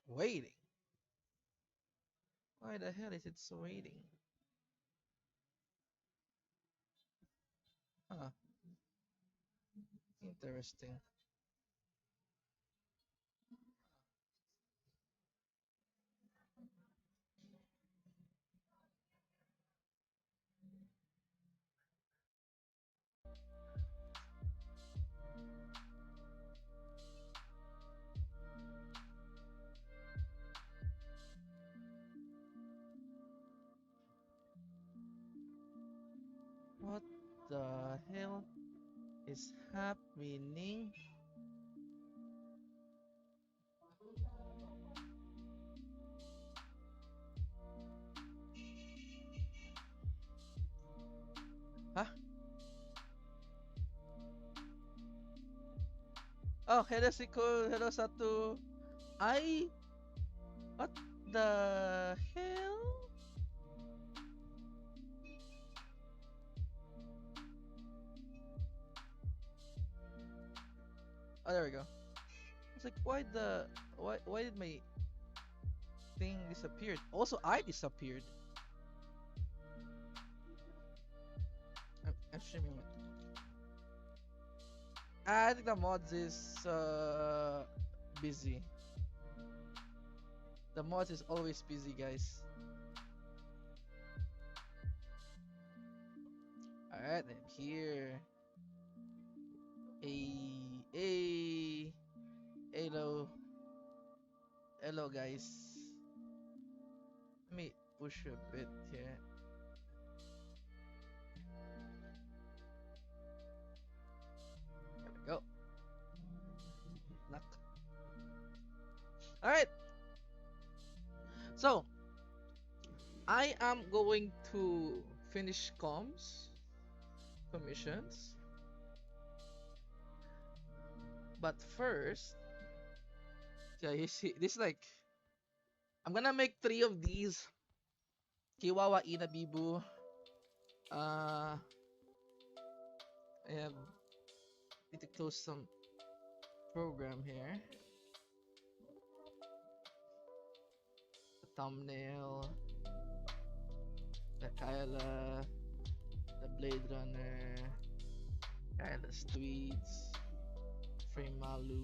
Waiting. Why the hell is it so waiting? Huh. Interesting. What the hell is happening? Huh? Oh, hello Siko, hello Satu. I what the hell? Oh, there we go. It's like why did my thing disappeared? Also, I disappeared. I'm streaming. I think the mods is busy. The mods is always busy, guys. Alright, I'm here. Hey, hello, hello, guys. Let me push a bit here. There we go. Knock. Alright, so I am going to finish commissions, but first, yeah, you see, this like I'm gonna make 3 of these. Kiwawa Inabibu. Uh, I have need to close some program here. The thumbnail, the Kaela, the Blade Runner, Kaela's tweets, Frame Malu.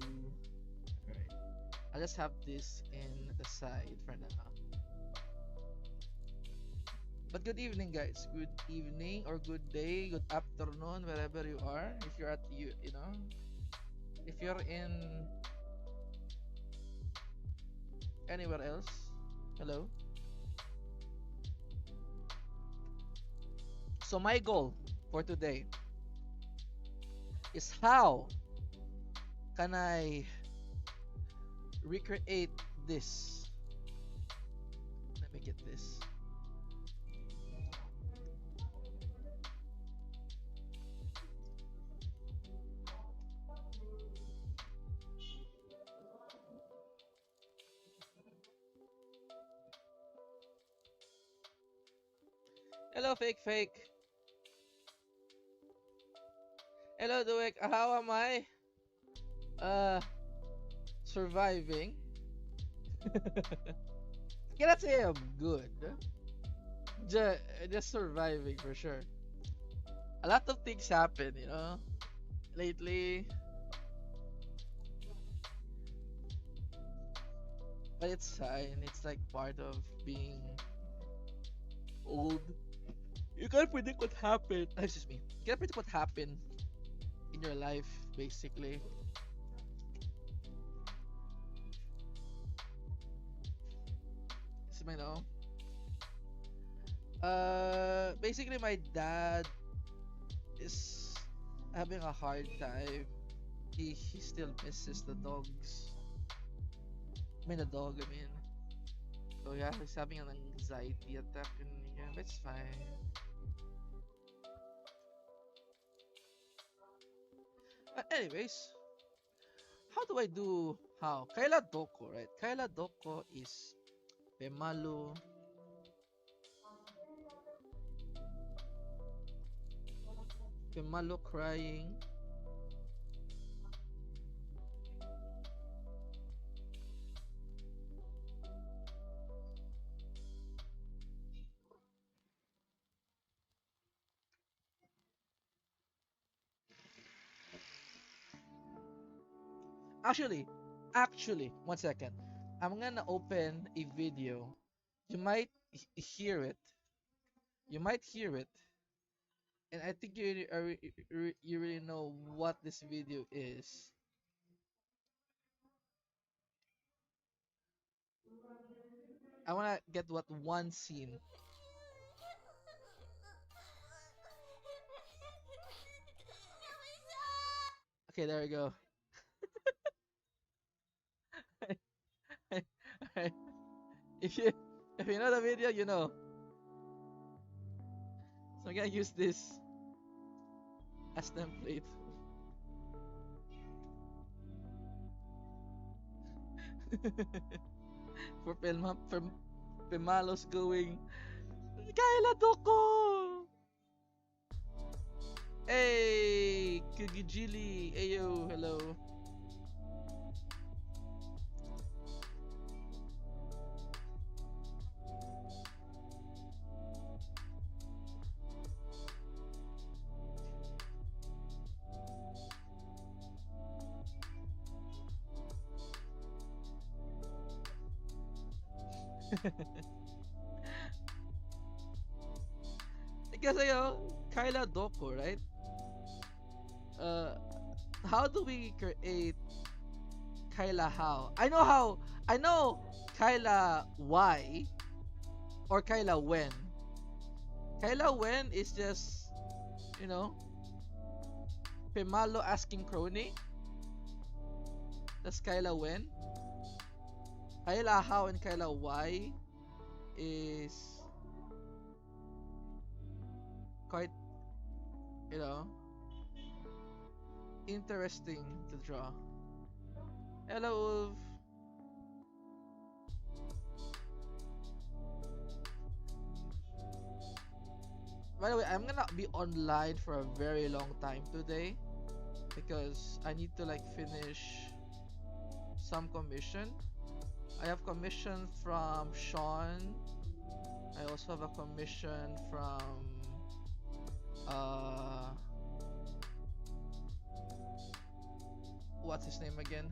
Alright. I'll just have this in the side for now. But good evening, guys. Good evening or good day, good afternoon, wherever you are. If you're at you know, if you're in anywhere else, hello. So my goal for today is how can I recreate this? Let me get this. Hello, fake. Hello, Duek. How am I? Uh, surviving. Cannot say I'm good. Just, just surviving for sure. A lot of things happen, lately. But it's fine. It's like part of being old. You can't predict what happened. Excuse me. You can't predict what happened in your life, basically. So, basically, my dad is having a hard time. He still misses the dogs. I mean, the dog. I mean, so yeah, he's having an anxiety attack, and yeah, that's fine. But anyways, how do I do how? Kaila Doko, right? Kaila Doko is Pemalo, Pemalo crying. Actually, actually, 1 second. I'm gonna open a video. You might hear it. You might hear it, and I think you really know what this video is. I wanna get what one scene. Okay, there we go. Alright. If you if you know the video, you know. So I'm gonna use this as template. For Pimalos going Kaela Doko. Hey, Kugijili. Ayo, hello. Because Kaela Doko, right? Uh, how do we create Kyla how? I know how. I know Kyla why or Kyla when. Kyla when is just, you know, Pemalo asking Crony. That's Kyla when. Kyla how and Kyla why is quite, you know, interesting to draw. Hello, Wolf. By the way, I'm gonna be online for a very long time today because I need to like finish some commission. I have commission from Sean. I also have a commission from uh what's his name again?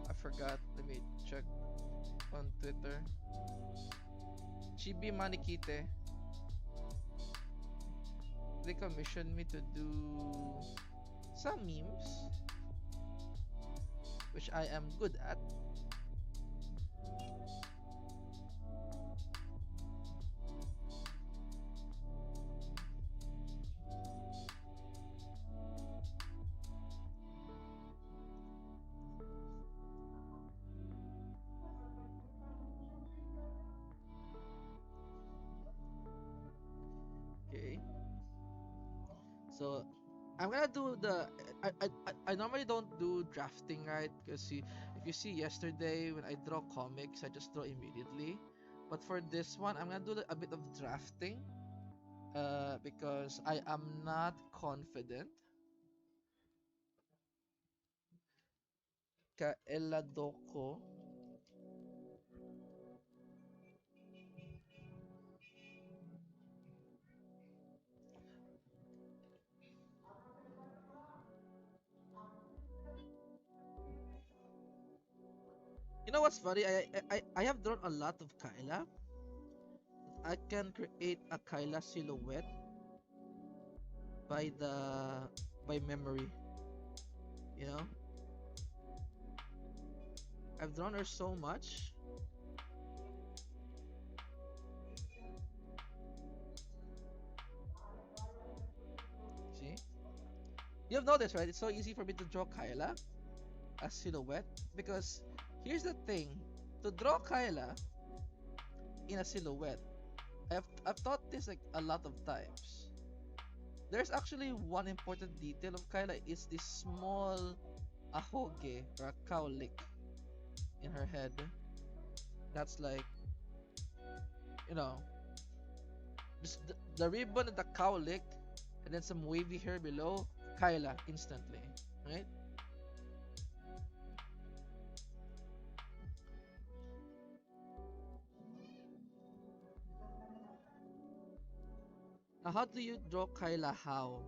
I forgot. Let me check on Twitter. Chibi Manikite. They commissioned me to do some memes, which I am good at. Okay. So I'm gonna do the I normally don't do drafting, right? Because if you see yesterday when I draw comics, I just draw immediately. But for this one, I'm gonna do a bit of drafting. Because I am not confident. Kaela Doko. You know what's funny? I have drawn a lot of Kyla. I can create a Kyla silhouette by memory. You know, I've drawn her so much. See, you have noticed, right? It's so easy for me to draw Kyla as silhouette because here's the thing: to draw Kyla in a silhouette, I've thought this like a lot of times. There's actually one important detail of Kyla is this small ahoge or a cowlick in her head. That's like, you know, just the ribbon and the cowlick and then some wavy hair below, Kyla instantly, right? Now, how do you draw, Kyla? How?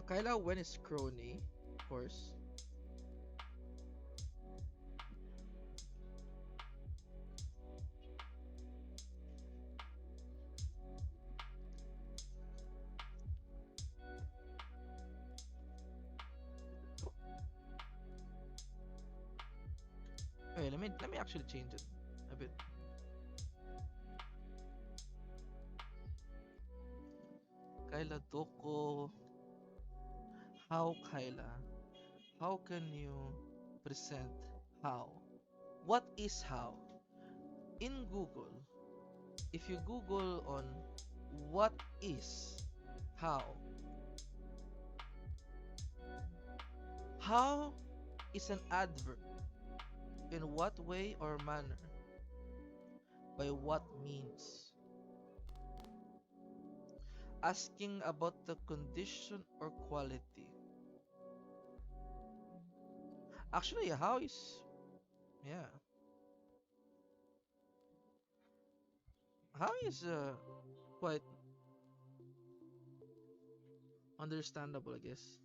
Kaela when is crony, of course. Wait, let me actually change it a bit. Kaela Doko. How Kaela? How can you present how? What is how? In Google, if you Google on what is how is an adverb. In what way or manner? By what means? Asking about the condition or quality. Actually, how is, yeah, how is quite understandable, I guess.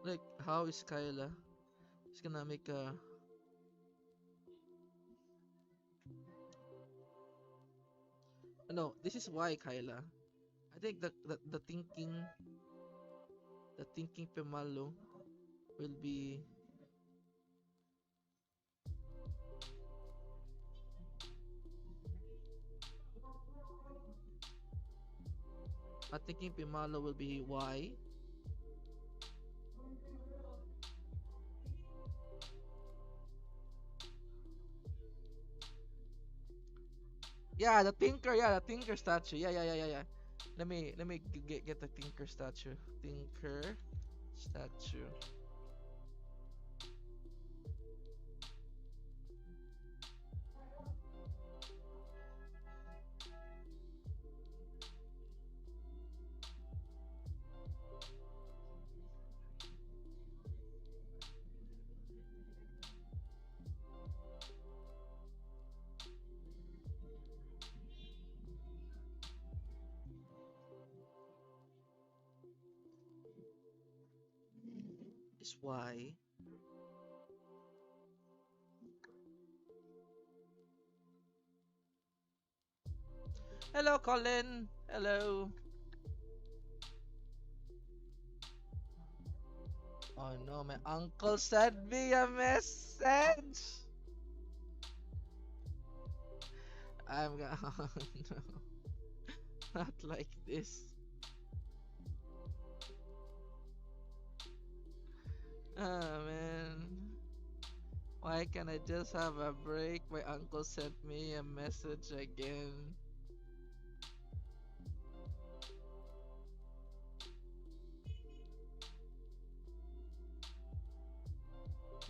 Like, how is Kyla? It's gonna make a. No, this is why Kyla. I think the thinking Pemalo will be. I thinking Pemalo will be why. Yeah, the Tinker. Yeah, the Tinker statue. Yeah. Let me get the Tinker statue. Tinker statue. Is why. Hello, Colin. Hello. Oh no, my uncle sent me a message. I'm gonna. No, not like this. Oh man. Why can't I just have a break? My uncle sent me a message again.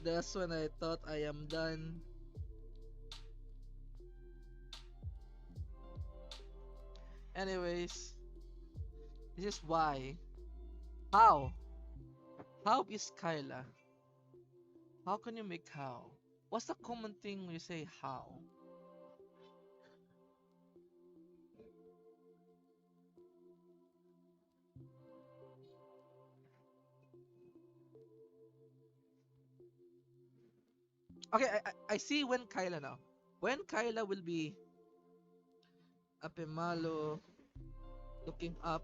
That's when I thought I am done. Anyways, this is why. How? How is Kyla? How can you make how? What's the common thing when you say how? Okay, I see when Kyla now. When Kyla will be Apemalo looking up.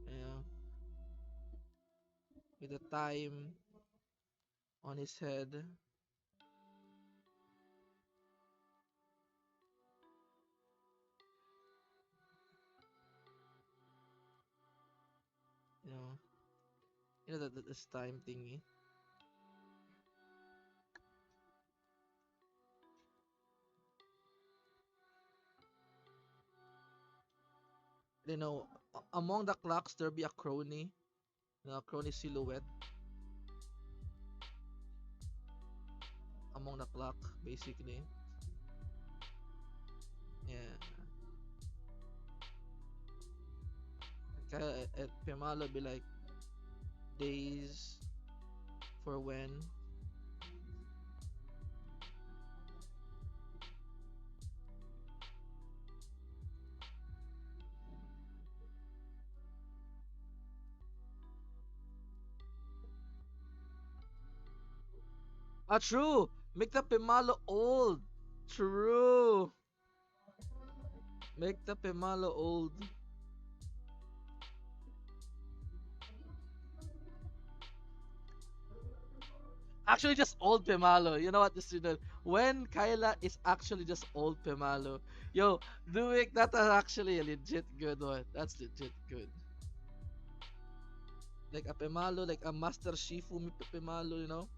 Yeah, with the time on his head. You know, this time thingy. Among the clocks there be a crony, crony silhouette among the clock, basically. Yeah. Kaya at Pemalo be like days for when. Ah, true. Make the Pimalo old. True. Make the Pimalo old. Actually, just old Pimalo. You know what, this student? When Kyla is actually just old Pimalo. Yo, doing that is actually a legit good one. That's legit good. Like a Pimalo, like a Master Shifu Pimalo, you know?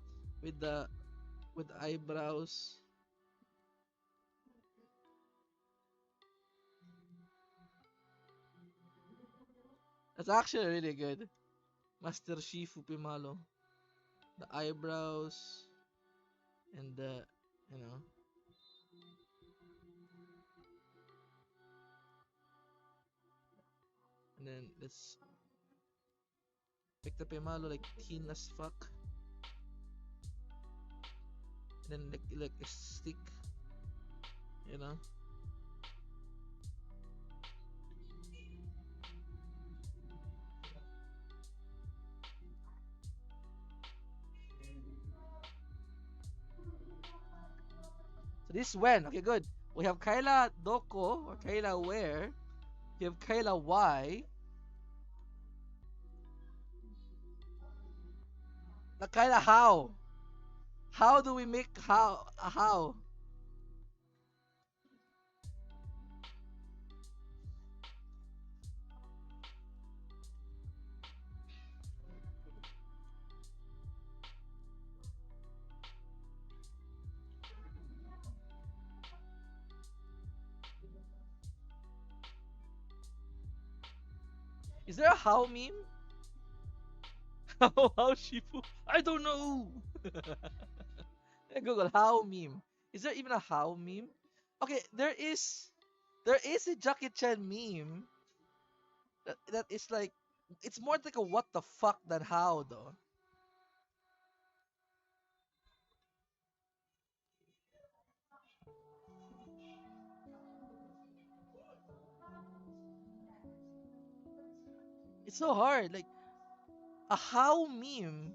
With the eyebrows. That's actually really good. Master Shifu Pimalo. The eyebrows and the, you know, and then let's make the Pimalo like thin as fuck. And then like a stick, you know. So this is when, okay, good. We have Kyla Doko or Kyla Where. We have Kyla Y. The Kyla How. How do we make how? Is there a how meme? How Shifu? I don't know. Google how meme. Is there even a how meme? Okay, there is a Jackie Chan meme that is like, it's more like a what the fuck than how though. It's so hard. Like a how meme.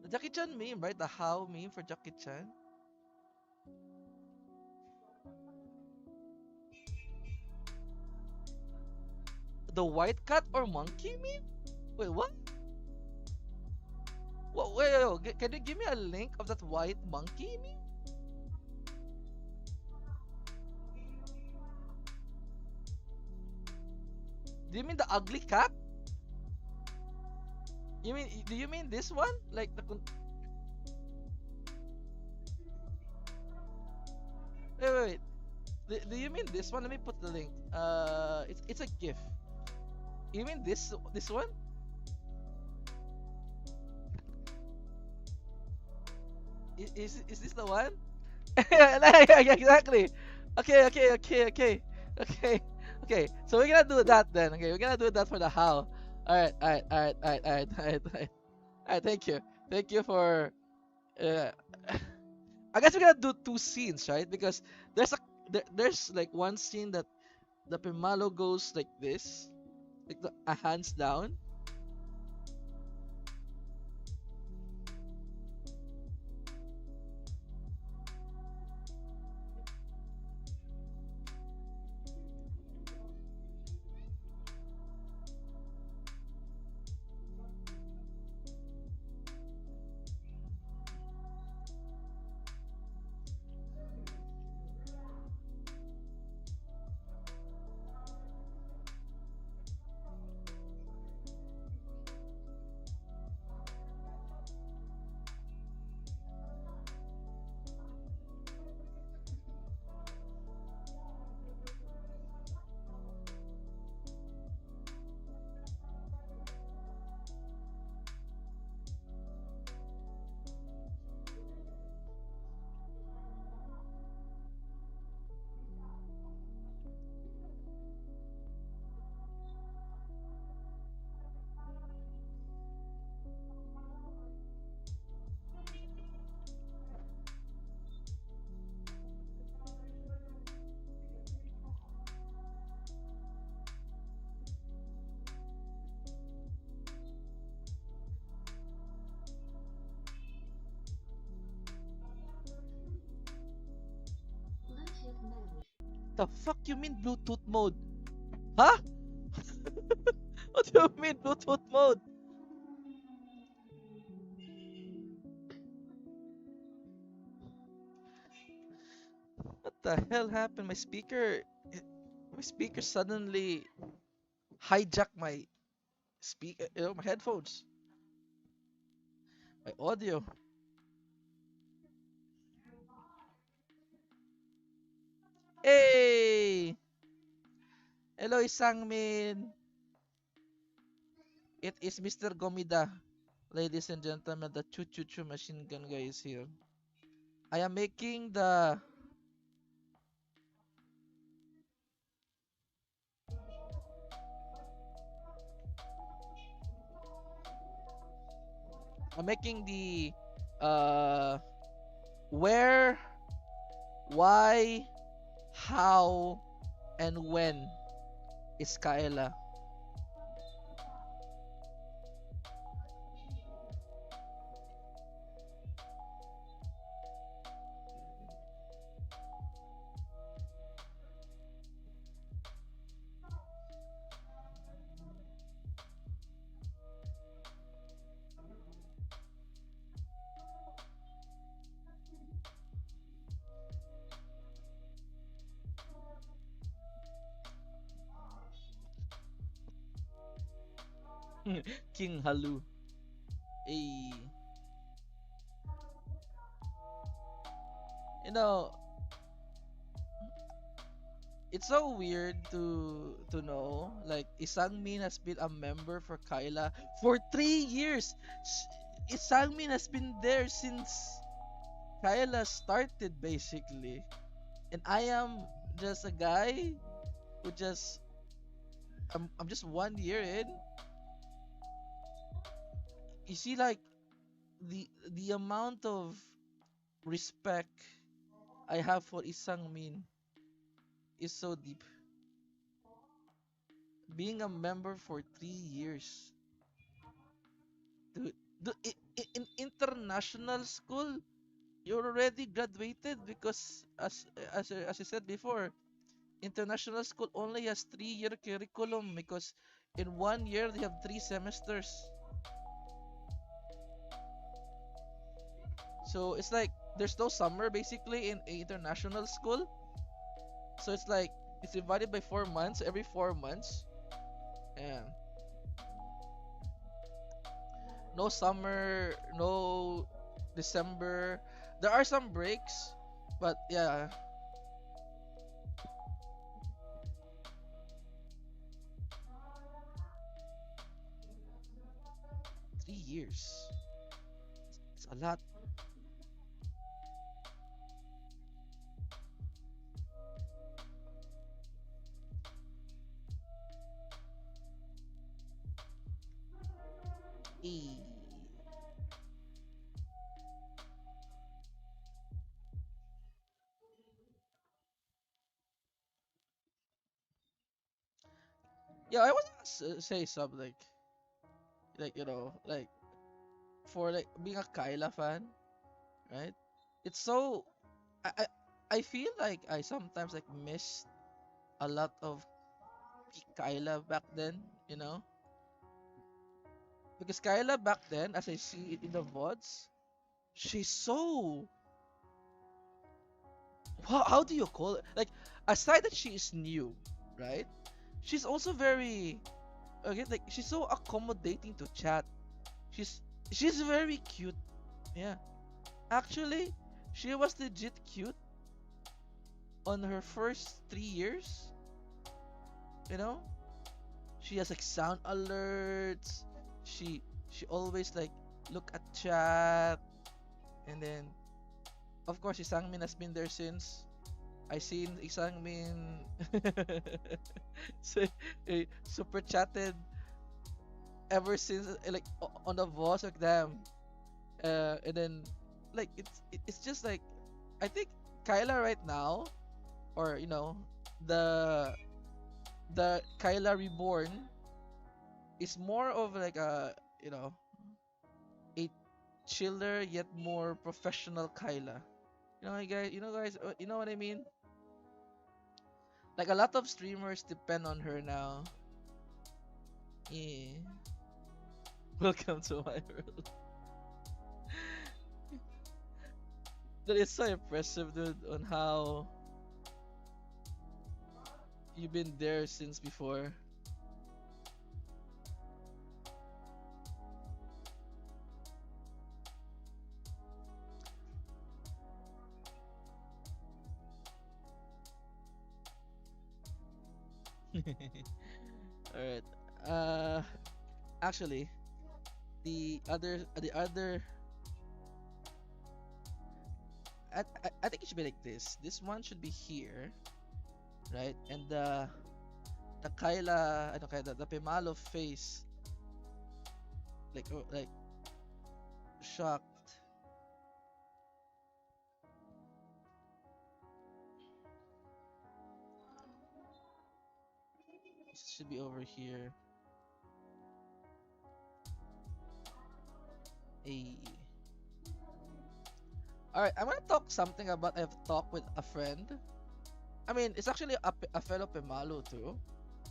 The Jackie Chan meme, right? The how meme for Jackie Chan. The white cat or monkey meme? Wait, what? Wait. Can you give me a link of that white monkey meme? Do you mean the ugly cat? Do you mean this one? Like the wait. Do you mean this one? Let me put the link. It's a GIF. You mean this one? Is this the one? Yeah, exactly. Okay. So we're gonna do that then. Okay, we're gonna do that for the how. Alright. Thank you for. Uh, I guess we're gonna do two scenes, right? Because there's like one scene that the Pimalo goes like this, like the hands down. The fuck you mean Bluetooth mode? Huh? What do you mean Bluetooth mode? What the hell happened? My speaker suddenly hijacked my speaker, my headphones, my audio. Hey, hello Isangmin. It is Mr. Gomida. Ladies and gentlemen, the choo choo choo machine gun guy is here. I am making the I'm making the uh where, why, how, and when is Kaela. King Halu. Hey, you know, it's so weird to know like Isangmin has been a member for Kaela for 3 years. Isangmin has been there since Kaela started basically, and I am just a guy who just I'm just 1 year in. You see, like the amount of respect I have for Isangmin is so deep. Being a member for 3 years, dude. In international school, you're already graduated because as I said before, international school only has 3 year curriculum because in 1 year they have 3 semesters. So it's like there's no summer basically in international school. So it's like it's divided by 4 months. Every 4 months, and no summer, no December. There are some breaks, but yeah, 3 years. It's a lot. Eh. Yeah, I want to say something like like for like being a Kyla fan, right? It's so I I, I feel like I sometimes like miss a lot of Kyla back then, because Kyla back then, as I see it in the VODs, she's so how do you call it? Like aside that she is new, right? She's also very okay. Like she's so accommodating to chat. She's she's very cute. Yeah, actually, she was legit cute on her first 3 years. You know, she has like sound alerts. She she always like look at chat, and then of course Isangmin has been there since. I seen Isangmin say, super chatted ever since like on the voice like damn. And then like it's just like I think Kyla right now, or the Kyla reborn is more of like you know a chiller yet more professional Kyla. You know guys, you know what I mean? Like a lot of streamers depend on her now. Yeah. Welcome to my world. That is so impressive, dude, on how you've been there since before. Alright. Uh Actually, the other I think it should be like this. This one should be here, right? And the Kaela, ano kaya the Pimalo face, like shocked. This should be over here. A. All right, I'm gonna talk something about I've talked with a friend. I mean, it's actually a fellow Pimalo too.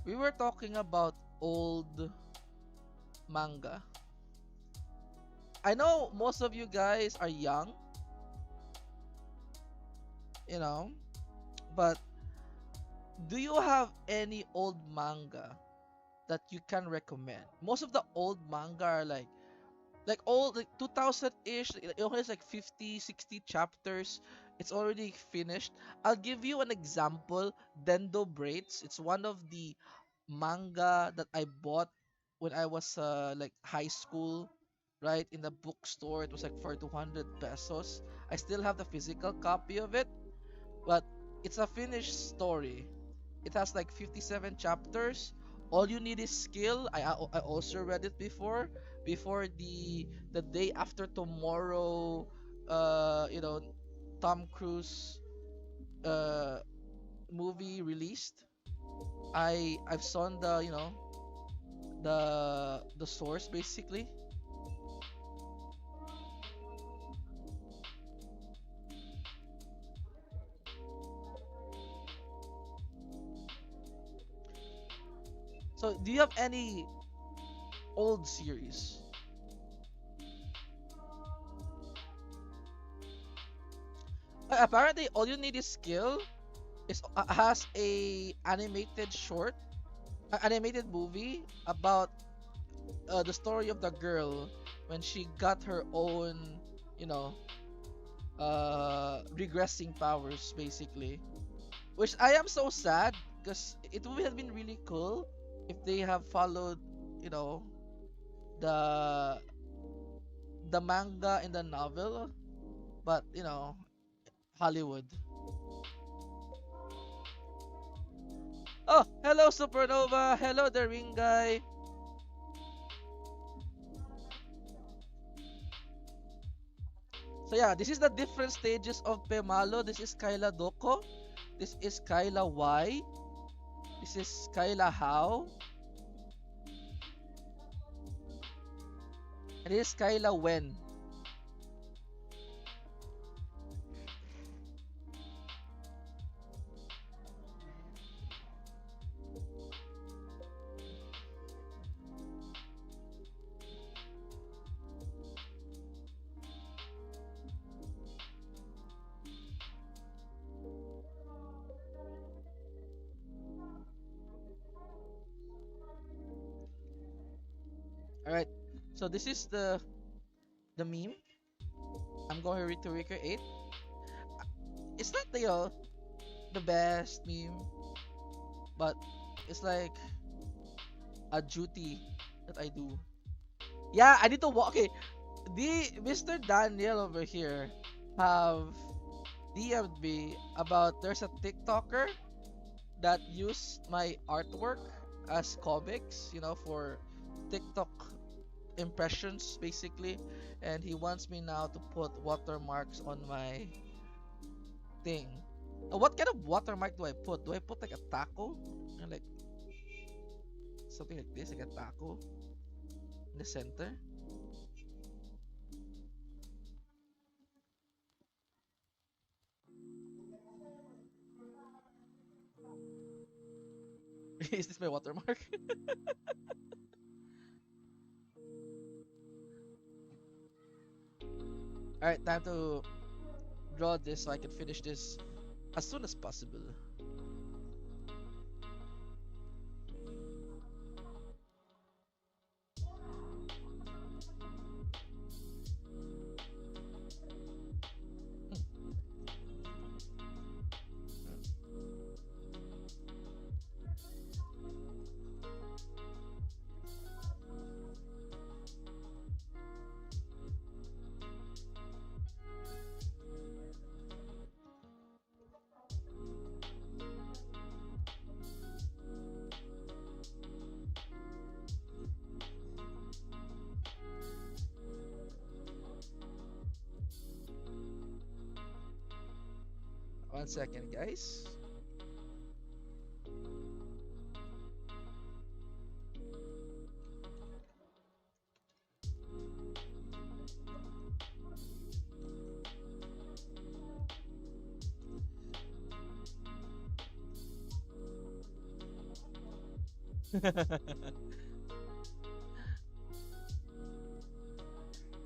We were talking about old manga. I know most of you guys are young, you know, but do you have any old manga that you can recommend? Most of the old manga are like old, like 2000-ish. It only has like 50, 60 chapters. It's already finished. I'll give you an example. Dendo Braids. It's one of the manga that I bought when I was like high school, right? In the bookstore. It was like for 200 pesos. I still have the physical copy of it, but it's a finished story. It has like 57 chapters. All you need is skill. I also read it before the day after tomorrow, you know, Tom Cruise uh movie released. I've saw the, you know, the source basically. So do you have any old series? Apparently all you need is skill. Is has a animated short, animated movie about the story of the girl when she got her own, you know, regressing powers basically. Which I am so sad because it would have been really cool if they have followed, you know, the the manga and the novel, but you know, Hollywood. Oh, hello Supernova. Hello the ring guy. So yeah, this is the different stages of Pemalo. This is Kyla Doko. This is Kyla Y. This is Kyla How. And this is Kyla When. Alright. So this is the meme. I'm going to recreate. It's not the the best meme, but it's like a duty that I do. Yeah, I need to walk. Okay, the Mr. Daniel over here have DM'd me about there's a TikToker that used my artwork as comics, you know, for TikTok impressions basically, and he wants me now to put watermarks on my thing. What kind of watermark do I put? Do I put like a taco? Or like something like this, like a taco in the center? Is this my watermark? Alright, time to draw this so I can finish this as soon as possible. One second, guys.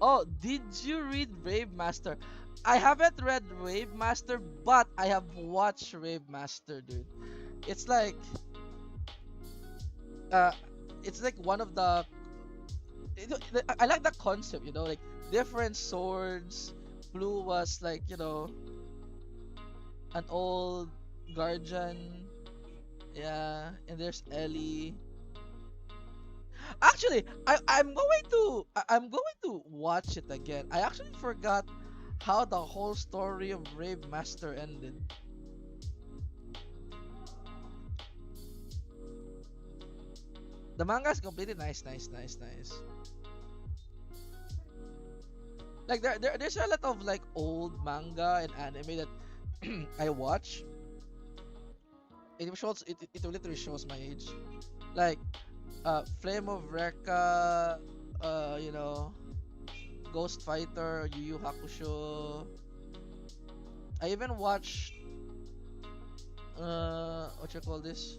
Oh, did you read Rave Master? I haven't read Rave Master, but I have watched Rave Master, dude. It's like uh it's like one of the I like the concept, like different swords. Blue was like, an old guardian. Yeah, and there's Ellie. Actually, I'm going to watch it again. I actually forgot how the whole story of Rave Master ended. The manga is completely nice, nice, nice, nice. Like there's a lot of like old manga and anime that I watch. It literally shows my age. Like Flame of Recca, you know, Ghost Fighter, Yu Yu Hakusho. I even watched what you call this?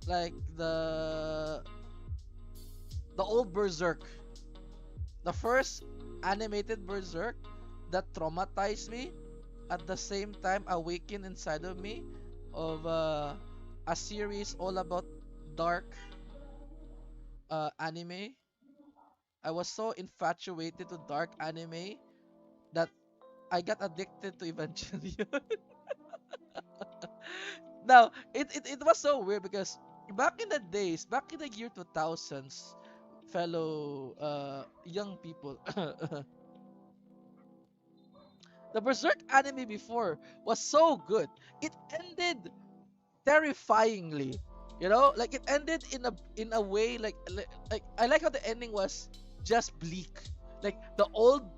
Like the old Berserk. The first animated Berserk that traumatized me, at the same time awakened inside of me of a series all about dark anime. I was so infatuated to dark anime that I got addicted to Evangelion. Now, it was so weird because back in the days, back in the year 2000s, fellow young people, the Berserk anime before was so good. It ended terrifyingly. Like it ended in a way like I like how the ending was just bleak. Like the old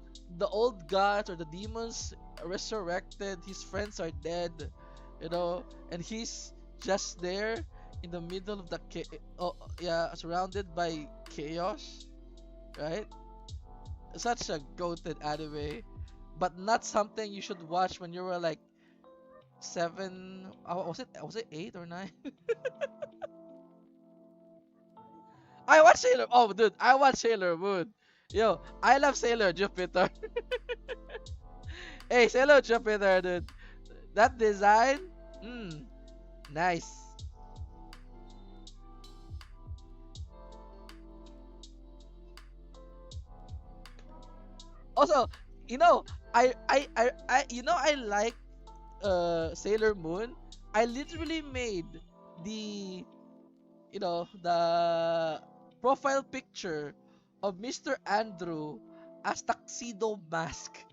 gods or the demons resurrected, his friends are dead, and he's just there in the middle of the oh, yeah, surrounded by chaos, right? Such a goated anime, but not something you should watch when you were like 7. Was it 8 or 9? I watched Sailor. Oh, dude, I watched Sailor Moon. Yo, I love Sailor Jupiter. Hey, Sailor Jupiter, dude. That design, mm, nice. Also, you know, I like Sailor Moon. I literally made the profile picture of Mr. Andrew as Tuxedo Mask.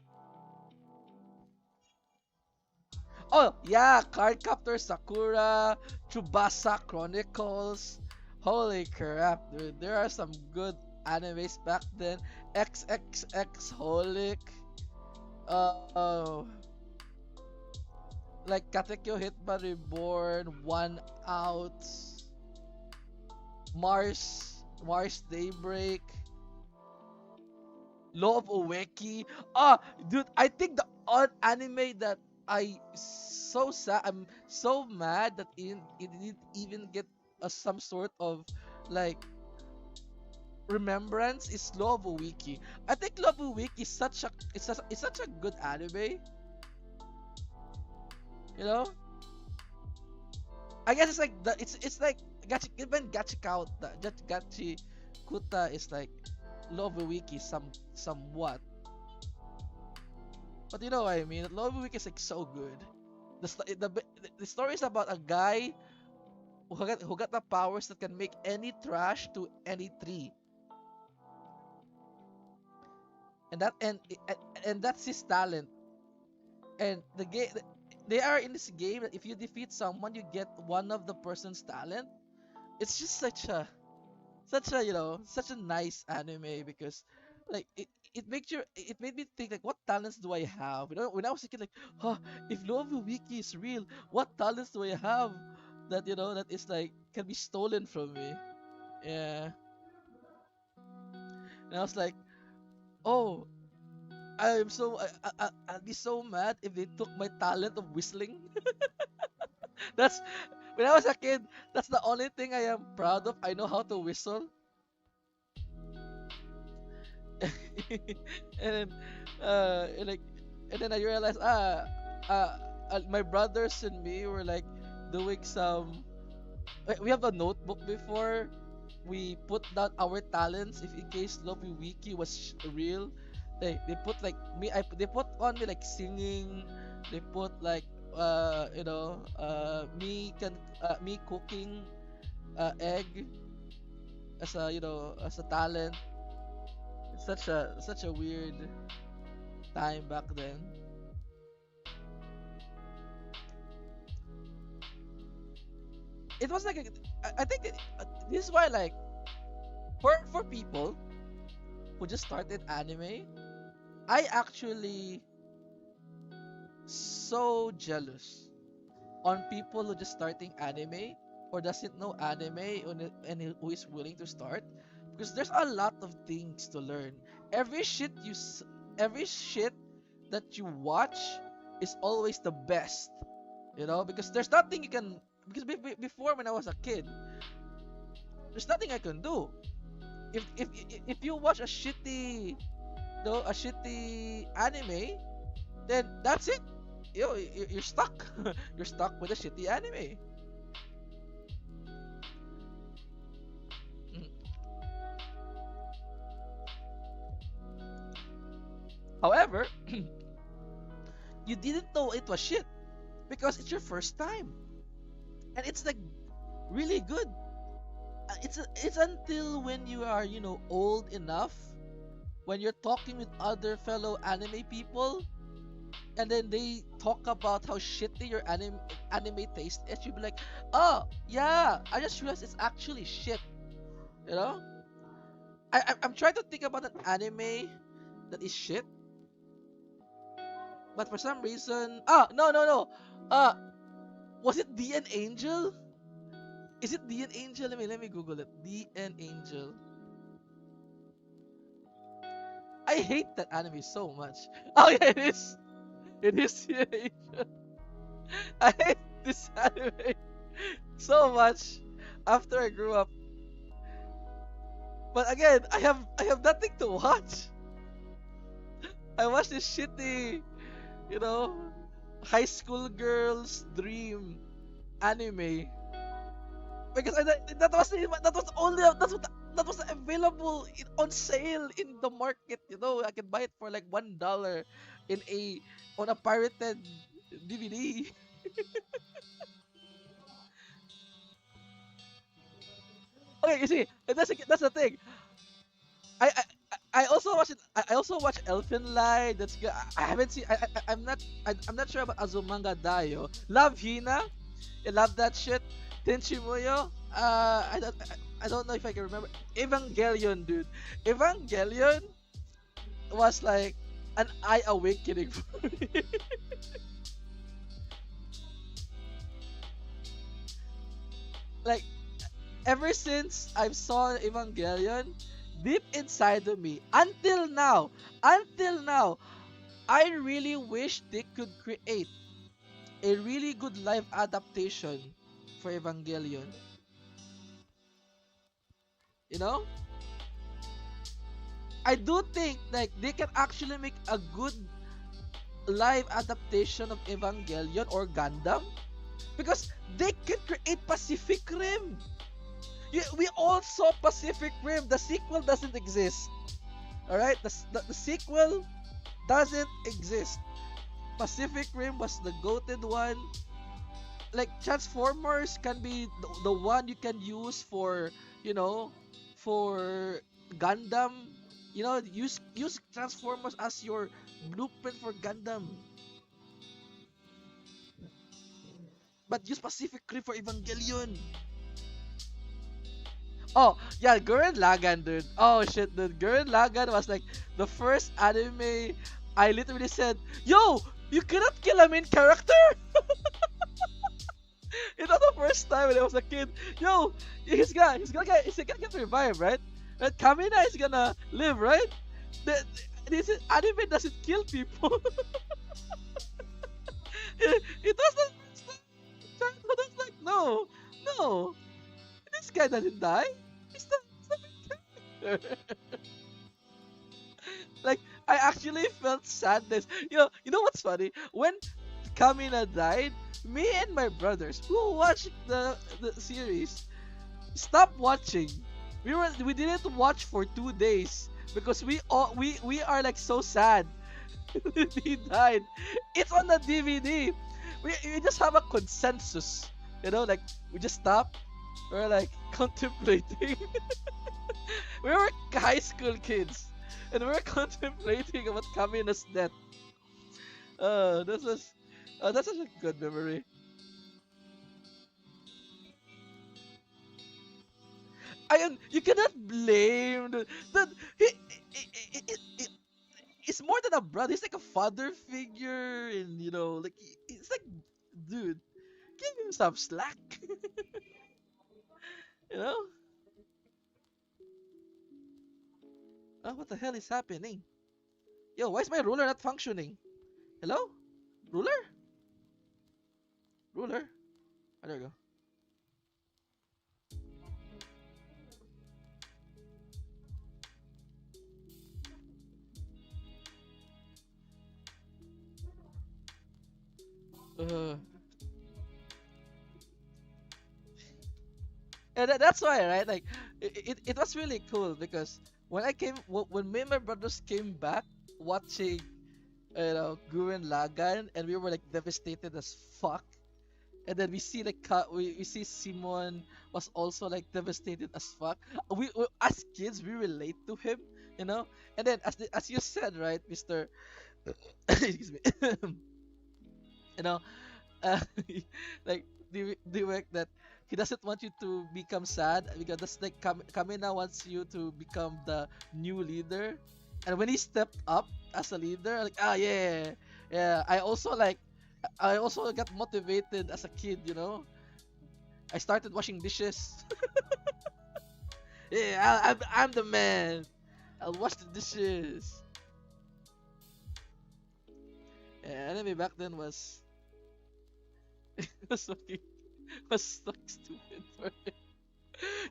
Oh, yeah, Cardcaptor Sakura, Tsubasa Chronicles. Holy crap, dude. There are some good animes back then. XXX Holic. Oh, like Katekyo Hitman Reborn, One Out, Mars Daybreak, Law of Ueki. Ah, dude, I think the odd anime that I'm so mad that it didn't even get some sort of like remembrance is Love Wiki. I think Love Wiki is such a good anime, you know? I guess it's like it's like Gachi even Gachi Kuta is like Love Wiki somewhat. But you know what I mean? Love Wiki is like so good. The story is about a guy who got the powers that can make any trash to any tree. And and that's his talent. And they are in this game that if you defeat someone, you get one of the person's talent. It's just such a such a nice anime because like it made me think like what talents do I have? You know, when I was a kid, like, huh, if Love Wiki is real, what talents do I have that that is like can be stolen from me? Yeah, and I was like, oh, I'd be so mad if they took my talent of whistling. That's when I was a kid. That's the only thing I am proud of. I know how to whistle. And then like and then I realized my brothers and me were like doing some we have a notebook before we put down our talents if in case Lobby Wiki was real. They put like they put on me like singing. They put like me cooking egg as a as a talent. It's such a weird time back then. It was like I think this is why like for people who just started anime, I actually so jealous on people who just starting anime or doesn't know anime and who is willing to start because there's a lot of things to learn. Every shit every shit that you watch is always the best, because there's nothing you can because before when I was a kid, there's nothing I can do. If you watch a shitty a shitty anime, then that's it. You're stuck. You're stuck with a shitty anime. Mm. However, you didn't know it was shit because it's your first time, and it's like really good. It's until when you are old enough when you're talking with other fellow anime people and then they talk about how shitty your anime taste is, you'll be like, oh yeah, I just realized it's actually shit. You know? I'm trying to think about an anime that is shit, but for some reason, no. Was it DN Angel? Is it DN Angel? Let me Google it. DN Angel. I hate that anime so much. Oh yeah, it is. It is DN Angel. I hate this anime so much after I grew up. But again, I have nothing to watch. I watch this shitty, you know, high school girls dream anime because that was available on sale in the market. I can buy it for like $1 in on a pirated DVD. Okay, you see, that's the thing. I I, I also watch it. I also watch Elfen Lied. That's good. I haven't seen. I'm not sure about Azumanga Daioh. Love Hina. You love that shit. Tenchi Muyo. I don't know if I can remember. Evangelion, dude. Evangelion was like an eye awakening for me. Like ever since I saw Evangelion, deep inside of me, until now, I really wish they could create. a really good live adaptation for Evangelion. You know, I do think like they can actually make a good live adaptation of Evangelion or Gundam because they can create Pacific Rim. We all saw Pacific Rim. The sequel doesn't exist. All right, the sequel doesn't exist. Pacific Rim was the goated one. Like Transformers can be the one you can use for, you know, for Gundam. You know, use Transformers as your blueprint for Gundam. But use Pacific Rim for Evangelion. Oh, yeah, Gurren Lagann, dude. Oh shit, dude. Gurren Lagann was like the first anime I literally said, "Yo, you cannot kill a main character." It was the first time when I was a kid. Yo, he's gonna get revived, right? Right, Kamina is gonna live, right? This anime doesn't kill people. It was the first time childhood. I was like, no, no, this guy doesn't die. He's the main character. Like I actually felt sadness. You know what's funny? When Kamina died, me and my brothers who watched the series stopped watching. We didn't watch for 2 days because we are like so sad. He died. It's on the DVD. We just have a consensus. Like we just stop. We're like contemplating. We were high school kids, and we were contemplating about Kamina's death. This is that's such a good memory. You cannot blame the it's more than a brother. He's like a father figure, and like it's like, dude, give him some slack. you know? What the hell is happening? Yo, why is my ruler not functioning? Hello, ruler, ruler. Oh, there you go. And that's why, right? Like, it was really cool because when me and my brothers came back watching, Gurren Lagann, and we were like devastated as fuck. And then we see like we see Simon was also like devastated as fuck. We as kids we relate to him, you know. And then as you said, right, Mister, excuse me, you know, uh, like the work that he doesn't want you to become sad because that's like Kamina wants you to become the new leader. And when he stepped up as a leader, like yeah, yeah, I also got motivated as a kid, I started washing dishes. Yeah, I'm the man. I'll wash the dishes. Yeah, anime back then was was fucking was like stupid for me.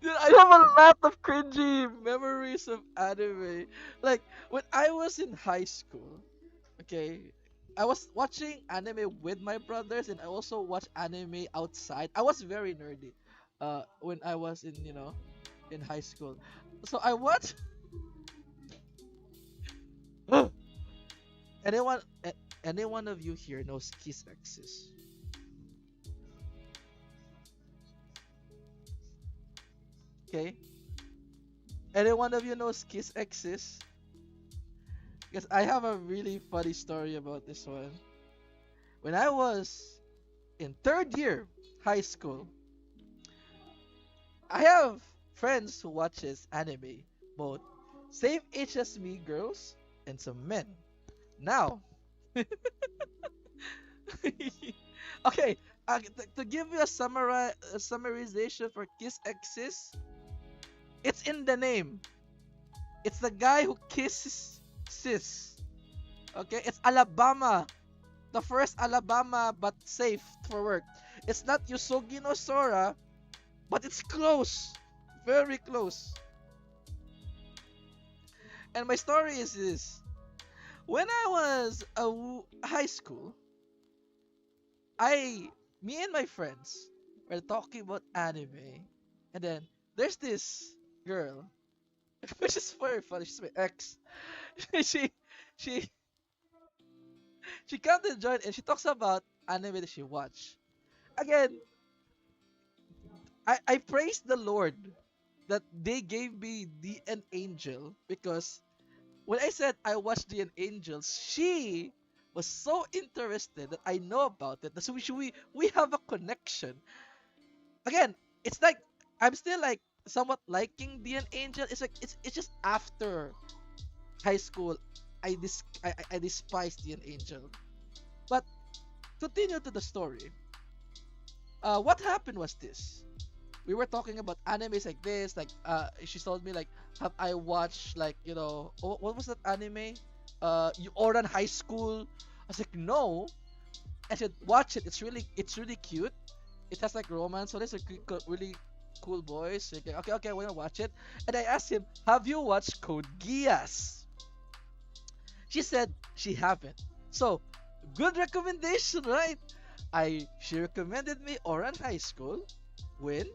Dude, I have a lot of cringy memories of anime. Like when I was in high school, okay, I was watching anime with my brothers, and I also watched anime outside. I was very nerdy when I was in high school. So I watched anyone any one of you here knows Kiss Axis? Okay? Any one of you knows Kiss Axis? Because I have a really funny story about this one. When I was in third year high school, I have friends who watches anime, both same age as me girls and some men. Now, okay, to give you a summarization for Kiss Axis, it's in the name. It's the guy who kisses sis. Okay, it's Alabama. the first Alabama but safe for work. It's not Yusogi no Sora, but it's close, very close. And my story is this: when I was high school, I, me and my friends were talking about anime, and then there's this girl, which is very funny. She's my ex. she she she comes to join and she talks about anime that she watched. Again, I praise the Lord that they gave me the an angel, because when I said I watched the an angels, she was so interested that I know about it. So we have a connection. Again, it's like I'm still like somewhat liking the an angel. It's like it's just after high school I despise the an angel. But continue to the story. What happened was this: we were talking about animes like this, like she told me like, have I watched like, what was that anime? You Oran High School. I was like, no. I said, watch it. It's really cute. It has like romance, so there's a really cool boys. Okay, okay, we're gonna watch it. And I asked him, have you watched Code Geass? She said she haven't. So good recommendation, right? She recommended me Oran High School when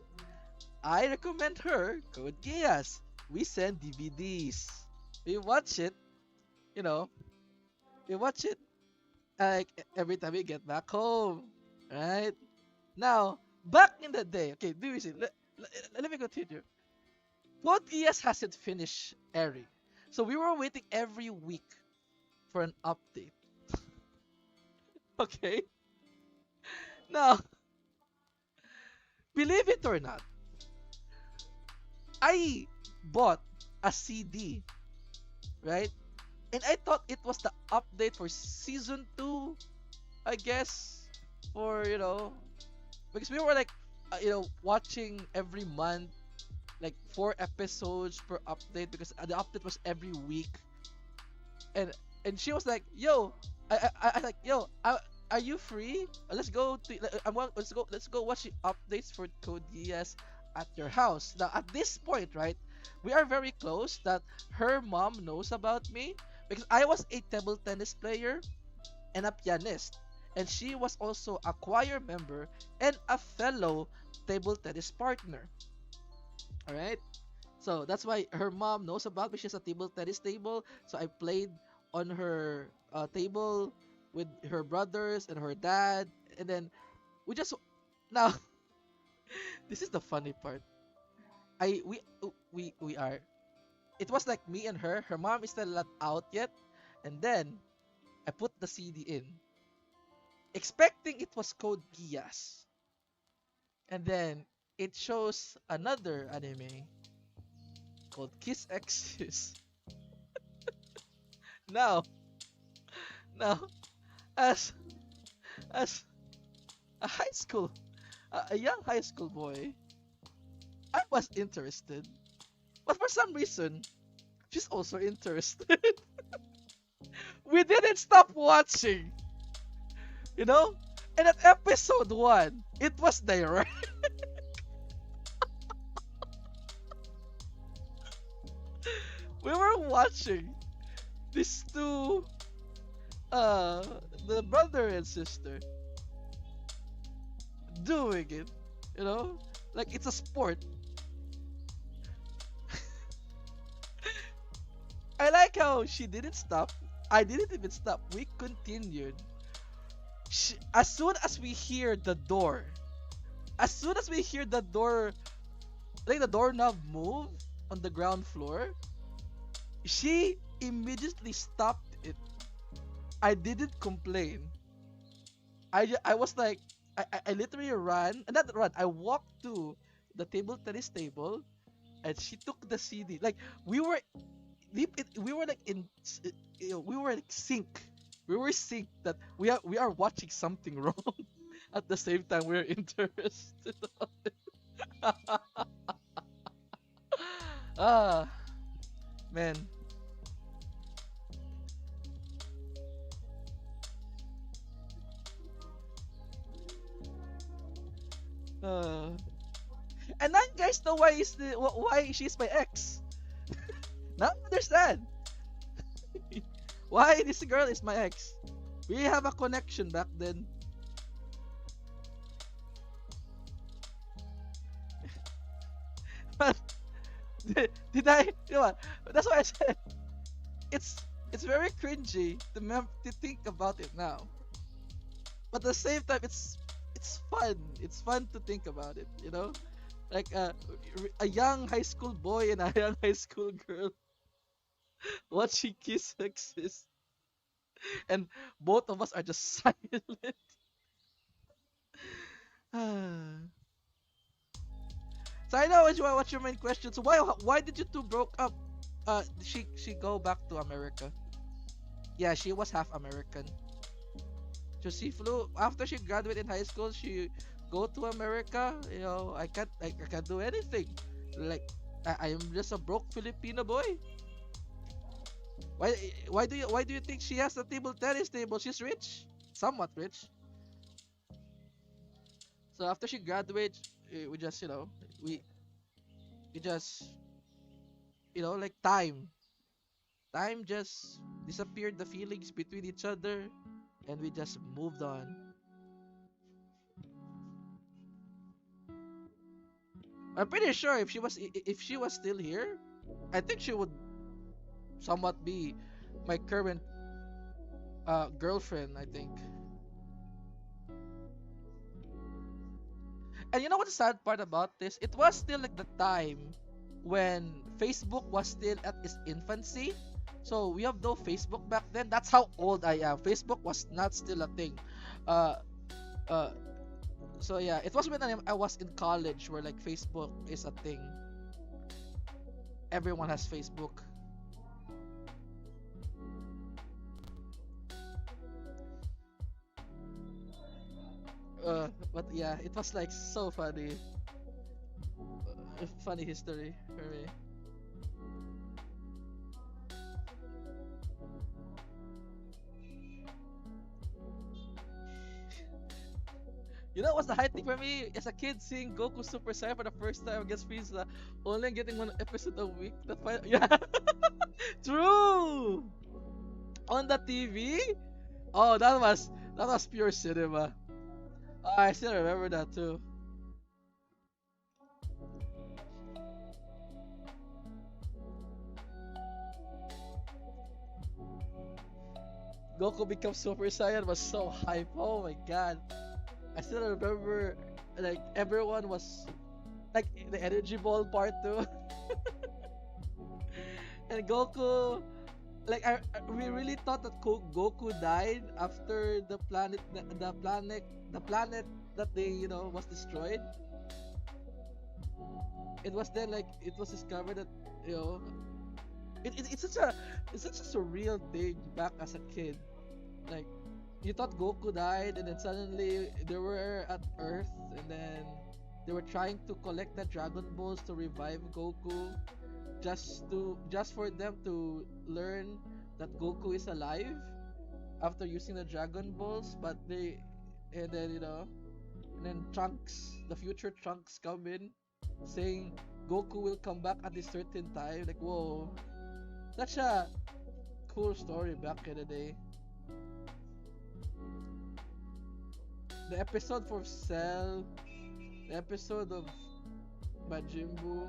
I recommend her Code Geass. We send DVDs. We watch it, you know, we watch it like every time we get back home, right? Now, back in the day, okay, do you see? Let me continue. Code Geass hasn't finished airing, so we were waiting every week for an update. Okay, now believe it or not, I bought a CD, right? And I thought it was the update for season 2, I guess, for, because we were like, watching every month, like 4 episodes per update, because the update was every week. And she was like, "Yo, I like, yo, are you free? Let's go to, let's go watch the updates for Code Geass at your house." Now at this point, right, we are very close that her mom knows about me, because I was a table tennis player and a pianist, and she was also a choir member and a fellow table tennis partner. All right. So that's why her mom knows about me. She has a table tennis table. So I played on her table with her brothers and her dad. And then we just now this is the funny part. I we are It was like me and her. Her mom is still not out yet. And then I put the CD in, expecting it was Code Geass. And then it shows another anime called Kiss Exes. Now, now, as as a high school, a young high school boy, I was interested, but for some reason, she's also interested. We didn't stop watching, you know. And at episode 1, it was direct. We were watching these two, uh, the brother and sister, doing it, you know, like it's a sport. I like how she didn't stop. I didn't even stop. We continued. As soon as we hear the door, as soon as we hear the door, like the doorknob move on the ground floor, she immediately stopped it. I didn't complain. I was like, I literally ran, and not run. I walked to the table tennis table, and she took the CD. Like we were we were like we were like sync. We were sync that we are watching something wrong at the same time we're interested. Ah, man. Uh, and now you guys know why she's my ex. Now I understand why this girl is my ex. We have a connection back then. But did I? You know what? That's why I said it's it's very cringy to think about it now. But at the same time, it's fun. It's fun to think about it. You know, like a young high school boy and a young high school girl watching kiss exist, and both of us are just silent. So I know what's your main question. So why did you two broke up? She go back to America. Yeah, she was half American. So she flew after she graduated in high school. She go to America. You know, I can't do anything. Like I am just a broke Filipino boy. Why why do you think she has a table tennis table? She's rich, somewhat rich. So after she graduates, we just we we just like time just disappeared the feelings between each other, and we just moved on. I'm pretty sure if she was still here, I think she would somewhat be my current girlfriend, I think. And you know what the sad part about this? It was still like the time when Facebook was still at its infancy. So we have no Facebook back then. That's how old I am. Facebook was not still a thing. Uh, uh, so yeah, it was when I was in college where like Facebook is a thing. Everyone has Facebook. But yeah, it was like so funny. Funny history for me. You know what's the high thing for me as a kid seeing Goku Super Saiyan for the first time against Frieza, only getting one episode a week. Yeah, true. On the TV. Oh, that was pure cinema. Oh, I still remember that too. Goku becomes Super Saiyan was so hype. Oh my god. I still remember like everyone was like the energy ball part too. And Goku like we really thought that Goku died after the planet that they was destroyed. It was then like it was discovered that you know it's such a surreal thing back as a kid. Like you thought Goku died, and then suddenly they were at Earth, and then they were trying to collect the Dragon Balls to revive Goku, just for them to learn that Goku is alive after using the Dragon Balls. But they and then and then Trunks, the future Trunks, come in saying Goku will come back at a certain time. Like whoa, such a cool story back in the day. The episode for Cell, the episode of Majin Buu.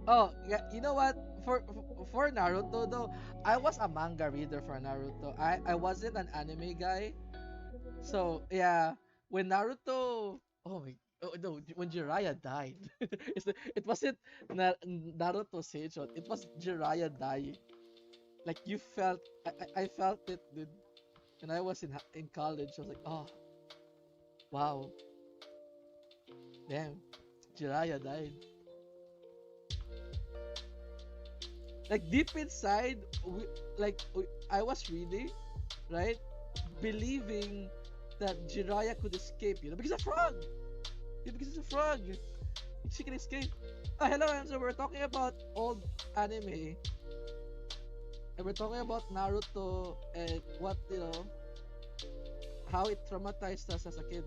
Oh, yeah, you know what? For Naruto though, I was a manga reader for Naruto. I wasn't an anime guy. So, yeah, when Naruto, oh my, oh no, when Jiraiya died, it wasn't Naruto Seicho, it was Jiraiya dying. Like you felt, I felt it, dude. When I was in college, I was like, oh, wow, damn, Jiraiya died. Like deep inside, I was reading, right, believing that Jiraiya could escape, because a frog. Yeah, because it's a frog. she can escape. Oh, hello, Enzo. We're talking about old anime. And we're talking about Naruto and what, how it traumatized us as a kid.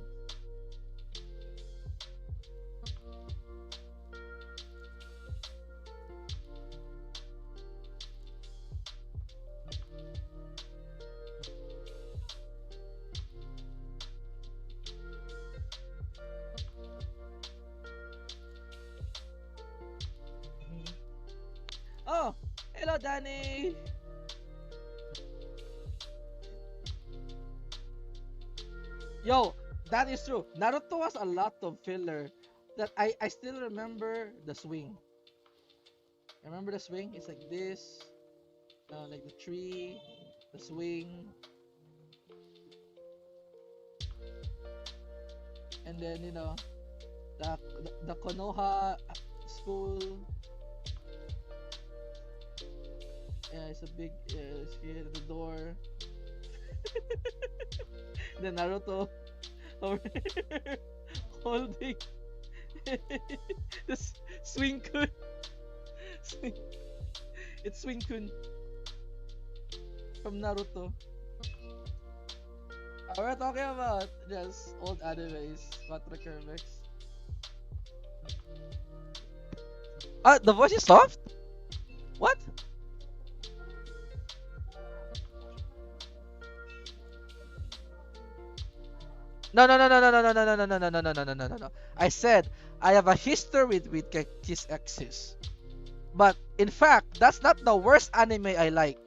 Oh, hello, Danny. Yo, that is true. Naruto has a lot of filler that I still remember the swing. Remember the swing? It's like this, like the tree, the swing, and then the Konoha school. Yeah, it's a big here at the door. Then Naruto over here holding this swing kun. Swing. It's swing kun from Naruto. We're talking about just old animes, Quattro Kermix. The voice is soft? What? No, no, no, no, no, no, no, no, no, no, no, no, no, no, no, no, no, no. I said I have a history with Kiss X's. But in fact, that's not the worst anime I like.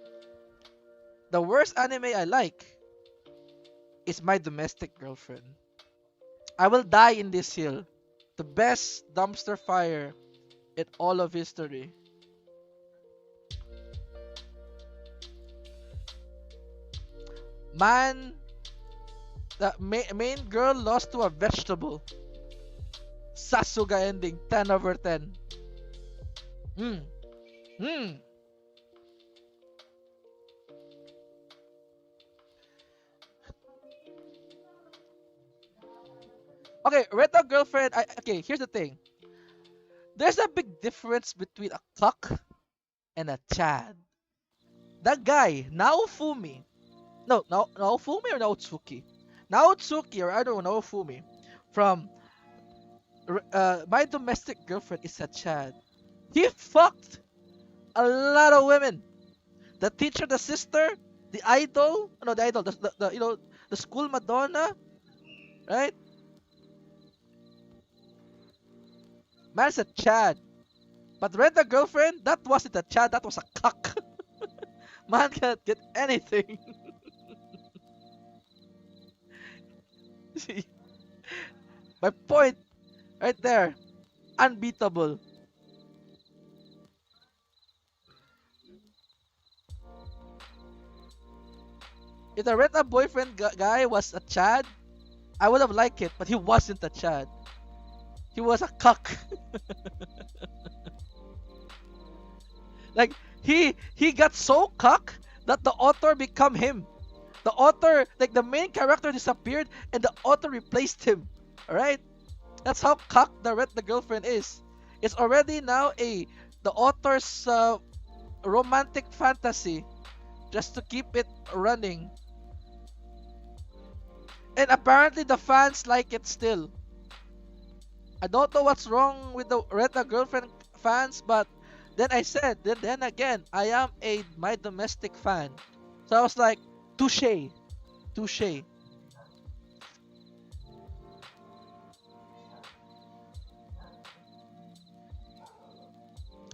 The worst anime I like is My Domestic Girlfriend. I will die in this hill. The best dumpster fire in all of history. Man, the main girl lost to a vegetable. Sasuga ending, 10 over 10. Hmm. Hmm. Okay, Retro Girlfriend. Okay, here's the thing. There's a big difference between a cuck and a Chad. That guy, Naofumi. No, Naofumi or Naotsuki? Naotsuki, or I don't know, Naofumi. From My Domestic Girlfriend is a Chad. He fucked a lot of women. The teacher, the sister, the idol. No, the idol. The school Madonna. Right? Man's a Chad. But Rent a Girlfriend, that wasn't a Chad, that was a cuck. Man can't get anything. See? My point, right there. Unbeatable. If the Rent a Boyfriend guy was a Chad, I would have liked it, but he wasn't a Chad. He was a cuck. Like he got so cuck that the author become him. The author, like the main character disappeared and the author replaced him. Alright? That's how cuck the Rent the Girlfriend is. It's already now the author's romantic fantasy just to keep it running. And apparently the fans like it still. I don't know what's wrong with the Rent a Girlfriend fans, but then I said, then again, I am a My Domestic fan. So I was like, touche. Touche.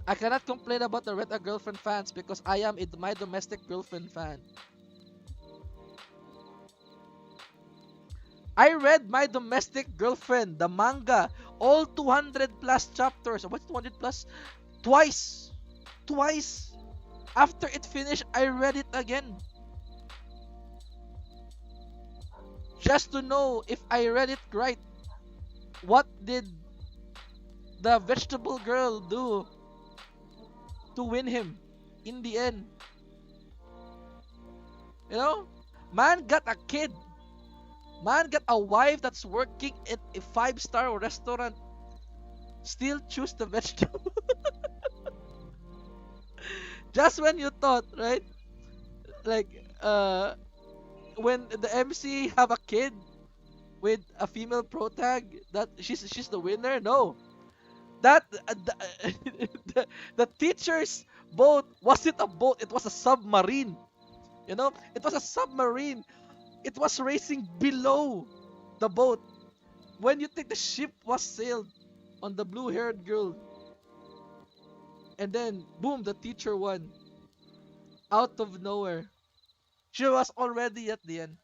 I cannot complain about the Rent a Girlfriend fans because I am a My Domestic Girlfriend fan. I read My Domestic Girlfriend, the manga, all 200 plus chapters. What's 200 plus? Twice. Twice. After it finished, I read it again. Just to know if I read it right. What did the vegetable girl do to win him in the end? You know? Man got a kid. Man got a wife that's working at a 5-star restaurant. still choose the vegetable. Just when you thought, right? Like, when the MC have a kid with a female protag, that she's the winner. No, that the teacher's boat wasn't a boat. It was a submarine. You know, it was a submarine. It was racing below the boat. When you think the ship was sailed on the blue-haired girl, and then boom, the teacher won out of nowhere. She was already at the end,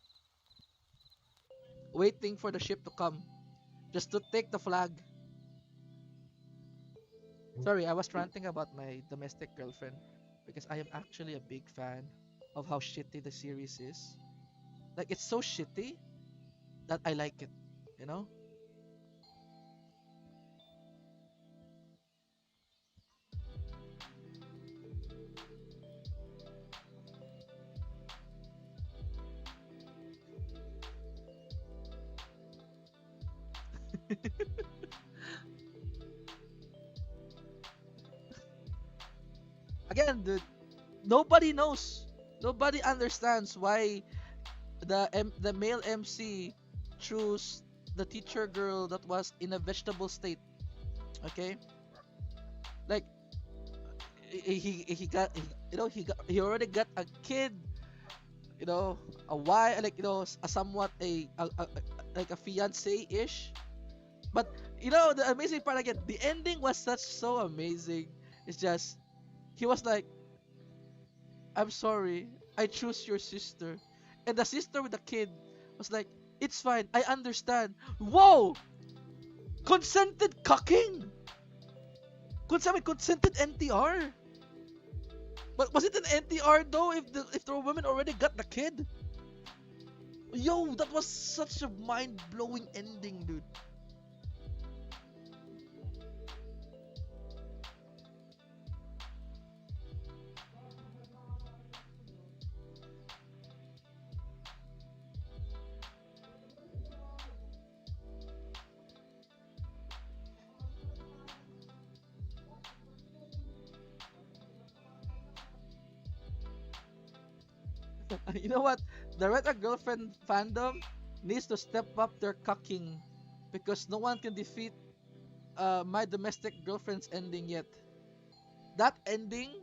waiting for the ship to come, just to take the flag. Sorry, I was ranting about my domestic girlfriend because I am actually a big fan of how shitty the series is. Like, it's so shitty that I like it, you know? Again, dude, nobody knows. Nobody understands why the male MC chose the teacher girl that was in a vegetable state. Okay, like he got he already got a kid, a wife, like a somewhat like a fiance ish. But the amazing part again, the ending was so amazing. It's just he was like, I'm sorry, I choose your sister. And the sister with the kid was like, it's fine, I understand. Whoa! Consented cucking! Consented NTR! But was it an NTR though if the woman already got the kid? Yo, that was such a mind-blowing ending, dude. You know what? The Red A Girlfriend fandom needs to step up their cucking because no one can defeat My Domestic Girlfriend's ending yet. That ending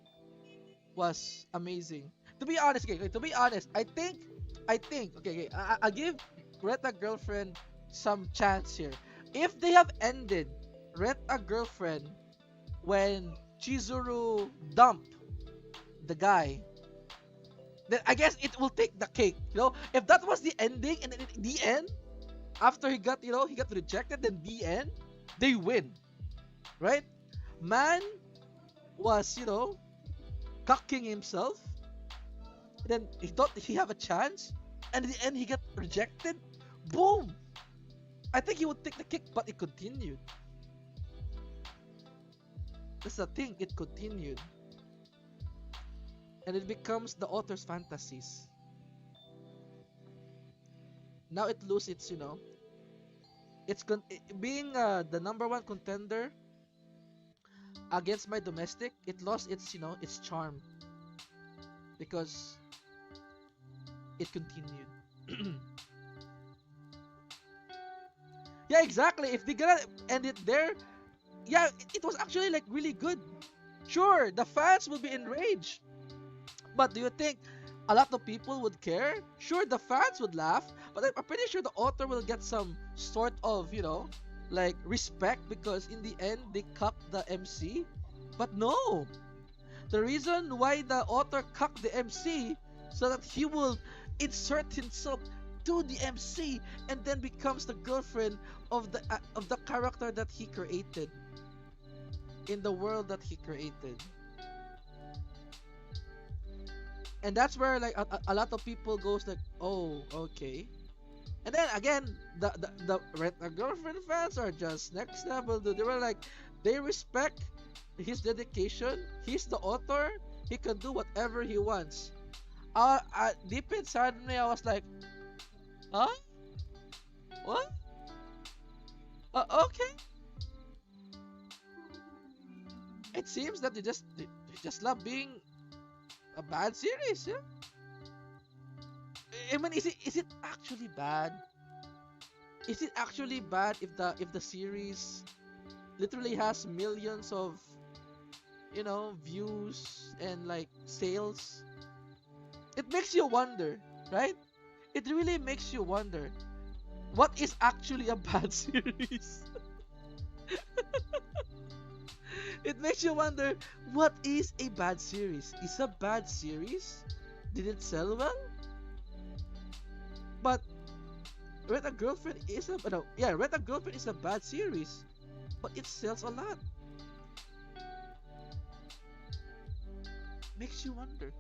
was amazing. To be honest, okay, to be honest, okay, I'll give Red A Girlfriend some chance here. If they have ended Red A Girlfriend when Chizuru dumped the guy, then I guess it will take the cake. If that was the ending, and then in the end, after he got rejected, then the end, they win, right? Man was, cucking himself. Then he thought he have a chance, and in the end, he got rejected. Boom! I think he would take the cake, but it continued. That's the thing. It continued. And it becomes the author's fantasies. Now it loses being the number one contender against My Domestic. It lost its charm because it continued. Yeah, exactly. If they gonna end it there, yeah, it was actually like really good. Sure, the fans will be enraged. But do you think a lot of people would care? Sure, the fans would laugh, but I'm pretty sure the author will get some sort of, like respect because in the end they cucked the MC. But no, the reason why the author cucked the MC so that he will insert himself to the MC and then becomes the girlfriend of the character that he created in the world that he created. And that's where like a lot of people goes like, oh, okay. And then again, the Red Girlfriend fans are just next level, dude. They were like, they respect his dedication. He's the author. He can do whatever he wants. Deep inside me, I was like, huh? What? Okay. it seems that they just love being a bad series. Yeah. I mean, is it actually bad? Is it actually bad if the series literally has millions of views and like sales? It makes you wonder, right? It really makes you wonder what is actually a bad series. It makes you wonder what is a bad series. Is a bad series? Did it sell well? But Rent a Girlfriend is a no, yeah, Rent a Girlfriend is a bad series, but it sells a lot. Makes you wonder.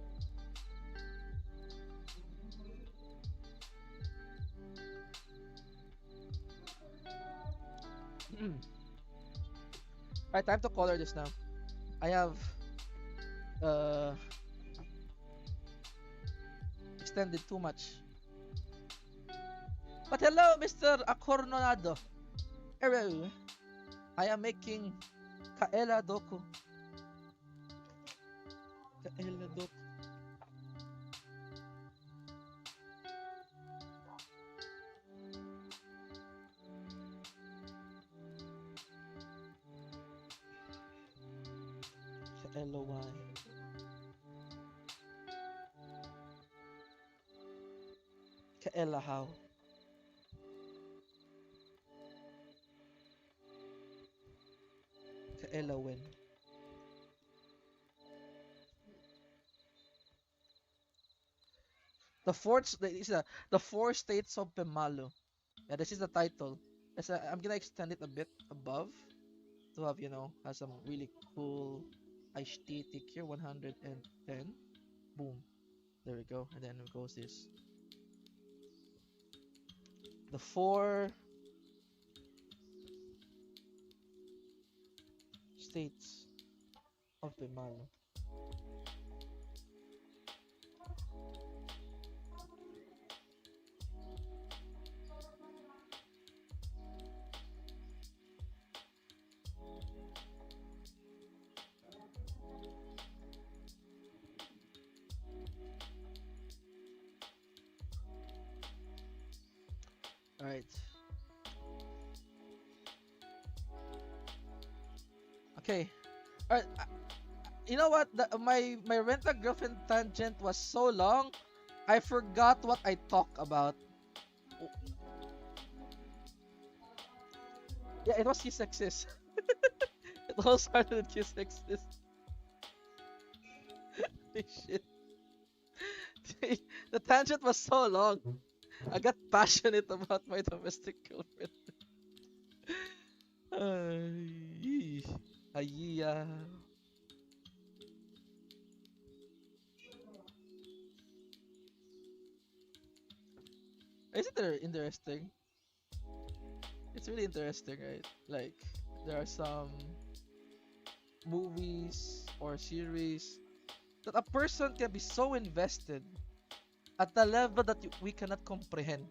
Alright, time to color this now. I have uh extended too much. But hello, Mr. Acornonado. Hello. I am making Kaela Doku. Kaela Doku. Kaela Kaela how? Kaela when? The four states of Pemalo. Yeah, this is the title. I'm gonna extend it a bit above to have has some really cool aesthetic here. 110. Boom. There we go. And then goes this. The four states of Pemalo. All right. Okay. All right. You know what? My Rent a Girlfriend tangent was so long, I forgot what I talked about. Yeah, it was Kiss Exist. It all started with Kiss Exist. Shit. The tangent was so long. I got passionate about my domestic girlfriend. Ay, ay, Isn't it interesting? It's really interesting, right? Like, there are some movies or series that a person can be so invested at a level that we cannot comprehend.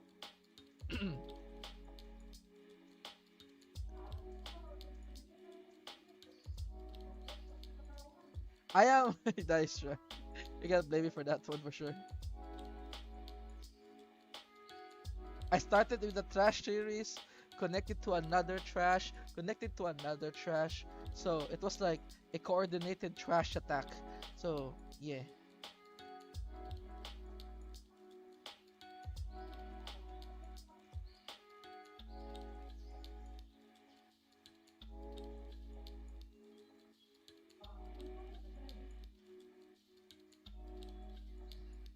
I am. That is true. You can't blame me for that one for sure. I started with the trash series, connected to another trash, connected to another trash. So it was like a coordinated trash attack. So yeah.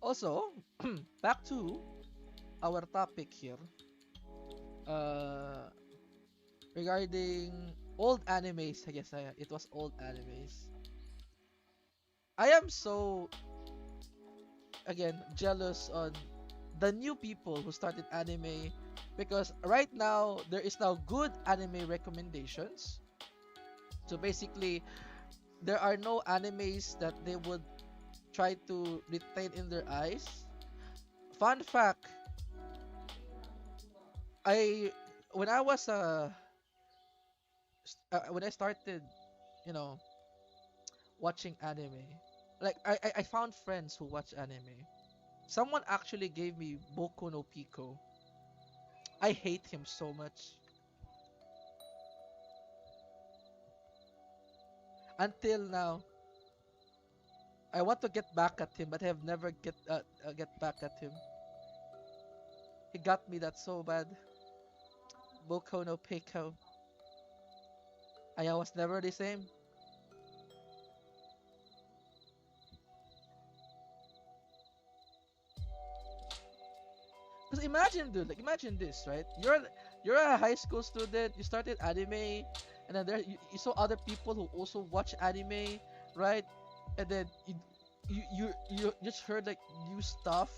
Also, back to our topic here. Uh, regarding old animes, I guess it was old animes. I am so again jealous on the new people who started anime because right now there is now good anime recommendations. So basically, there are no animes that they would try to retain in their eyes. Fun fact, I when I was when I started, you know, watching anime. Like I found friends who watch anime. Someone actually gave me Boku no Pico. I hate him so much. Until now, I want to get back at him, but I have never get back at him. He got me that so bad. Boku no Pico. I was never the same. Because imagine, dude, like imagine this, right? You're a high school student. You started anime, and then you saw other people who also watch anime, right? And then you just heard like new stuff,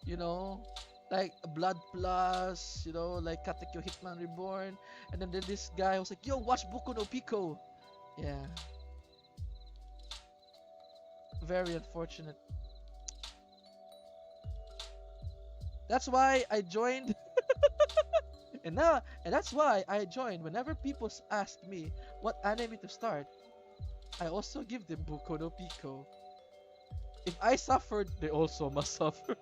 you know, like Blood Plus, you know, like Katekyo Hitman Reborn, and then this guy was like, "Yo, watch Boku no Pico." Yeah, very unfortunate. That's why I joined. And that's why I joined. Whenever people ask me what anime to start, I also give them Boku no Pico. If I suffered, they also must suffer.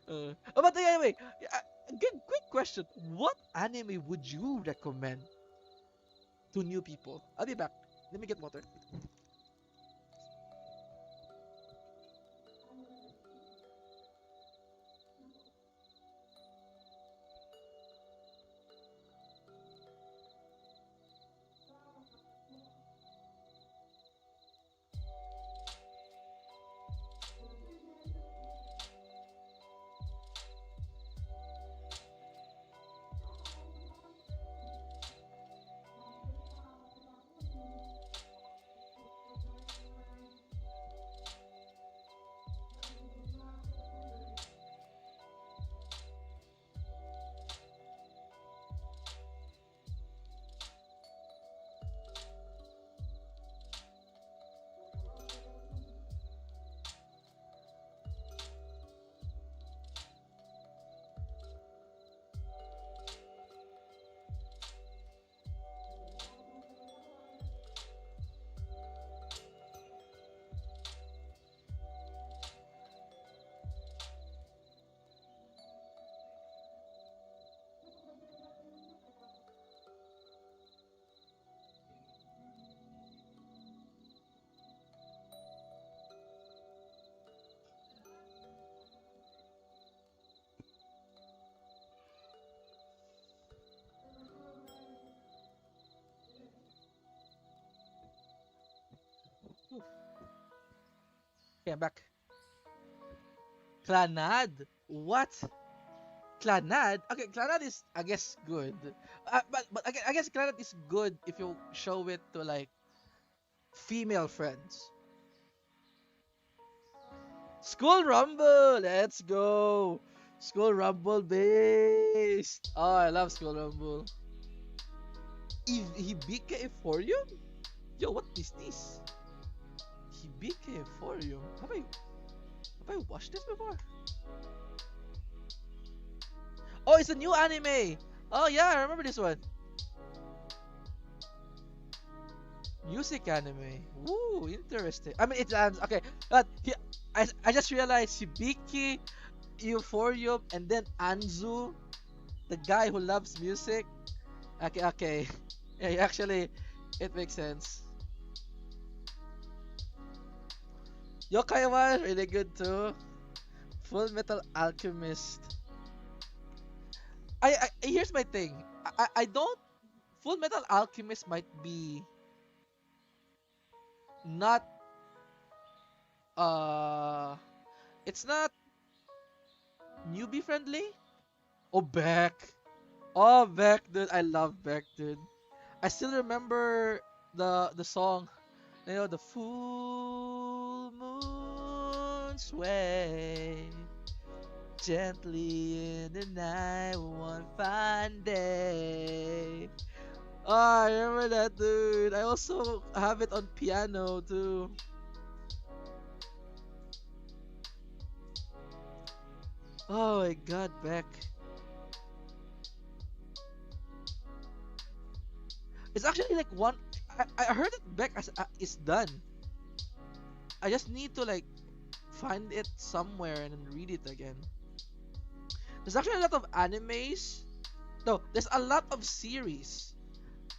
But anyway, good quick question. What anime would you recommend to new people? I'll be back. Let me get water. Okay, I'm back. Clanad? What? Clanad? Okay, Clanad is, I guess, good. But I guess Clanad is good if you show it to like female friends. School Rumble! Let's go! School Rumble based! Oh, I love School Rumble. Hibike Euphorium? Yo, what is this? Hibike Euphorium? Have I watched this before? Oh, it's a new anime! Oh yeah, I remember this one. Music anime. Ooh, interesting. I mean, it's okay. But I just realized Hibiki, Euphorium, and then Anzu, the guy who loves music. Okay, okay. Yeah, actually, it makes sense. Yokai was really good too. Full Metal Alchemist. Here's my thing. I don't. Full Metal Alchemist might be not uh it's not newbie friendly. Oh, Beck. Oh, Beck, dude. I love Beck, dude. I still remember the song. You know, the full moon sway gently in the night one fine day. Oh, I remember that, dude. I also have it on piano too. Oh my god, Beck. It's actually like one. I heard it back as is done. I just need to like find it somewhere and then read it again. There's actually a lot of animes. No, there's a lot of series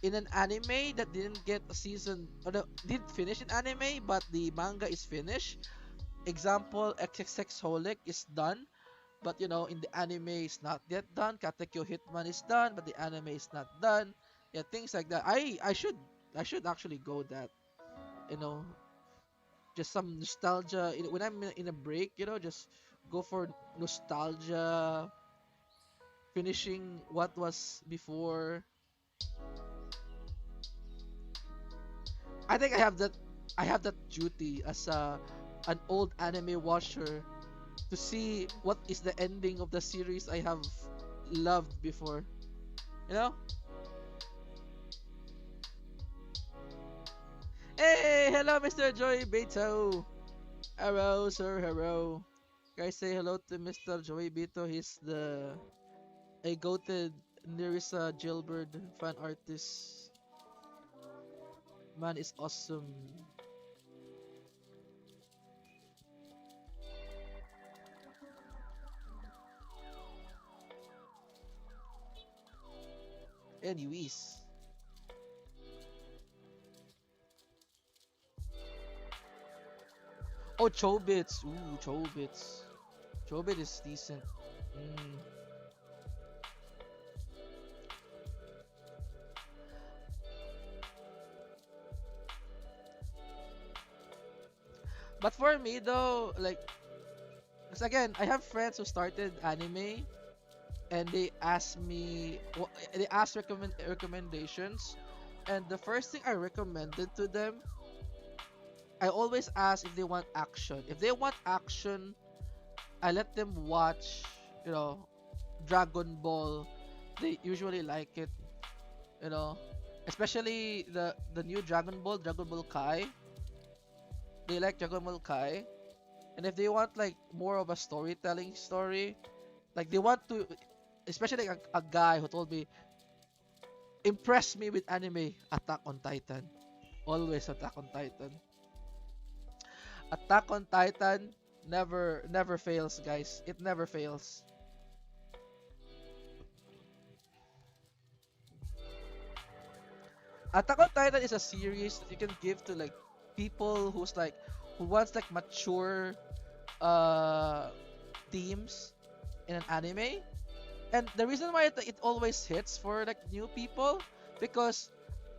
in an anime that didn't get a season or no, didn't finish in anime, but the manga is finished. Example, XXX Holic is done, but you know, in the anime it's not yet done. Katekyo Hitman is done, but the anime is not done. Yeah, things like that. I should actually go that. You know, just some nostalgia. When I'm in a break, you know, just go for nostalgia, finishing what was before. I think I have that duty as an old anime watcher to see what is the ending of the series I have loved before. You know? Hey, hello, Mr. Joy Beto. Hello, sir. Hello. Guys, say hello to Mr. Joy Beto. He's the a goated Nerissa Jailbird fan artist. Man is awesome. Anyways. Oh, Chobits. Ooh, Chobits. Chobit is decent. Mm. But for me though, like, 'cause again, I have friends who started anime and they ask me, they ask recommendations, and the first thing I recommended to them, I always ask if they want action. If they want action, I let them watch, you know, Dragon Ball. They usually like it, you know, especially the new Dragon Ball Kai. They like Dragon Ball Kai, and if they want like more of a storytelling story, like they want to, especially like a guy who told me, impress me with anime, Attack on Titan. Always Attack on Titan. Attack on Titan never fails, guys. It never fails. Attack on Titan is a series that you can give to like people who wants like mature uh themes in an anime. And the reason why it always hits for like new people, because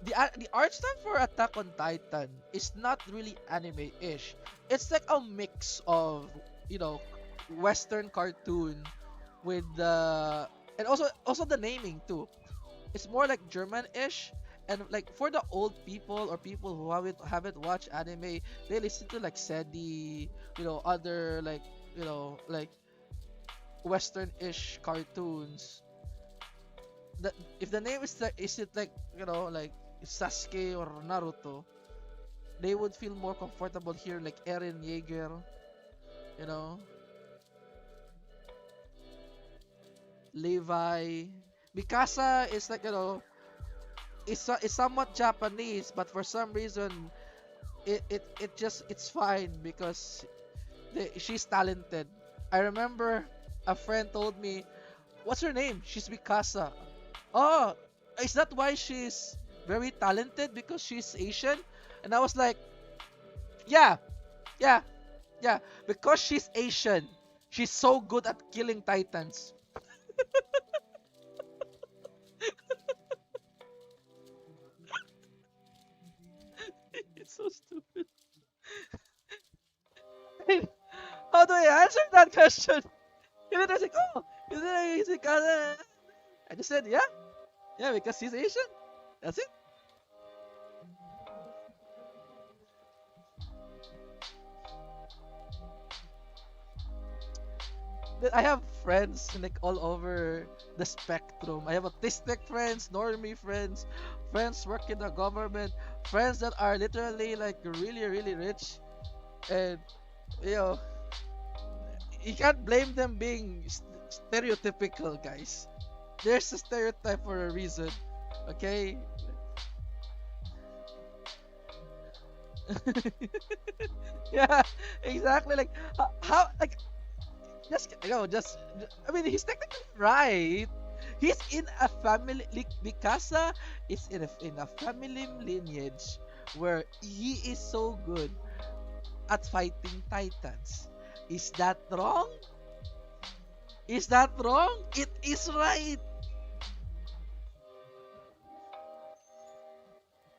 the art style for Attack on Titan is not really anime-ish. It's like a mix of, you know, Western cartoon with the, and also the naming too. It's more like German-ish, and like for the old people or people who haven't watched anime, they listen to like Sedi, you know, other like, you know, like Western-ish cartoons. The, if the name is like, is it like, you know, like Sasuke or Naruto, they would feel more comfortable here like Eren Yeager, you know, Levi. Mikasa is like, you know, is somewhat Japanese, but for some reason it just it's fine because she's talented. I remember a friend told me, "What's her name?" She's Mikasa. Oh, is that why she's very talented because she's Asian? And I was like, yeah, yeah, yeah. Because she's Asian, she's so good at killing titans. It's so stupid. How do I answer that question? And then I was like, oh, is it Mikasa? I just said, yeah, yeah, because she's Asian. That's it. I have friends like all over the spectrum. I have autistic friends, normie friends, friends work in the government, friends that are literally like really, really rich, and you know, you can't blame them being stereotypical, guys. There's a stereotype for a reason, okay? Yeah, exactly. Like how like just I mean he's technically right. He's in a family like Mikasa is in a family lineage where he is so good at fighting titans. Is that wrong? Is that wrong? It is right.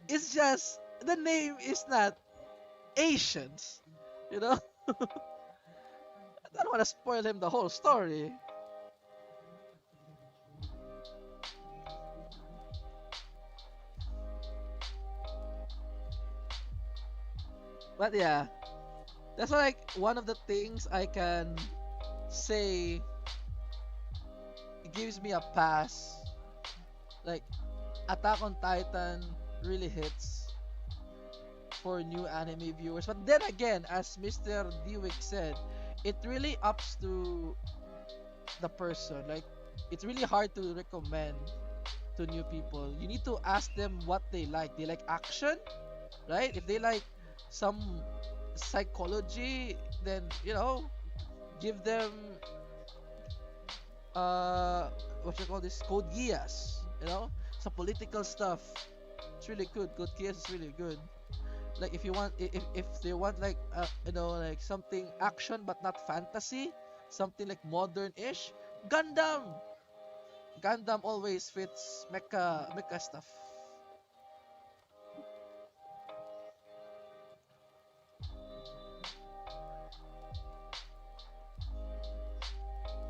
It's just the name is not Asians. You know? I don't want to spoil him the whole story. But yeah, that's like one of the things I can say gives me a pass. Like Attack on Titan really hits for new anime viewers. But then again, as Mr. Dewick said, it really ups to the person. Like it's really hard to recommend to new people. You need to ask them what they like. They like action, right? If they like some psychology, then give them uh what you call this Code Geass, some political stuff. It's really good. Code Geass is really good. Like if you want if they want like like something action but not fantasy, something like modern-ish, Gundam. Gundam always fits mecha stuff.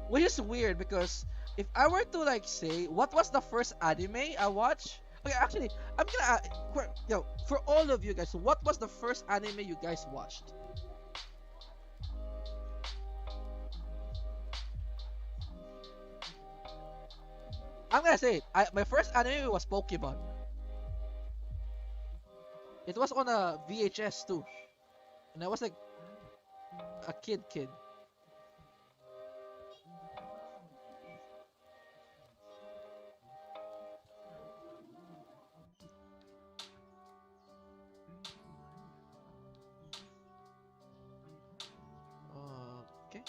Which is weird because if I were to like say what was the first anime I watched, okay, actually I'm gonna for all of you guys, what was the first anime you guys watched? I'm gonna say it. My first anime was Pokemon. It was on a VHS too, and I was like a kid. Okay.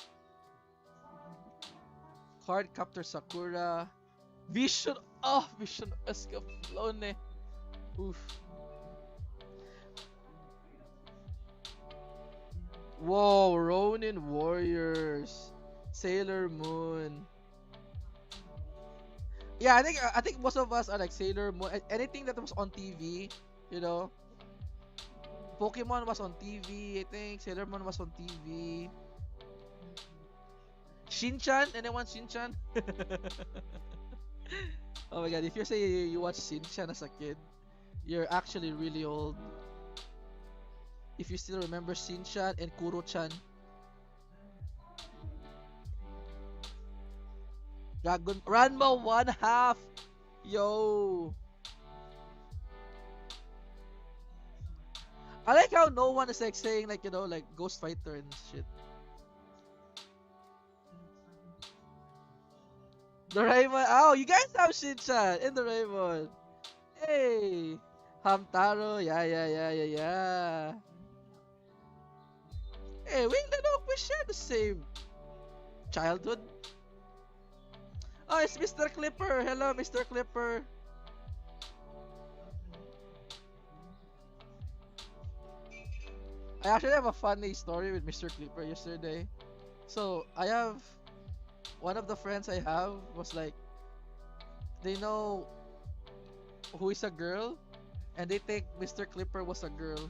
Card Captor Sakura. Vision. Oh, Vision Escaflowne. Oof. Whoa, Ronin Warriors. Sailor Moon. Yeah, I think most of us are like Sailor Moon. Anything that was on TV, you know. Pokemon was on TV, I think. Sailor Moon was on TV. Shinchan? Anyone Shinchan? Oh my god, if you say you watched Shinchan as a kid, you're actually really old. If you still remember Shinchan and Kuro-chan. Dragon Ranma 1/2. Yo. I like how no one is like saying like like Ghost Fighter and shit. Doraemon. Oh, you guys have Shinchan in Doraemon. Hey. Hamtaro. Yeah. Hey, we share the same childhood. Oh, it's Mr. Clipper. Hello, Mr. Clipper. I actually have a funny story with Mr. Clipper yesterday. So, I have one of the friends I have was like, they know who is a girl, and they think Mr. Clipper was a girl.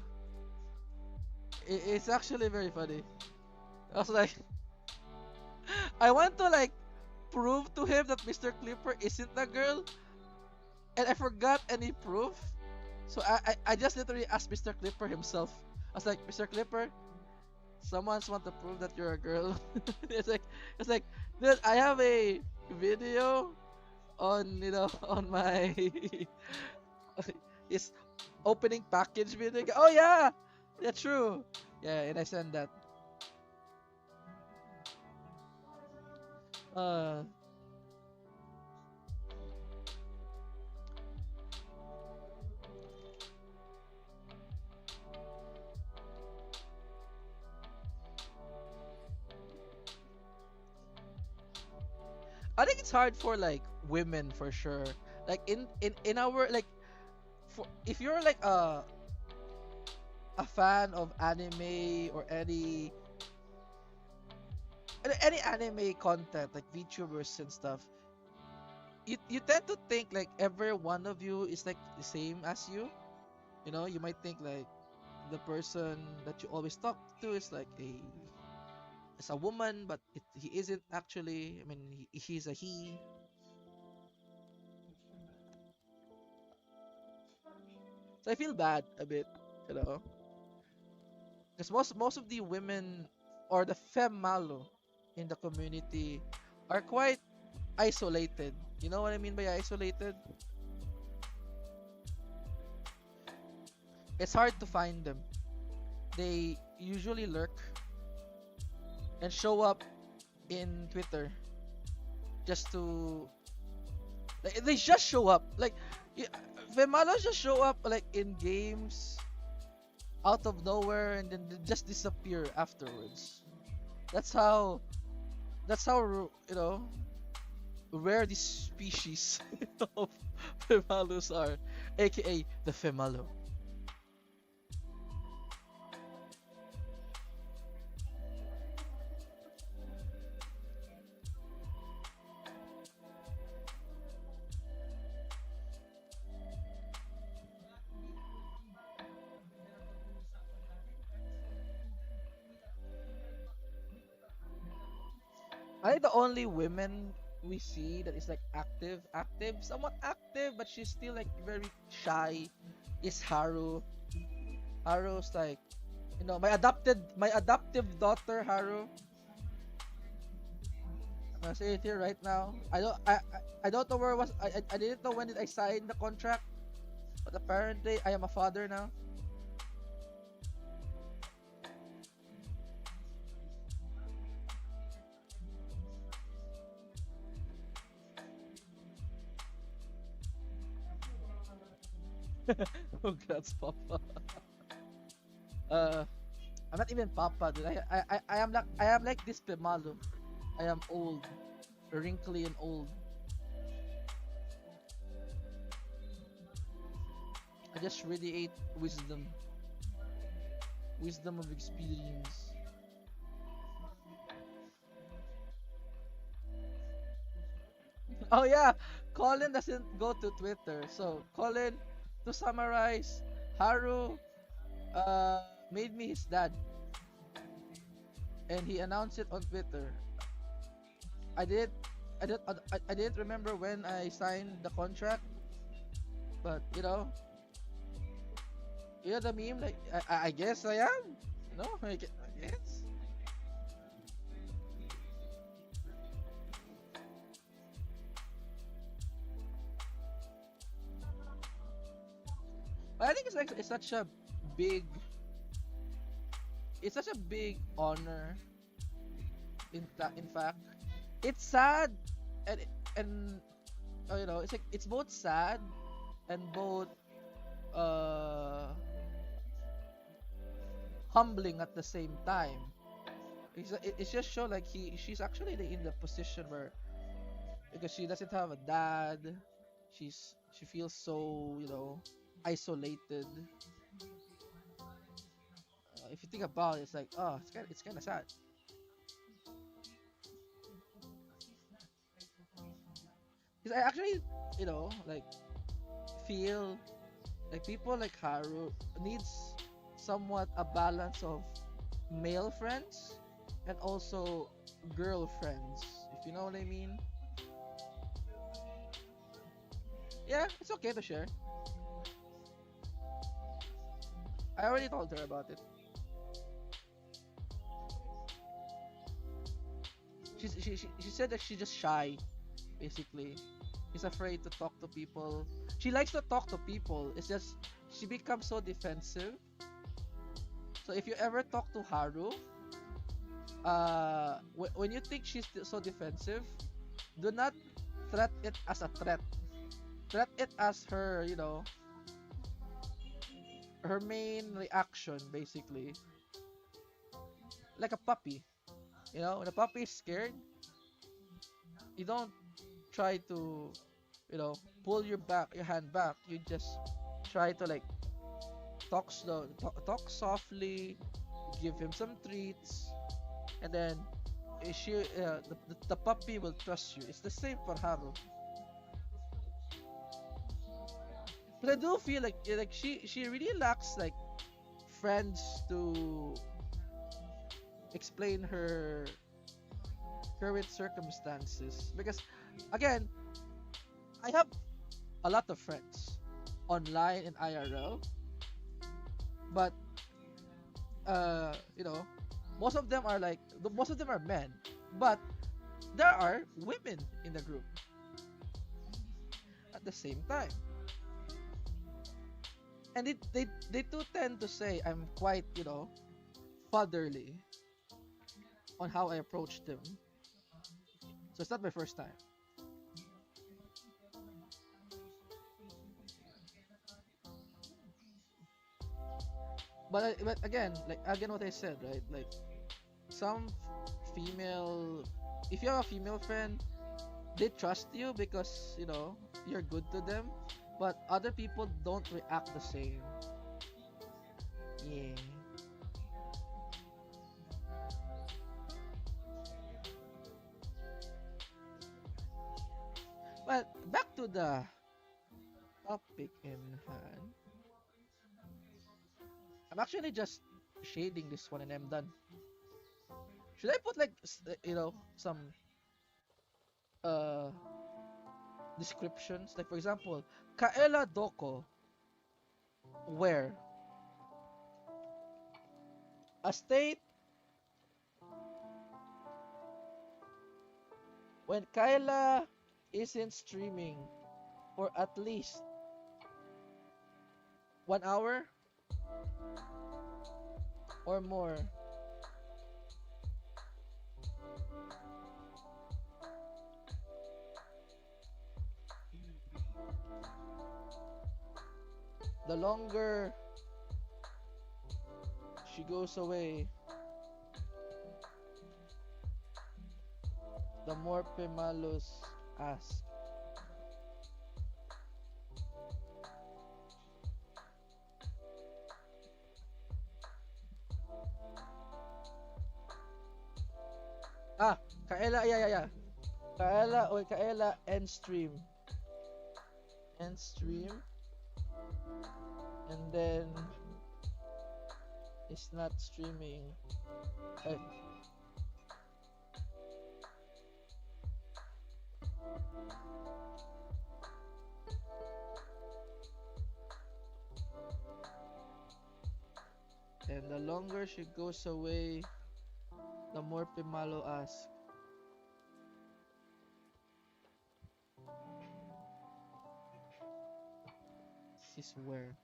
It's actually very funny. I was like, I want to like prove to him that Mr. Clipper isn't a girl, and I forgot any proof. So I just literally asked Mr. Clipper himself. I was like, Mr. Clipper, someone's want to prove that you're a girl. it's like, dude, I have a video on on my his opening package video. Oh yeah, yeah, true. Yeah, and I send that. Uh, I think it's hard for like women for sure. Like in our like for if you're like a fan of anime or any anime content like VTubers and stuff, you tend to think like every one of you is like the same as you. You know, you might think like the person that you always talk to is like a woman, but he isn't actually. I mean, he's a he. So I feel bad a bit, you know, because most of the women or the femmalo in the community are quite isolated. You know what I mean by isolated? It's hard to find them. They usually lurk and show up in Twitter just to like they just show up like y- femalos just show up like in games out of nowhere and then they just disappear afterwards. That's how you know rare these species of femalos are, aka the femalo. I think the only women we see that is like somewhat active, but she's still like very shy is Haru. Haru's like, you know, my adoptive daughter Haru. I'm gonna say it here right now. I don't know where was I didn't know when did I sign the contract, but apparently I am a father now. Congrats, Papa. Uh, I'm not even Papa, dude. I am like this Pemalo. I am old, wrinkly and old. I just radiate wisdom of experience. Oh yeah, Colin doesn't go to Twitter. So Colin, to summarize, Haru uh made me his dad, and he announced it on Twitter. I did I didn't remember when I signed the contract, but you know the meme like I guess I am. You know, I guess. But I think it's like big it's such a big honor in fact. It's sad and and you know, it's like it's both sad and both uh humbling at the same time. It's just show like she's actually in the position where because she doesn't have a dad, she feels so isolated. If you think about it, it's like it's kind of sad. Because I actually like feel like people like Haru needs somewhat a balance of male friends and also girlfriends, if you know what I mean. Yeah, it's okay to share. I already told her about it. She said that she's just shy, basically. She's afraid to talk to people. She likes to talk to people. It's just she becomes so defensive. So if you ever talk to Haru, when you think she's so defensive, do not threat it as a threat. Threat it as her, her main reaction, basically. Like a puppy. When a puppy is scared, you don't try to, you know, pull your hand back. You just try to like talk softly, give him some treats, and then the puppy will trust you. It's the same for Haru. But I do feel like she really lacks like friends to explain her current circumstances. Because again, I have a lot of friends online and IRL, but you know, most of them are men, but there are women in the group at the same time. And they do tend to say I'm quite, you know, fatherly on how I approach them. So it's not my first time. But again, like again what I said, right? Like some female, if you have a female friend, they trust you because you know you're good to them, but other people don't react the same. Yeah. But back to the topic in hand. I'm actually just shading this one and I'm done. Should I put like you know some uh descriptions, like for example, Kaela Doko, where a state when Kaela isn't streaming for at least 1 hour or more. The longer she goes away, the more Pemalos ask. Ah, Kaela, yeah, yeah, yeah. Kaela end stream. End stream. And then it's not streaming. Eh, and the longer she goes away, the more Pimalo asks. This is where.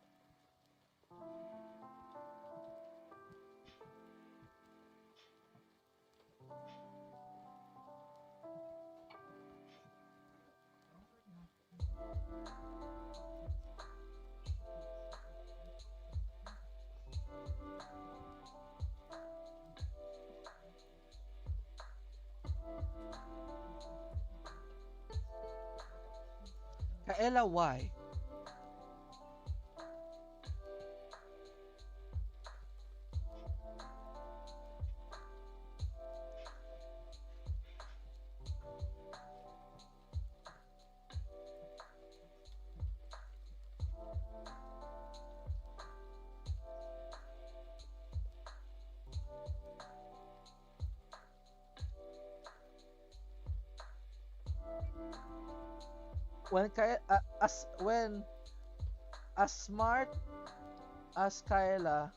Kaela, why? When when as smart as Kaela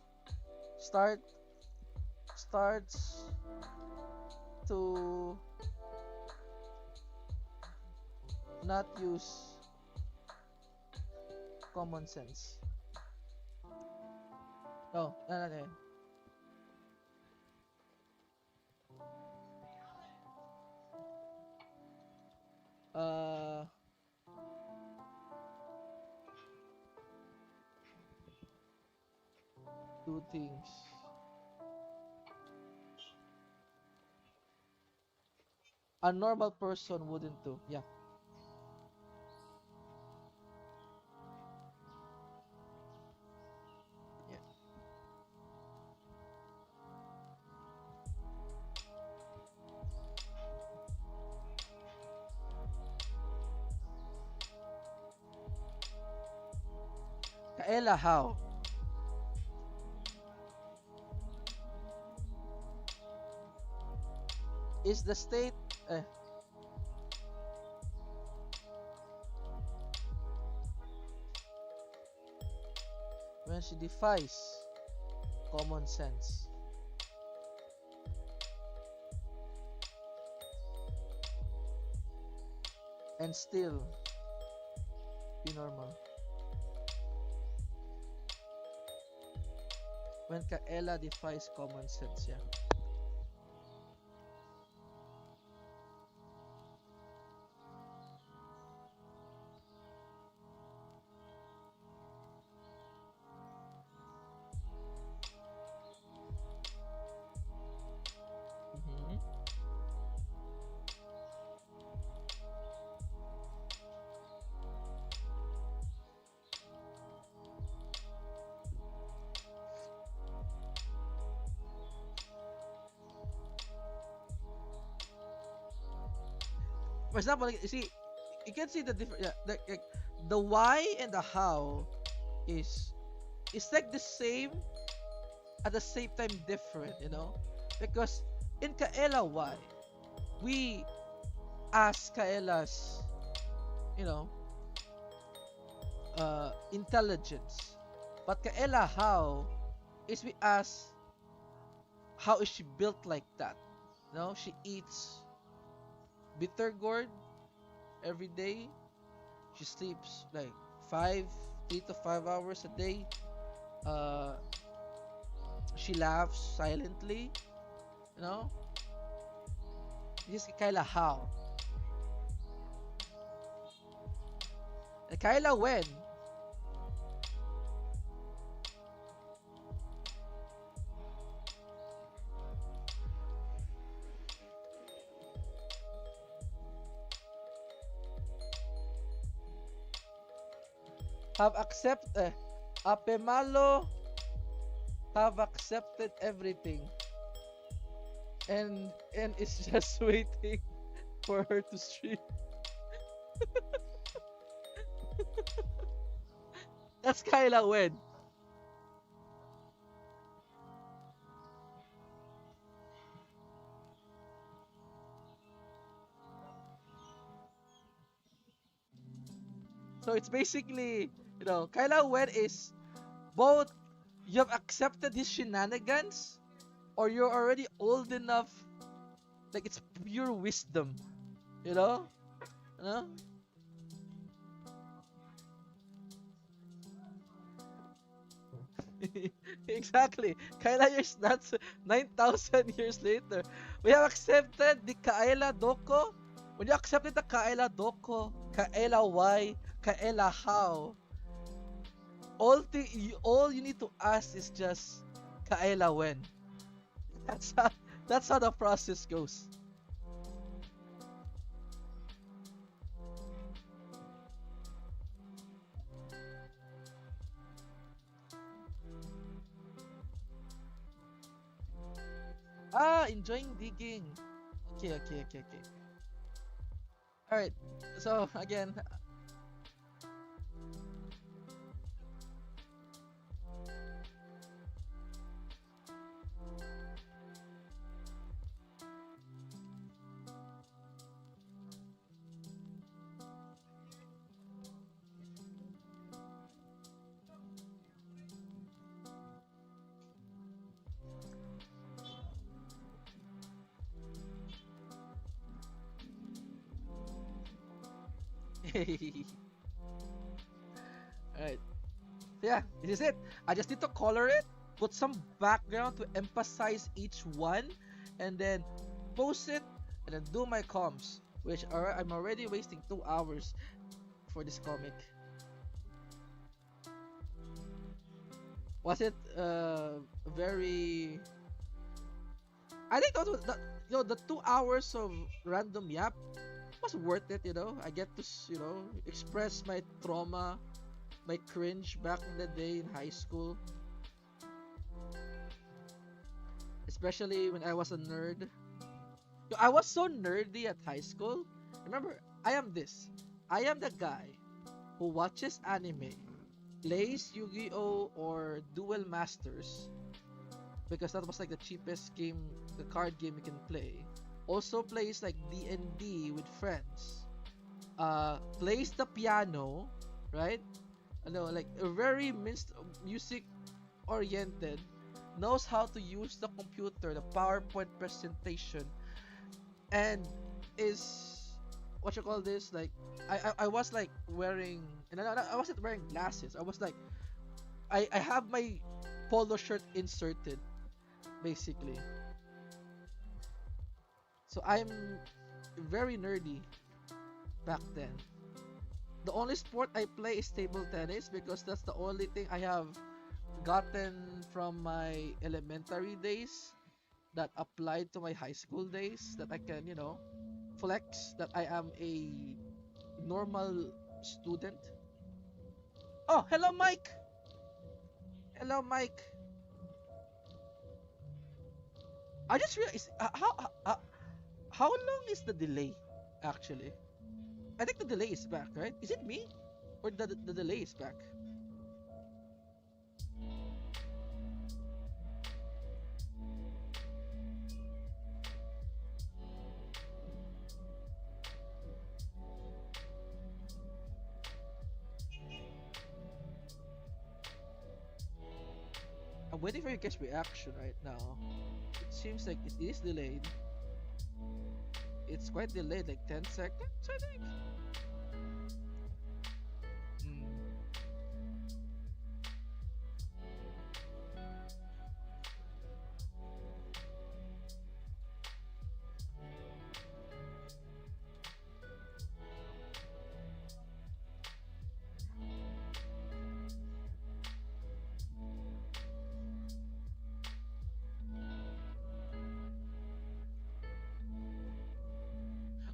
starts to not use common sense. No, no, no, no. Uh, two things. A normal person wouldn't do. Yeah. Kaela, how? Is the state when she defies common sense and still be normal. When Kaela defies common sense, yeah. Mhm. For example, like, you see, you can see the different, yeah, like, the why and the how is like the same at the same time different, because in Kaela why we ask Kaela's, you know, intelligence, but Kaela how is we ask how is she built like that? She eats bitter gourd every day. She sleeps like 3 to 5 hours a day. Uh, she laughs silently. You know, this is Kyla how. And Kyla when have accepted Apemalo have accepted everything and is just waiting for her to stream. That's Kyla when. So it's basically, Kyla when is both you have accepted his shenanigans or you're already old enough, like it's pure wisdom, you know? You know? Exactly. Kyla years, that's 9,000 years later. We have accepted the Kaela Doko. When you accepted the Kaela Doko, Kaela why, Kaela how, all you need to ask is just Kaela when. That's how, that's how the process goes. Enjoying digging. Okay, okay, okay, okay. All right. So again, all right. Yeah, this is it. I just need to color it, put some background to emphasize each one, and then post it, and then do my comms. Which I'm already wasting 2 hours for this comic. Was it very? I think that was the 2 hours of random yap was worth it. I get to express my trauma, my cringe back in the day in high school, especially when I was a nerd. I was so nerdy at high school. Remember, I am this. I am the guy who watches anime, plays Yu-Gi-Oh or Duel Masters because that was like the cheapest game, the card game you can play. Also plays like D&D with friends. Plays the piano, right? Ano, like a very music oriented, knows how to use the computer, the PowerPoint presentation, and is what you call this, like I was like wearing, and I wasn't wearing glasses. I was like I have my polo shirt inserted basically. So I'm very nerdy back then. The only sport I play is table tennis because that's the only thing I have gotten from my elementary days that applied to my high school days, that I can, flex that I am a normal student. Oh, hello, Mike. Hello, Mike. I just realized how long is the delay actually? I think the delay is back, right? Is it me or the delay is back? I'm waiting for your guest reaction right now. It seems like it is delayed. It's quite delayed, like 10 seconds, I think. Hmm.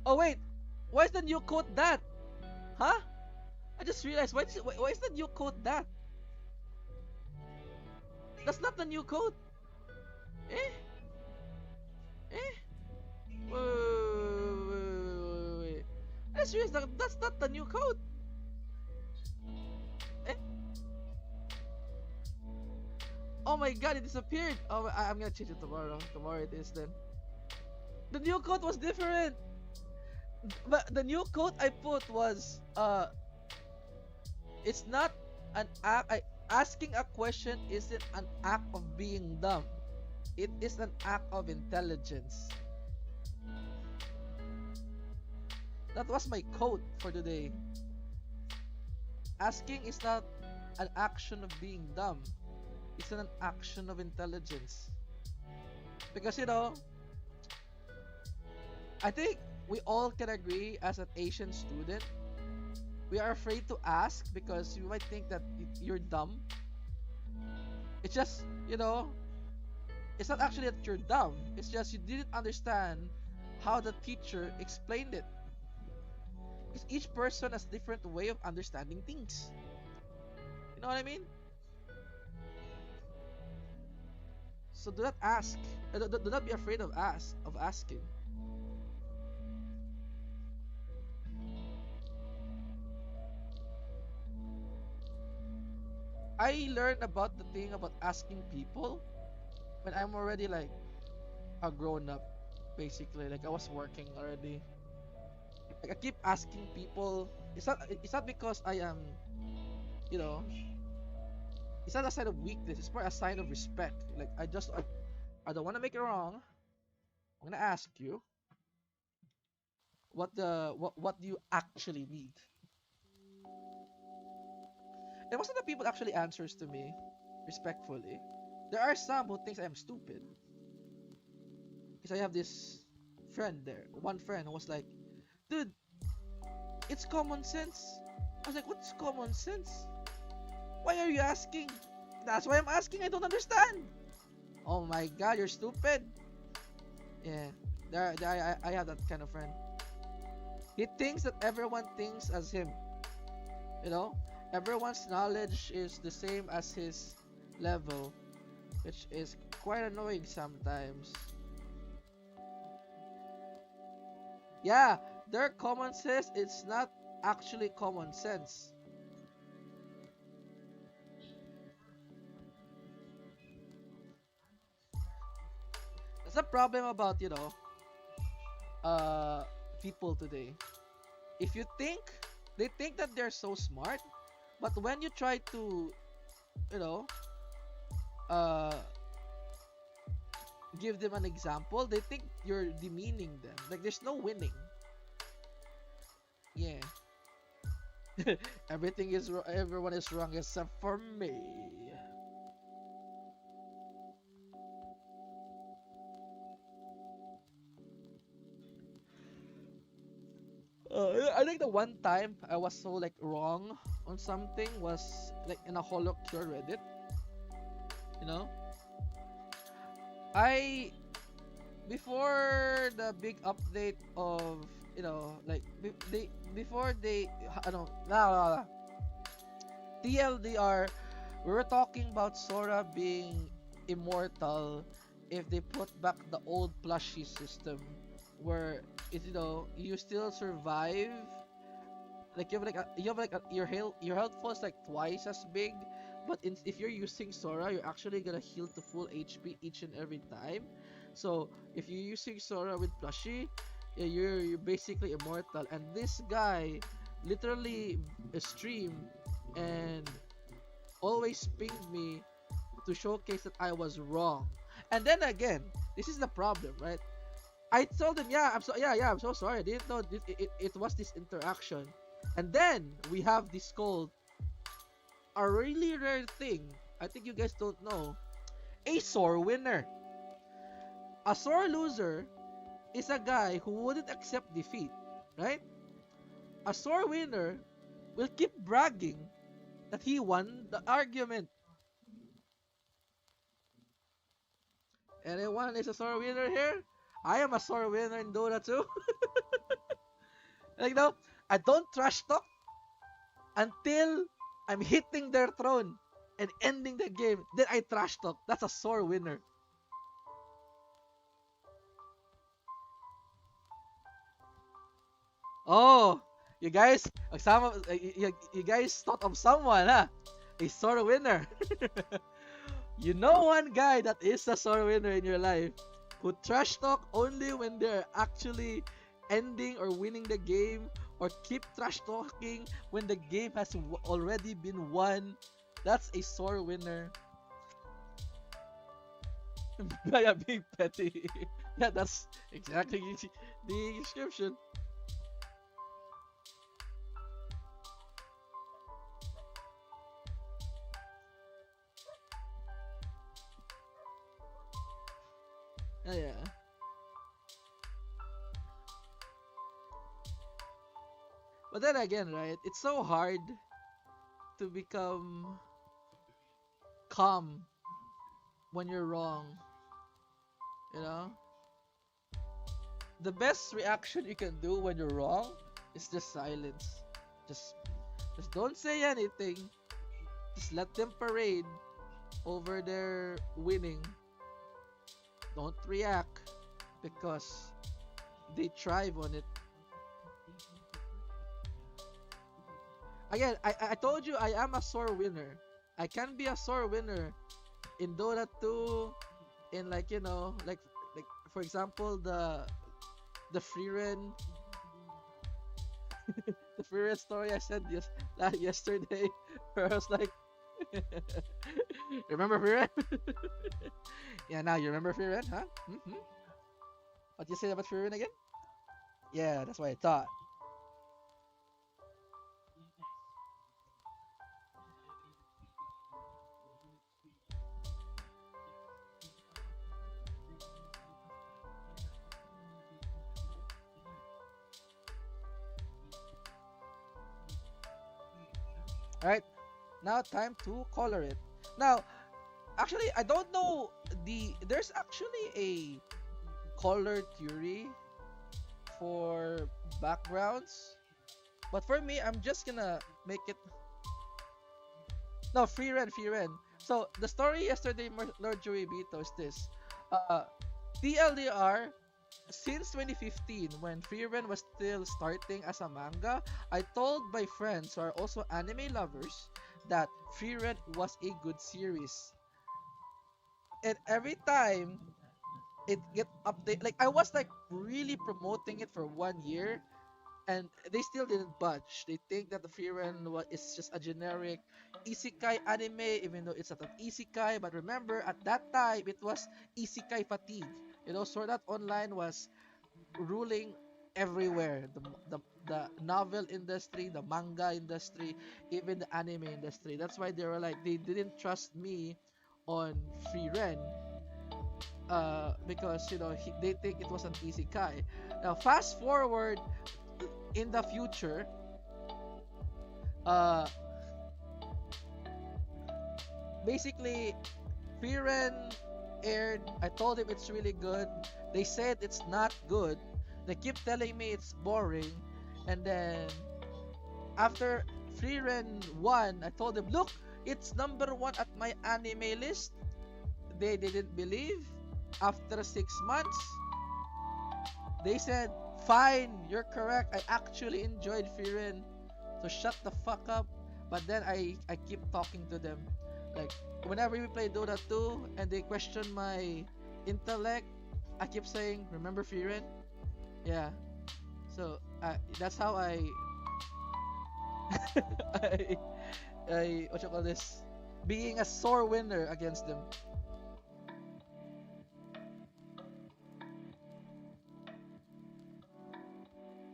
Oh wait, why is the new code that? Huh? I just realized why is the new code that? That's not the new code. Eh? Eh? Wait. I just realized that's not the new code. Eh? Oh my god, it disappeared. Oh, I'm gonna change it tomorrow. Tomorrow it is then. The new code was different. But the new code I put was it's not an act. Asking a question isn't an act of being dumb. It is an act of intelligence. That was my code for today. Asking is not an action of being dumb. It's an action of intelligence. Because I think we all can agree as an Asian student, we are afraid to ask because you might think that you're dumb. It's just, it's not actually that you're dumb. It's just you didn't understand how the teacher explained it. Because each person has different way of understanding things. You know what I mean? So do not ask. Do not be afraid of asking. I learned about the thing about asking people when I'm already like a grown up, basically. Like I was working already. Like I keep asking people. It's not because I am, you know, it's not a sign of weakness. It's more a sign of respect. Like I don't want to make it wrong. I'm gonna ask you what do you actually need. And most of the people actually answers to me respectfully. There are some who thinks I am stupid because I have this friend there. One friend who was like, "Dude, it's common sense." I was like, "What's common sense? Why are you asking?" "That's why I'm asking. I don't understand." "Oh my god, you're stupid." Yeah, I have that kind of friend. He thinks that everyone thinks as him. You know, everyone's knowledge is the same as his level, which is quite annoying sometimes. Yeah, their common sense, it's not actually common sense. That's a problem about, uh, people today. If you think, they think that they're so smart, but when you try to, you know, uh, give them an example, they think you're demeaning them. Like there's no winning. Yeah. Everyone is wrong except for me. I think the one time I was so like wrong on something was like in a holocure Reddit. You know, I before the big update of like before they I don't no, TLDR, we were talking about Sora being immortal if they put back the old plushie system where it you still survive, like your health was like twice as big, but if you're using Sora, you're actually gonna heal to full HP each and every time. So if you're using Sora with plushie, yeah, you're basically immortal. And this guy literally streamed and always pinged me to showcase that I was wrong. And then again, this is the problem, right? I told him, I'm so sorry. I didn't know it was this interaction. And then we have this called a really rare thing. I think you guys don't know. A sore winner. A sore loser is a guy who wouldn't accept defeat, right? A sore winner will keep bragging that he won the argument. Anyone is a sore winner here? I am a sore winner in Dota too. Like no, I don't trash talk until I'm hitting their throne and ending the game. Then I trash talk. That's a sore winner. Oh, you guys, you guys thought of someone, huh? A sore winner. You know one guy that is a sore winner in your life who trash talk only when they're actually ending or winning the game, or keep trash talking when the game has already been won. That's a sore winner. Yeah, being petty. Yeah, that's exactly the description. Yeah. But then again, right? It's so hard to become calm when you're wrong. You know, the best reaction you can do when you're wrong is just silence. Just, just don't say anything. Just let them parade over their winning. Don't react because they thrive on it. Again, I told you I am a sore winner. I can be a sore winner in Dota 2, in like like for example the free run the free run story I said yesterday, where I was like, remember free run? Yeah, now you remember free run, huh? What you say about free run again? Yeah, that's what I thought. All right, now time to color it. Now, actually, I don't know there's actually a color theory for backgrounds, but for me, I'm just gonna make it no free rent. So the story yesterday, Lord Joey Bito, is this. Uh, TLDR, since 2015, when Free Rent was still starting as a manga, I told my friends who are also anime lovers that Free Rent was a good series. And every time it get update. Like I was like really promoting it for 1 year, and they still didn't budge. They think that the Frieren is just a generic isekai anime, even though it's not an isekai. But remember, at that time, it was isekai fatigue. Sword Art Online was ruling everywhere. The novel industry, the manga industry, even the anime industry. That's why they were like they didn't trust me on Frieren, because they think it was an isekai. Now fast forward in the future, uh basically Frieren aired. I told him it's really good. They said it's not good. They keep telling me it's boring. And then after Frieren 1, I told them, look, it's number 1 at my anime list. They didn't believe. After 6 months, they said, fine, you're correct. I actually enjoyed Frieren. So shut the fuck up. But then I keep talking to them. Like, whenever we play Dota 2 and they question my intellect, I keep saying, remember Frieren? Yeah. So, that's how I, what you call this? Being a sore winner against them.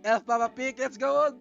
Elf Papa Pig, let's go on!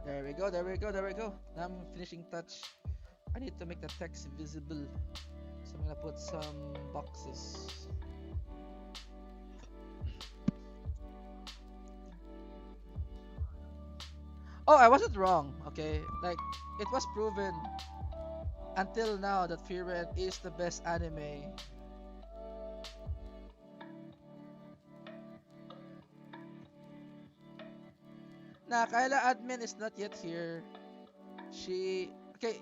There we go, there we go, there we go. Now I'm finishing touch. I need to make the text visible. So I'm gonna put some boxes. Oh, I wasn't wrong, okay? Like, it was proven until now that Frieren is the best anime. Nah, Kaela admin is not yet here. Okay,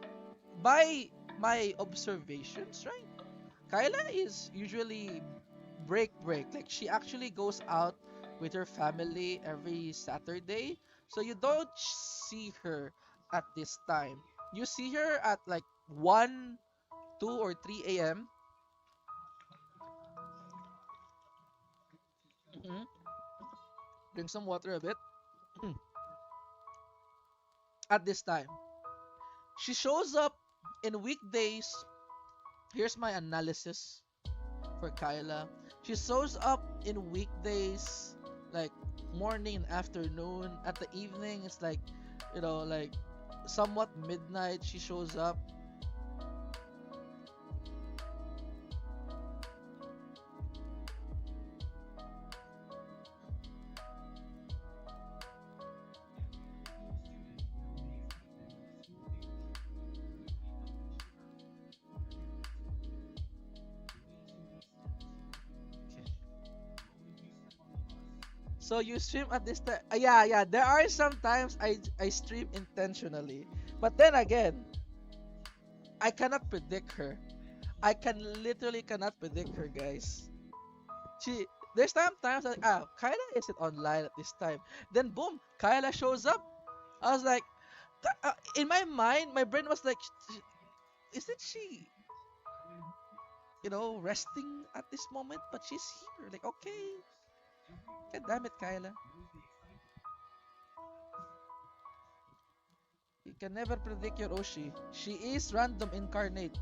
by my observations, right? Kaela is usually break. Like she actually goes out with her family every Saturday. So you don't see her at this time. You see her at like 1, 2 or 3 a.m. Mhm. Drink some water a bit. At this time. She shows up in weekdays. Here's my analysis for Kyla. She shows up in weekdays, like morning and afternoon. At the evening, it's like, like somewhat midnight. She shows up. So you stream at this time? Yeah. There are sometimes I stream intentionally, but then again, I cannot predict her. I can literally cannot predict her, guys. She There's sometimes like Kyla isn't online at this time. Then boom, Kyla shows up. I was like, in my mind, my brain was like, isn't she, resting at this moment? But she's here. Like, okay, god damn it, Kyla. You can never predict your OSHI. She is random incarnate.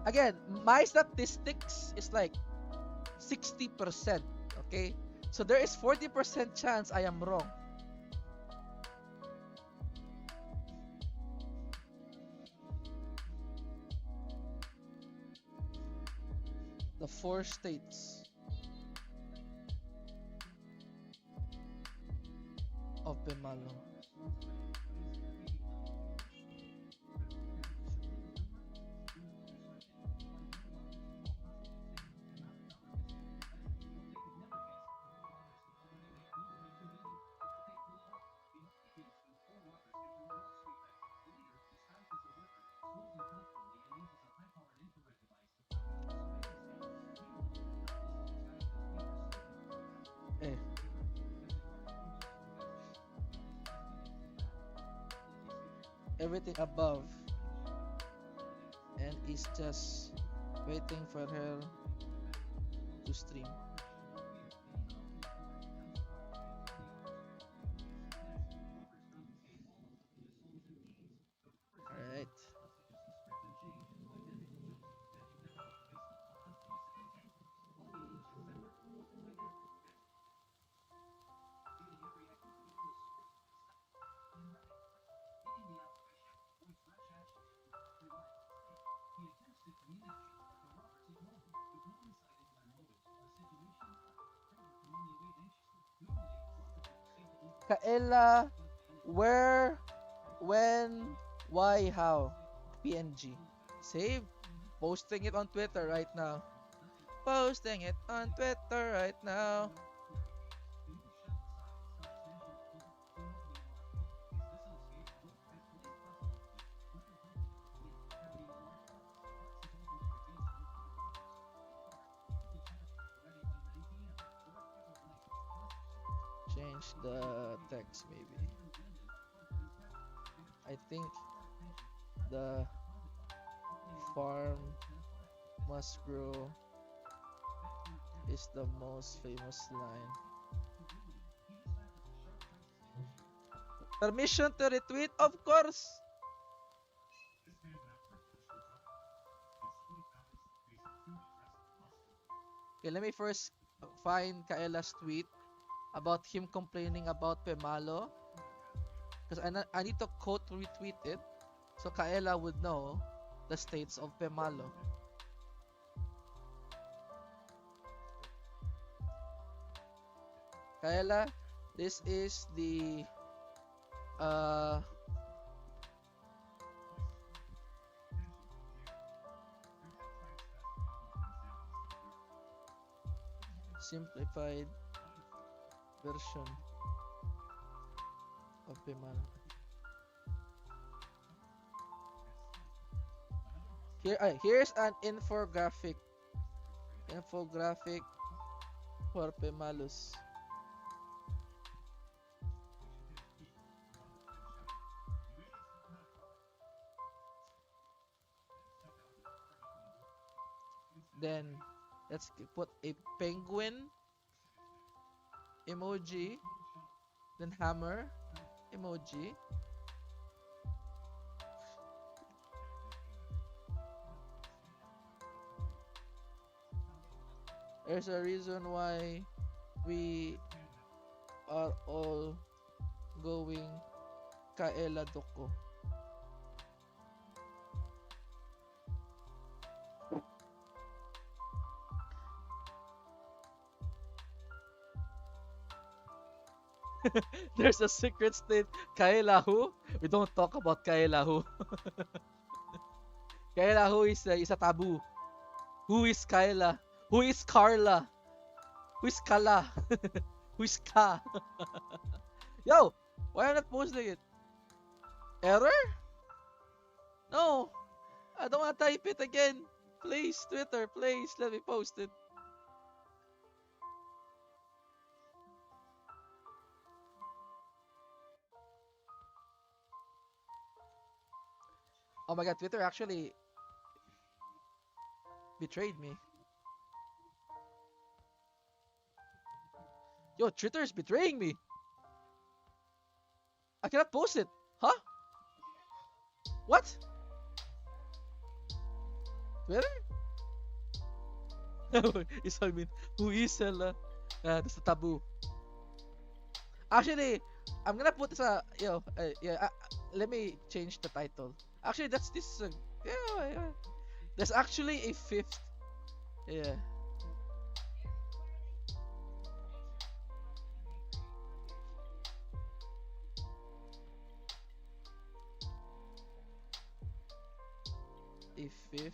Again, my statistics is like 60%. Okay? So there is 40% chance I am wrong. The 4 states of Pemalo. Eh. Everything above and is just waiting for her to stream. Alright. Kaela, where, when, why, how? PNG. Save. Posting it on Twitter right now. Posting it on Twitter right now. Change the text maybe. I think the farm must grow is the most famous line. Permission to retweet? Of course! Okay, let me first find Kaela's tweet about him complaining about Pemalo. Because I need to quote retweet it so Kaela would know the states of Pemalo. Kaela, this is the simplified version of Pemalo. Here's an infographic for Pemalos. Then let's put a penguin emoji, then hammer emoji. There's a reason why we are all going Kaela Doko. There's a secret state. Kaela who? We don't talk about Kaela who. Kaela who is a taboo. Who is Kaela? Who is Carla? Who is Kala? Who is Ka? Yo, why am I not posting it? Error? No, I don't want to type it again. Please, Twitter, please let me post it. Oh my god, Twitter actually betrayed me. Yo, Twitter is betraying me. I cannot post it. Huh? What? Twitter? Is I mean, who is Ella? That's a taboo. Actually, I'm gonna put this yeah. Let me change the title. Actually, that's this. Yeah. There's actually a fifth. Yeah. A fifth.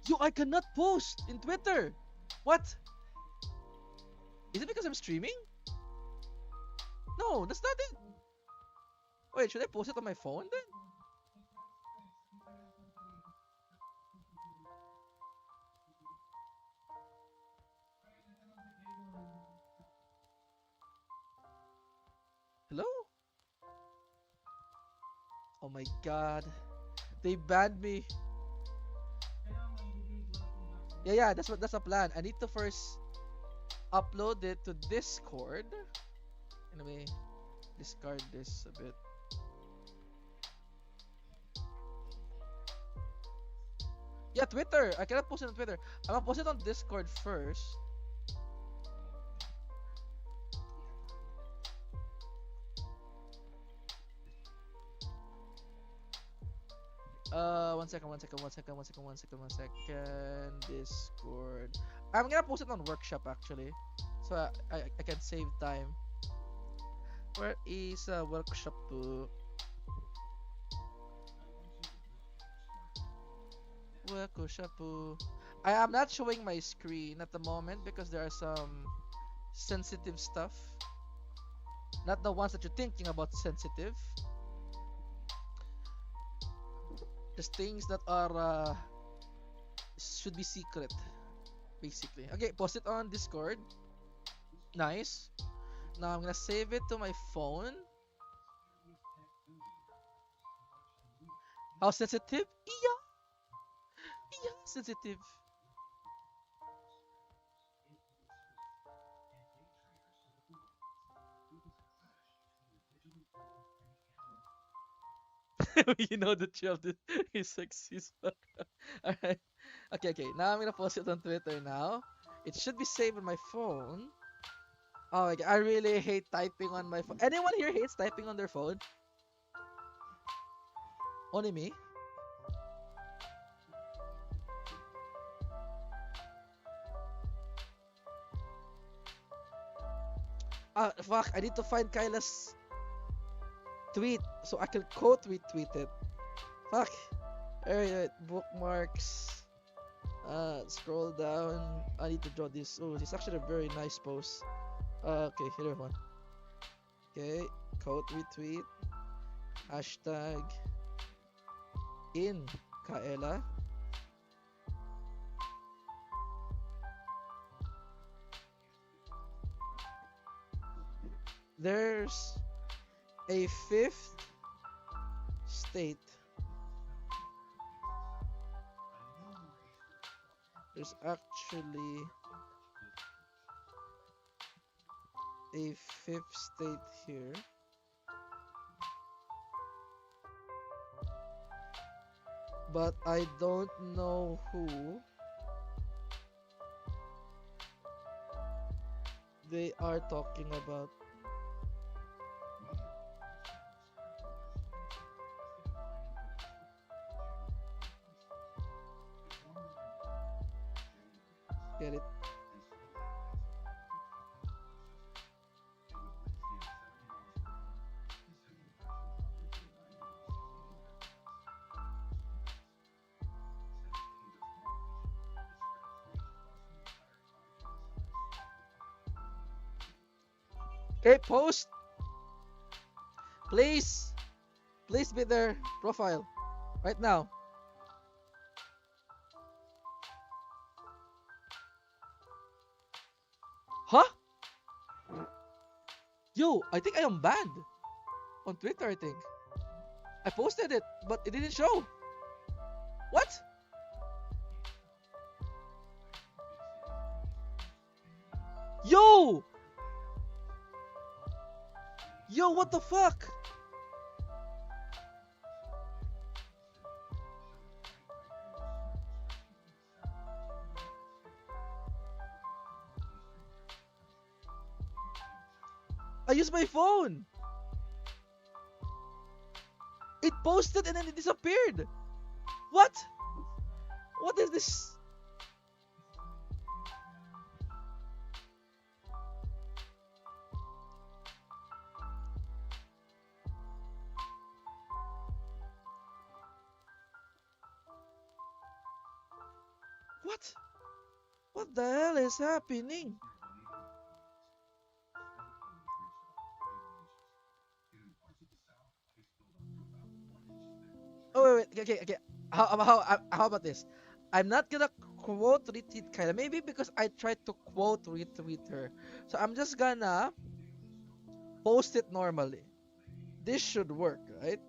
Yo, I cannot post in Twitter. What? Is it because I'm streaming? No, that's not it. Wait, should I post it on my phone then? Hello? Oh my god. They banned me. Yeah, that's the plan. I need to first upload it to Discord. Let me discard this a bit. Yeah, Twitter. I cannot post it on Twitter. I'm gonna post it on Discord first. One second. Discord. I'm gonna post it on Workshop actually, so I can save time. Where is Workshop to? Workshop. I am not showing my screen at the moment because there are some sensitive stuff. Not the ones that you're thinking about sensitive. There's things that are should be secret, basically. Okay, post it on Discord. Nice. Now I'm gonna save it to my phone. How sensitive? Yeah, sensitive. You know the child is sexy. Alright. Okay. Now I'm gonna post it on Twitter now. It should be saved on my phone. Oh my god, I really hate typing on my phone. Anyone here hates typing on their phone? Only me? Ah, fuck, I need to find Kyla's tweet so I can quote retweet it. Fuck. Alright, bookmarks. Scroll down. I need to draw this. Oh, this is actually a very nice post. Okay, here's one. Okay, quote retweet. Hashtag in Kaela. There's a fifth state. There's actually a fifth state here. But I don't know who they are talking about. Get it? Okay, post. Please be their profile right now. Huh? Yo, I think I am banned on Twitter, I think. I posted it, but it didn't show. What? Yo! Yo, what the fuck? I used my phone. It posted and then it disappeared. What? What is this? What? What the hell is happening? Oh wait, wait, okay. How about this? I'm not gonna quote retweet Kyla. Maybe because I tried to quote retweet her. So I'm just gonna post it normally. This should work, right?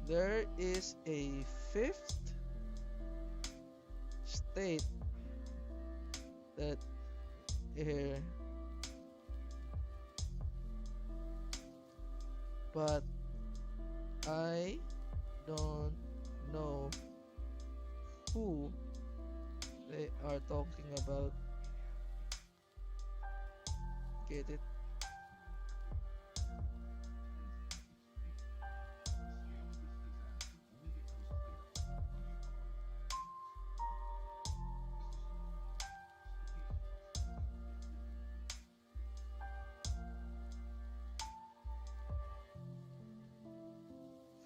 There is a fifth state that here, but I don't know who they are talking about. Get it?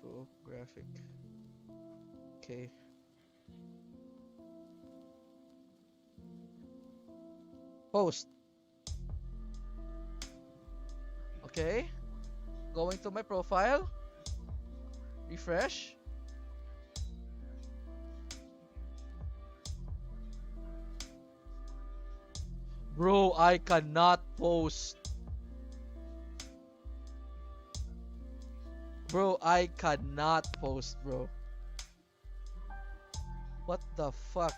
Full graphic. Okay. Post. Okay. Going to my profile. Refresh. Bro, I cannot post. Bro, I cannot post, bro. What the fuck?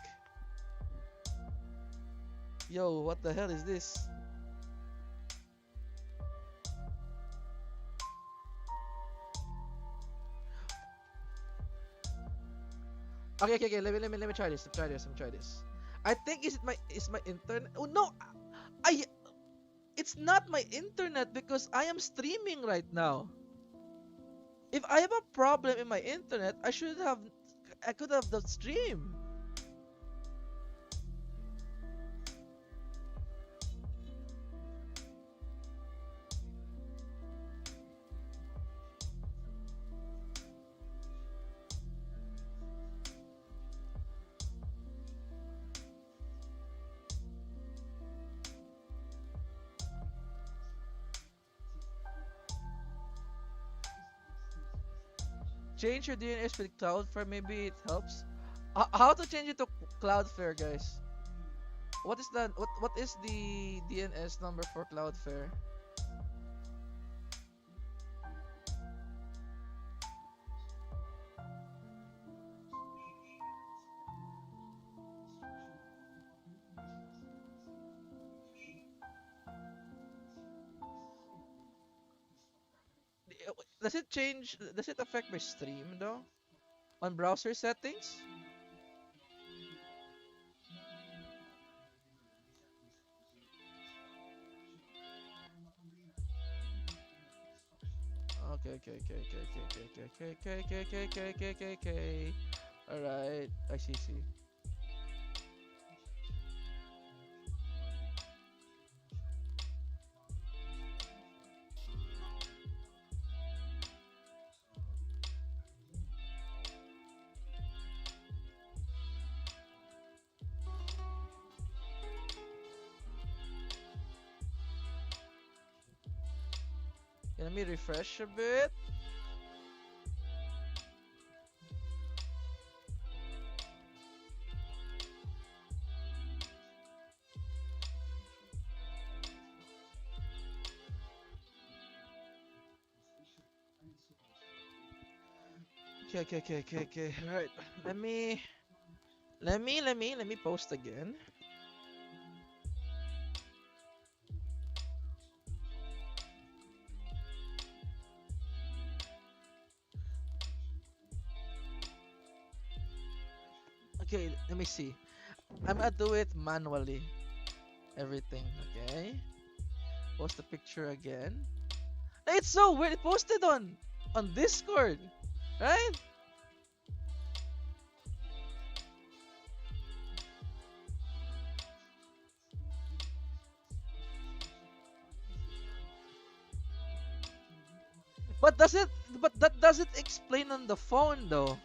Yo, what the hell is this? Okay. Let me try this. Let me try this. I think is my internet. Oh no, I it's not my internet because I am streaming right now. If I have a problem in my internet, I could have the stream. Change your DNS with Cloudflare, maybe it helps. How to change it to Cloudflare, guys? What is the DNS number for Cloudflare? Does it affect my stream though? On browser settings? Okay. Alright, I see. Let me refresh a bit. Okay. All right. Let me post again. Okay, let me see. I'm gonna do it manually. Everything. Okay. Post the picture again. It's so weird. It posted on Discord, right? But does it? But that doesn't explain on the phone though.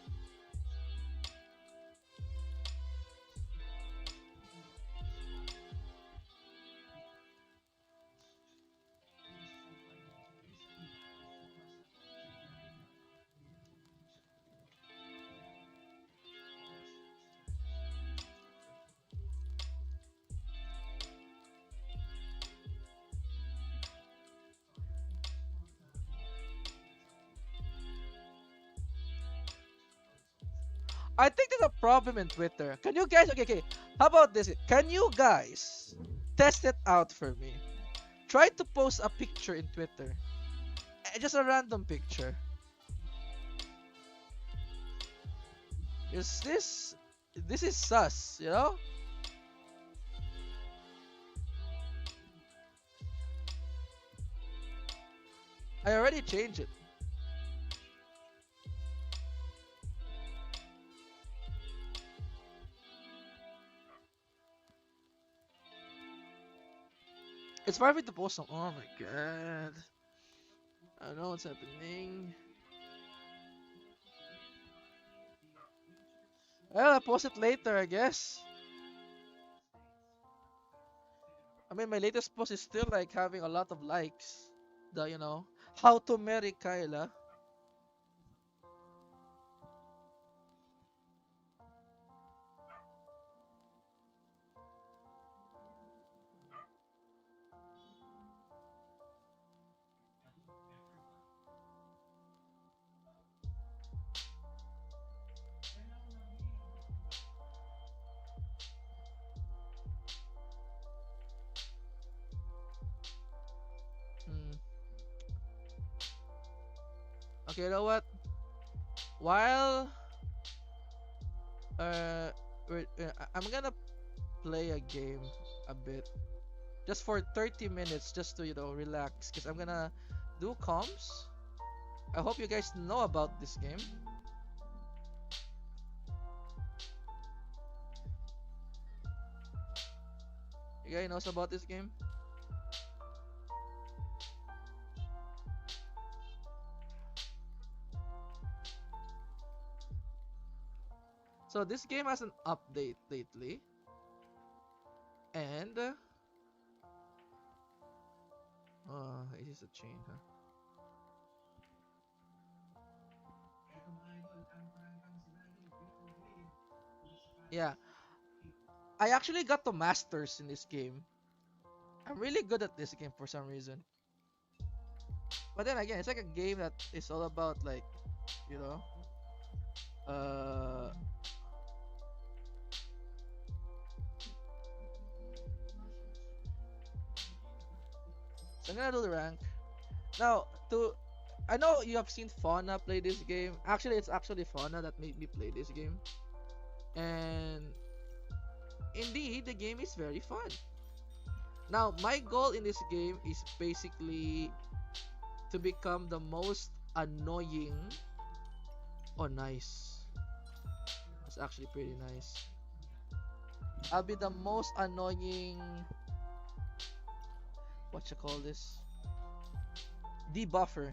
I think there's a problem in Twitter. Can you guys? Okay. How about this? Can you guys test it out for me? Try to post a picture in Twitter. Just a random picture. Is this? This is sus. You know? I already changed it. It's perfect to post some. Oh my god. I don't know what's happening. Well, I'll post it later, I guess. I mean, my latest post is still like having a lot of likes. How to marry Kyla. Hmm. Okay, you know what? While uh, I'm gonna play a game a bit, just for 30 minutes, just to relax, cause I'm gonna do comms. I hope you guys know about this game. You guys knows about this game? So this game has an update lately, and it is a chain, huh? Yeah, I actually got the masters in this game. I'm really good at this game for some reason. But then again, it's like a game that is all about like, you know, uh, so I'm gonna do the rank. Now, I know you have seen Fauna play this game. Actually, it's actually Fauna that made me play this game. And indeed, the game is very fun. Now, my goal in this game is basically to become the most annoying. Oh, nice. That's actually pretty nice. I'll be the most annoying. What you call this? Debuffer.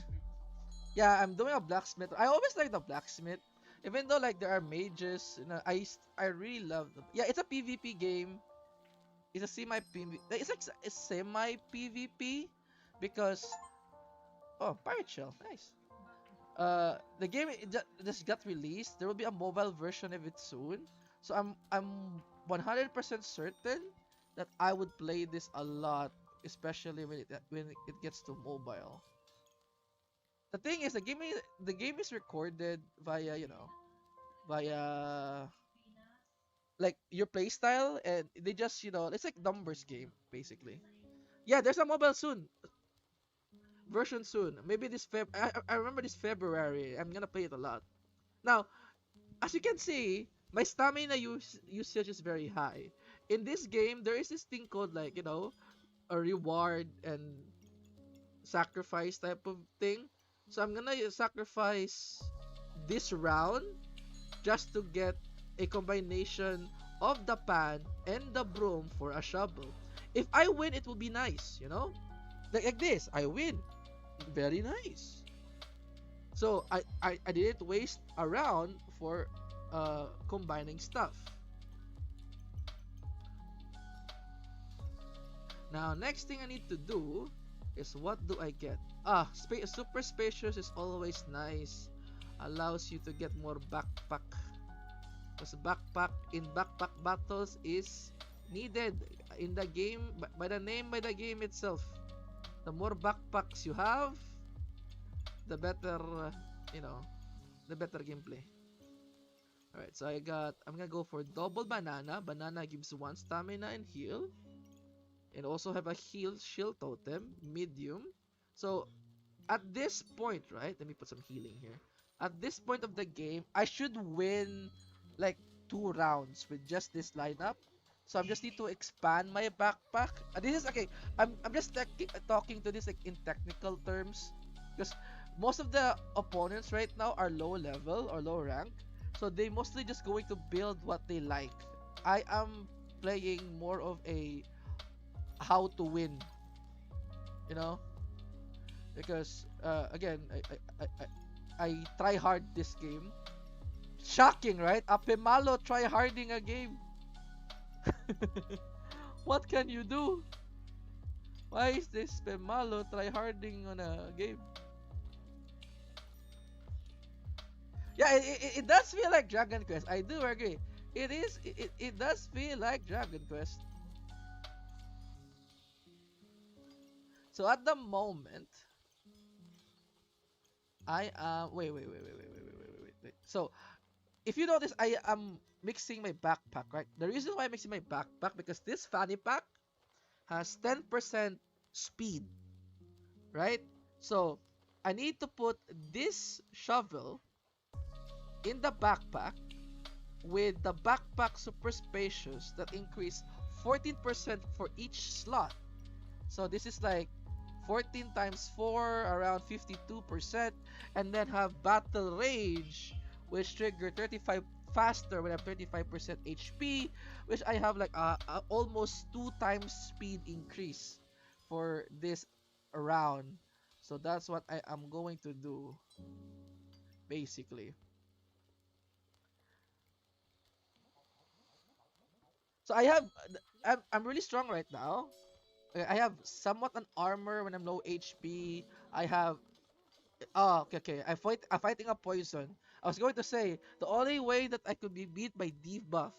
Yeah, I'm doing a blacksmith. I always like the blacksmith, even though like there are mages. I really love them. Yeah, it's a PvP game. It's a semi PvP. It's like a semi PvP because pirate shell, nice. The game just got released. There will be a mobile version of it soon. So I'm 100% certain that I would play this a lot, especially when it gets to mobile. The thing is, the game is recorded via, via like your playstyle, and they just, it's like numbers game basically. Yeah, there's a mobile soon, version soon. Maybe this I remember this February. I'm gonna play it a lot. Now, as you can see, my stamina usage is very high. In this game, there is this thing called, like, a reward and sacrifice type of thing. So I'm gonna sacrifice this round just to get a combination of the pan and the broom for a shovel. If I win, it will be nice, like this. I win, very nice. So I didn't waste a round for combining stuff. Now, next thing I need to do is, what do I get? Super spacious is always nice. Allows you to get more backpack. Because backpack battles is needed in the game, by the game itself. The more backpacks you have, the better, the better gameplay. Alright, so I'm gonna go for double banana. Banana gives 1 stamina and heal. And also have a shield totem, medium. So at this point, right? Let me put some healing here. At this point of the game, I should win like 2 rounds with just this lineup. So I just need to expand my backpack. This is okay. I'm just talking to this like in technical terms, because most of the opponents right now are low level or low rank. So they mostly just going to build what they like. I am playing more of a how to win, because again, I try hard this game. Shocking, right? A Pemalo try harding a game. What can you do? Why is this Pemalo try harding on a game? Yeah, it does feel like Dragon Quest. I do agree. It does feel like Dragon Quest. So at the moment, I am wait. So if you notice, I am mixing my backpack, right? The reason why I'm mixing my backpack, because this fanny pack has 10% speed, right? So I need to put this shovel in the backpack with the backpack super spacious that increase 14% for each slot. So this is like 14 times 4, around 52%, and then have battle rage, which trigger 35 faster when I have 35% HP, which I have like almost 2 times speed increase for this round. So that's what I am going to do, basically. So I'm really strong right now. I have somewhat an armor when I'm low HP. I have okay. I'm fighting a poison. I was going to say the only way that I could be beat by debuff,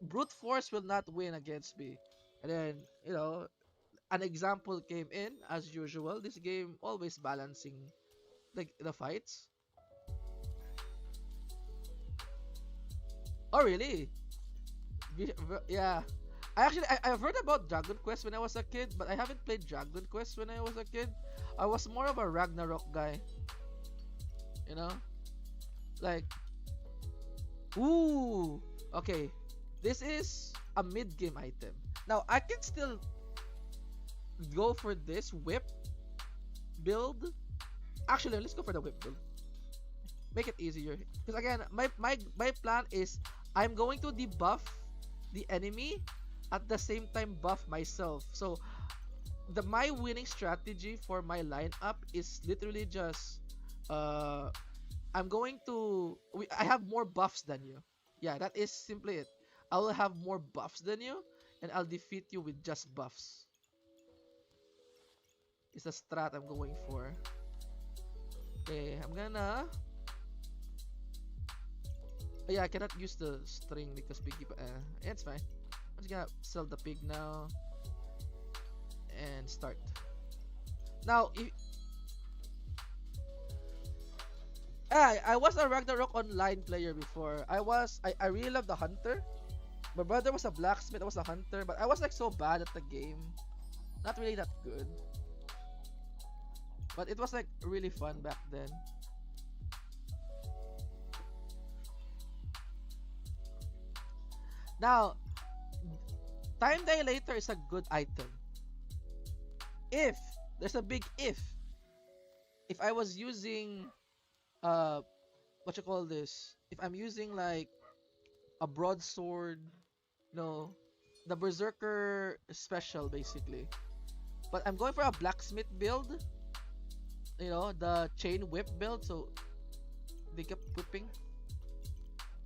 brute force will not win against me. And then, an example came in as usual. This game always balancing the fights. Oh really? Yeah. I've heard about Dragon Quest when I was a kid, but I haven't played Dragon Quest when I was a kid. I was more of a Ragnarok guy. You know? Like, ooh, okay. This is a mid-game item. Now, I can still go for this whip build. Actually, let's go for the whip build. Make it easier. Because again, my plan is I'm going to debuff the enemy at the same time buff myself. So my winning strategy for my lineup is literally just I'm going to I have more buffs than you. Yeah, that is simply it. I will have more buffs than you, and I'll defeat you with just buffs. It's the strat I'm going for. Okay, I'm gonna yeah, I cannot use the string because piggy it's fine. I'm just gonna sell the pig now and start. Now, I was a Ragnarok online player before. I really love the hunter. My brother was a blacksmith, I was a hunter, but I was like so bad at the game. Not really that good. But it was like really fun back then. Now, time dilator is a good item. If there's a big if I was using uh what you call this? If I'm using like a broadsword, no, the berserker special basically. But I'm going for a blacksmith build, the chain whip build, so they kept whipping.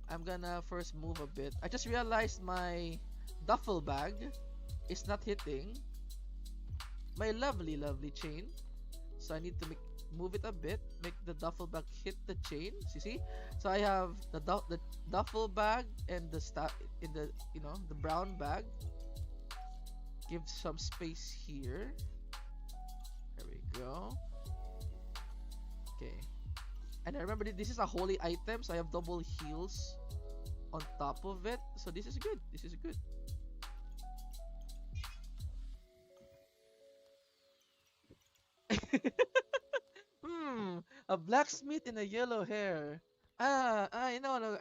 I'm gonna first move a bit. I just realized my duffel bag is not hitting my lovely, lovely chain. So I need to move it a bit, make the duffel bag hit the chain. You see? So I have the duffel bag and the stuff in the brown bag. Give some space here. There we go. Okay. And I remember this is a holy item, so I have double heals on top of it. So this is good. This is good. A blacksmith in a yellow hair. I know, no,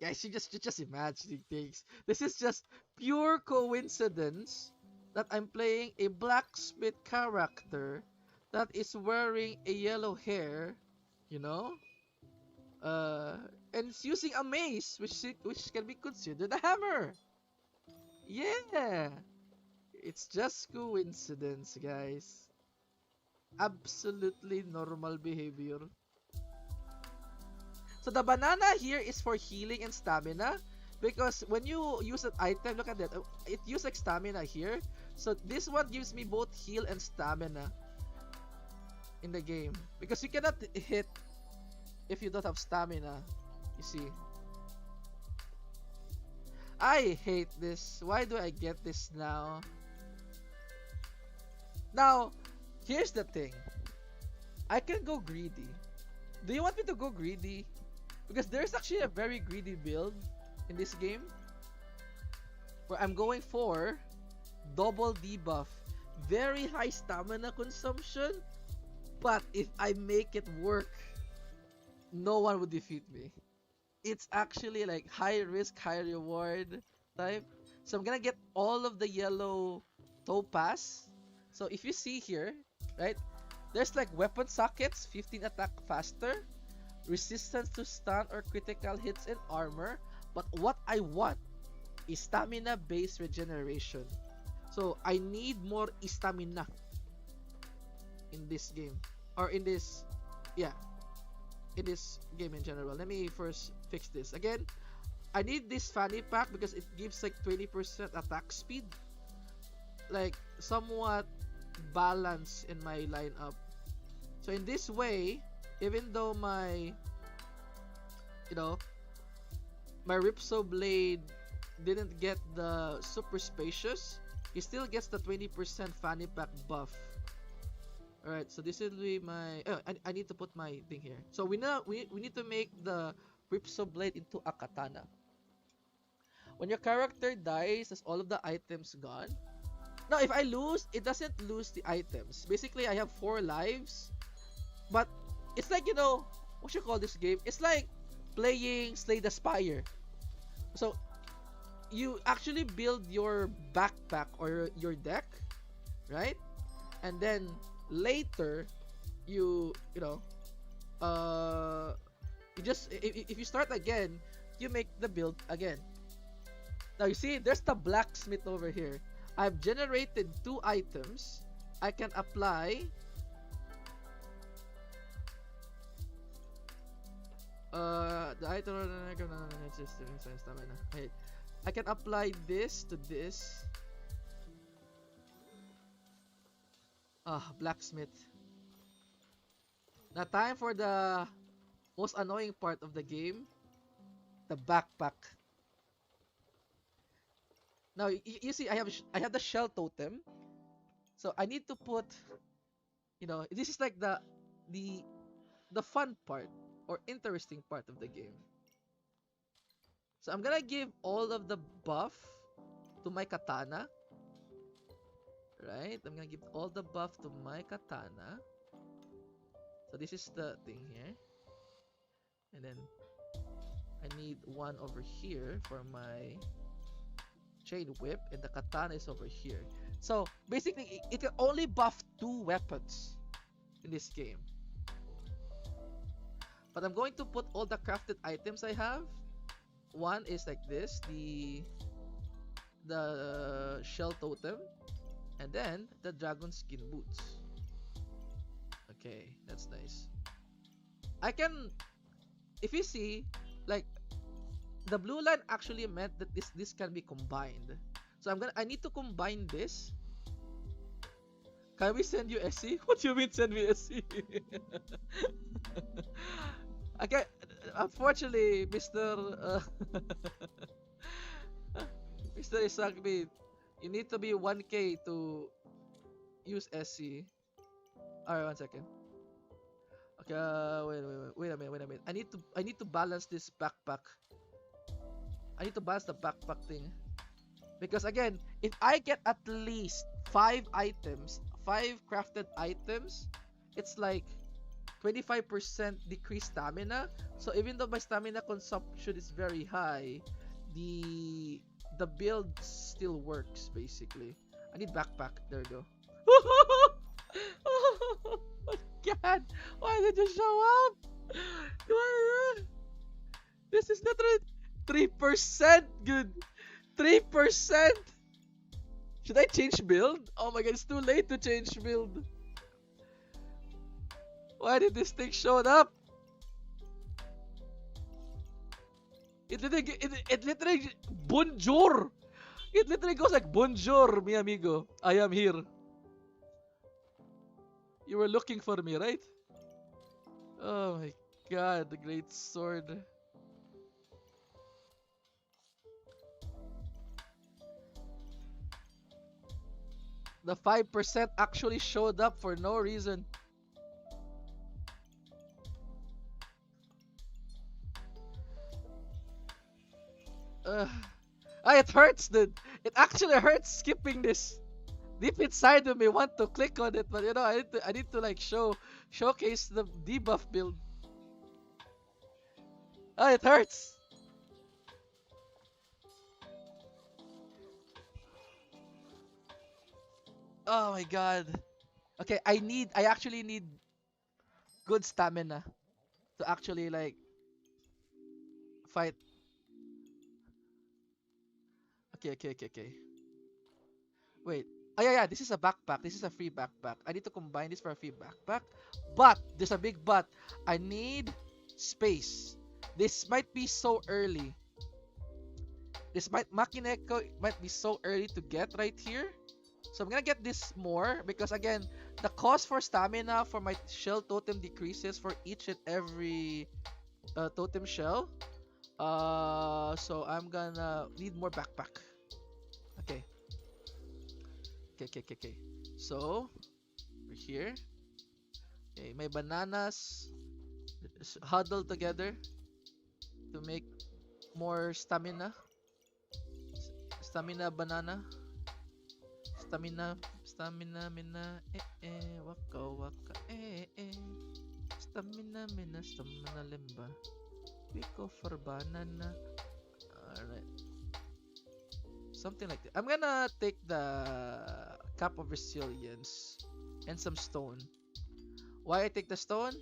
guys, you're just imagining things. This is just pure coincidence that I'm playing a blacksmith character that is wearing a yellow hair, you know, and it's using a mace, which can be considered a hammer. Yeah, it's just coincidence, guys. Absolutely normal behavior. So the banana here is for healing and stamina, because when you use an item, look at that, it uses like stamina here. So this one gives me both heal and stamina in the game, because you cannot hit if you don't have stamina. You see, I hate this. Why do I get this now? Now, here's the thing. I can go greedy. Do you want me to go greedy? Because there's actually a very greedy build in this game, where I'm going for double debuff. Very high stamina consumption, but if I make it work, no one would defeat me. It's actually like high risk, high reward type. So I'm gonna get all of the yellow topaz. So if you see here, right, there's like weapon sockets, 15 attack faster, resistance to stun or critical hits and armor. But what I want is stamina based regeneration. So I need more stamina in this game, or in this, yeah, in this game in general. Let me first fix this again. I need this fanny pack because it gives like 20% attack speed, like somewhat balance in my lineup. So in this way, even though my my Ripso blade didn't get the super spacious, he still gets the 20% fanny pack buff. Alright, so this will be my... Oh, I need to put my thing here. So we need to make the Ripso blade into a katana. When your character dies, is all of the items gone? Now, if I lose, it doesn't lose the items. Basically, I have 4 lives. But it's like, what you call this game? It's like playing Slay the Spire. So, you actually build your backpack or your deck, right? And then later, you just, if you start again, you make the build again. Now you see, there's the blacksmith over here. I've generated 2 items. I can apply the item. I can apply this to this. Blacksmith. Now time for the most annoying part of the game, the backpack. Now you see, I have the shell totem, so I need to put, this is like the fun part, or interesting part of the game. So I'm gonna give all of the buff to my katana. Right? I'm gonna give all the buff to my katana. So this is the thing here. And then I need one over here for my chain whip, and the katana is over here. So basically, it can only buff 2 weapons in this game. But I'm going to put all the crafted items I have. One is like this, the shell totem, and then the dragon skin boots. Okay, that's nice. I can, if you see, like, the blue line actually meant that this can be combined. So I need to combine this. Can we send you SC? What do you mean send me SC? Okay, unfortunately, Mr. Mr. Isagbi, you need to be 1K to use SC. Alright, 1 second. Okay, wait a minute. I need to balance this backpack. I need to balance the backpack thing. Because again, if I get at least 5 items, 5 crafted items, it's like 25% decreased stamina. So even though my stamina consumption is very high, the build still works basically. I need backpack. There we go. Oh my god! Why did you show up? This is not right. 3% good. 3%. Should I change build? Oh my god, it's too late to change build. Why did this thing show up? It literally bonjour. It literally goes like bonjour, mi amigo. I am here. You were looking for me, right? Oh my god, the great sword. The 5% actually showed up for no reason. It hurts, dude. It actually hurts skipping this. Deep inside of me want to click on it, but you know, I need to like showcase the debuff build. It hurts. Oh my god. Okay, I actually need good stamina to actually like fight. Okay. Wait. Oh yeah, this is a backpack. This is a free backpack. I need to combine this for a free backpack. But there's a big but. I need space. This might be so early. Makineko might be so early to get right here. So I'm gonna get this more because again, the cost for stamina for my shell totem decreases for each and every totem shell. So I'm gonna need more backpack. Okay. So we're here. Okay, my bananas huddle together to make more stamina. Stamina banana. Stamina waka stamina limba. We go for banana. Alright. Something like that. I'm gonna take the Cap of Resilience and some stone. Why I take the stone?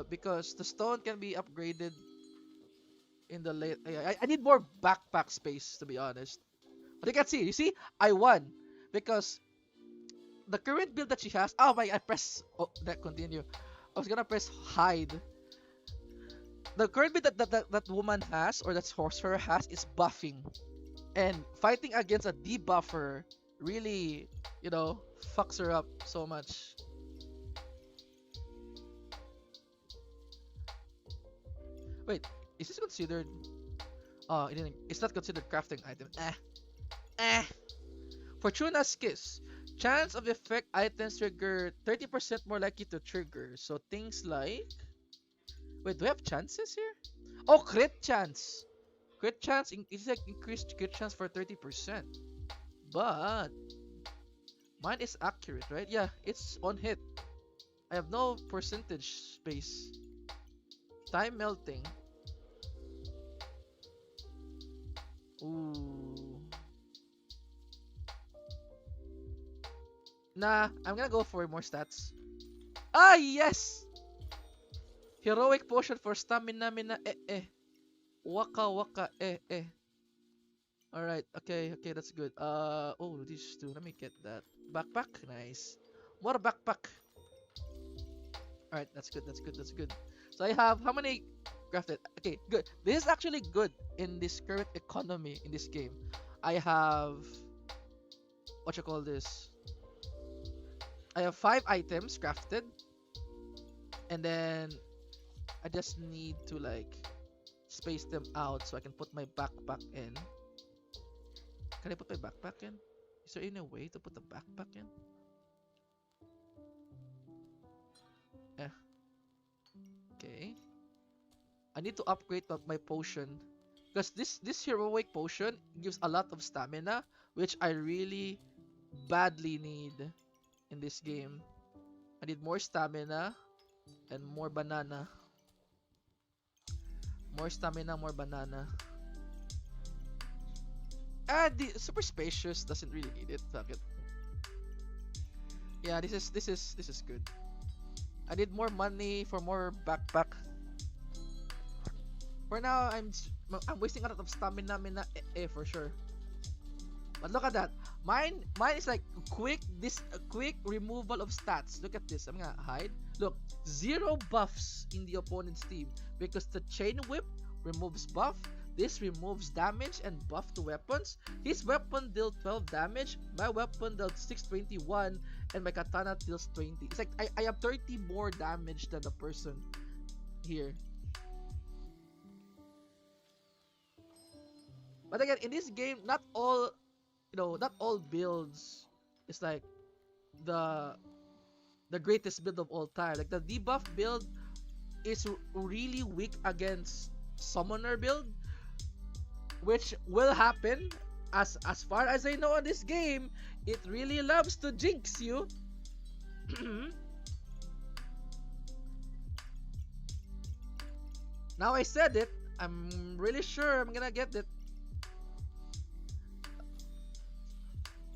Because the stone can be upgraded in the late. I need more backpack space to be honest. But you can see, I won because the current build that she has. Oh my! I press. Oh, that continue. I was gonna press hide. The current build that woman has or that sorcerer has is buffing. And fighting against a debuffer really, fucks her up so much. Wait, is this considered? Oh, it's not considered crafting item. Fortuna's Kiss. Chance of effect items trigger 30% more likely to trigger. So things like Wait, do we have chances here? Oh, crit chance. Crit chance, it's like increased crit chance for 30%. But mine is accurate, right? Yeah, it's on hit. I have no percentage space. Time melting. Ooh. Nah, I'm gonna go for more stats. Ah, yes! Heroic potion for stamina, mina, Waka, waka, Alright, okay, that's good. Oh, these two. Let me get that. Backpack? Nice. More backpack. Alright, that's good. So I have how many crafted? Okay, good. This is actually good in this current economy in this game. I have what you call this? I have 5 items crafted, and then I just need to like space them out so I can put my backpack in. Can I put my backpack in? Is there any way to put the backpack in? Eh. Okay. I need to upgrade my potion. Because this heroic potion gives a lot of stamina, which I really badly need in this game. I need more stamina and more banana. More stamina, more banana. The super spacious doesn't really need it. Fuck it. Yeah, this is good. I need more money for more backpack. For now, I'm wasting a lot of stamina, for sure. But look at that. Mine is like quick removal of stats. Look at this. I'm gonna hide. Look, 0 buffs in the opponent's team because the chain whip removes buff. This removes damage and buff to weapons. His weapon dealt 12 damage. My weapon dealt 621, and my katana deals 20. It's like I have 30 more damage than the person here. But again, in this game, not all builds is like the greatest build of all time. Like the debuff build is really weak against summoner build, which will happen as far as I know in this game. It really loves to jinx you. Now I said it, I'm really sure I'm gonna get it.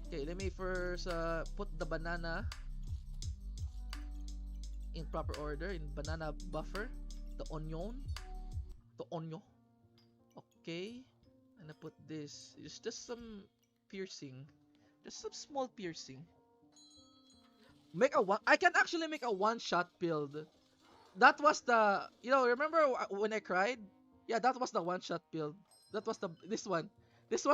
Okay, let me first put the banana in proper order, in banana buffer. The onion. Okay. And I put this. It's just some piercing. Just some small piercing. I can actually make a one-shot build. That was the, remember when I cried? Yeah, that was the one-shot build. That was this one. This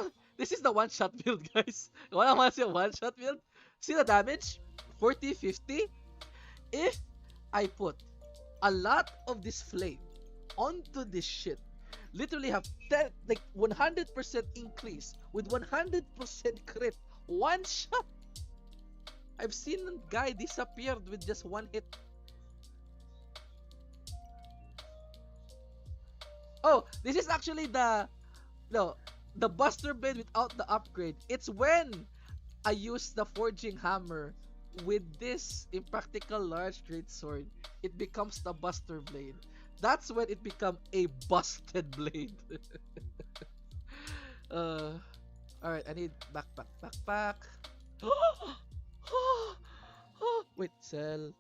is the one-shot build, guys. Wanna see a one-shot build? See the damage? 40, 50. If I put a lot of this flame onto this shit, literally have 100% increase with 100% crit, one shot. I've seen a guy disappeared with just one hit. Oh, this is actually the Buster Blade without the upgrade. It's when I use the Forging Hammer with this Impractical Large Great Sword, it becomes the Buster Blade. That's when it becomes a busted blade. Alright, I need backpack. Wait, sell.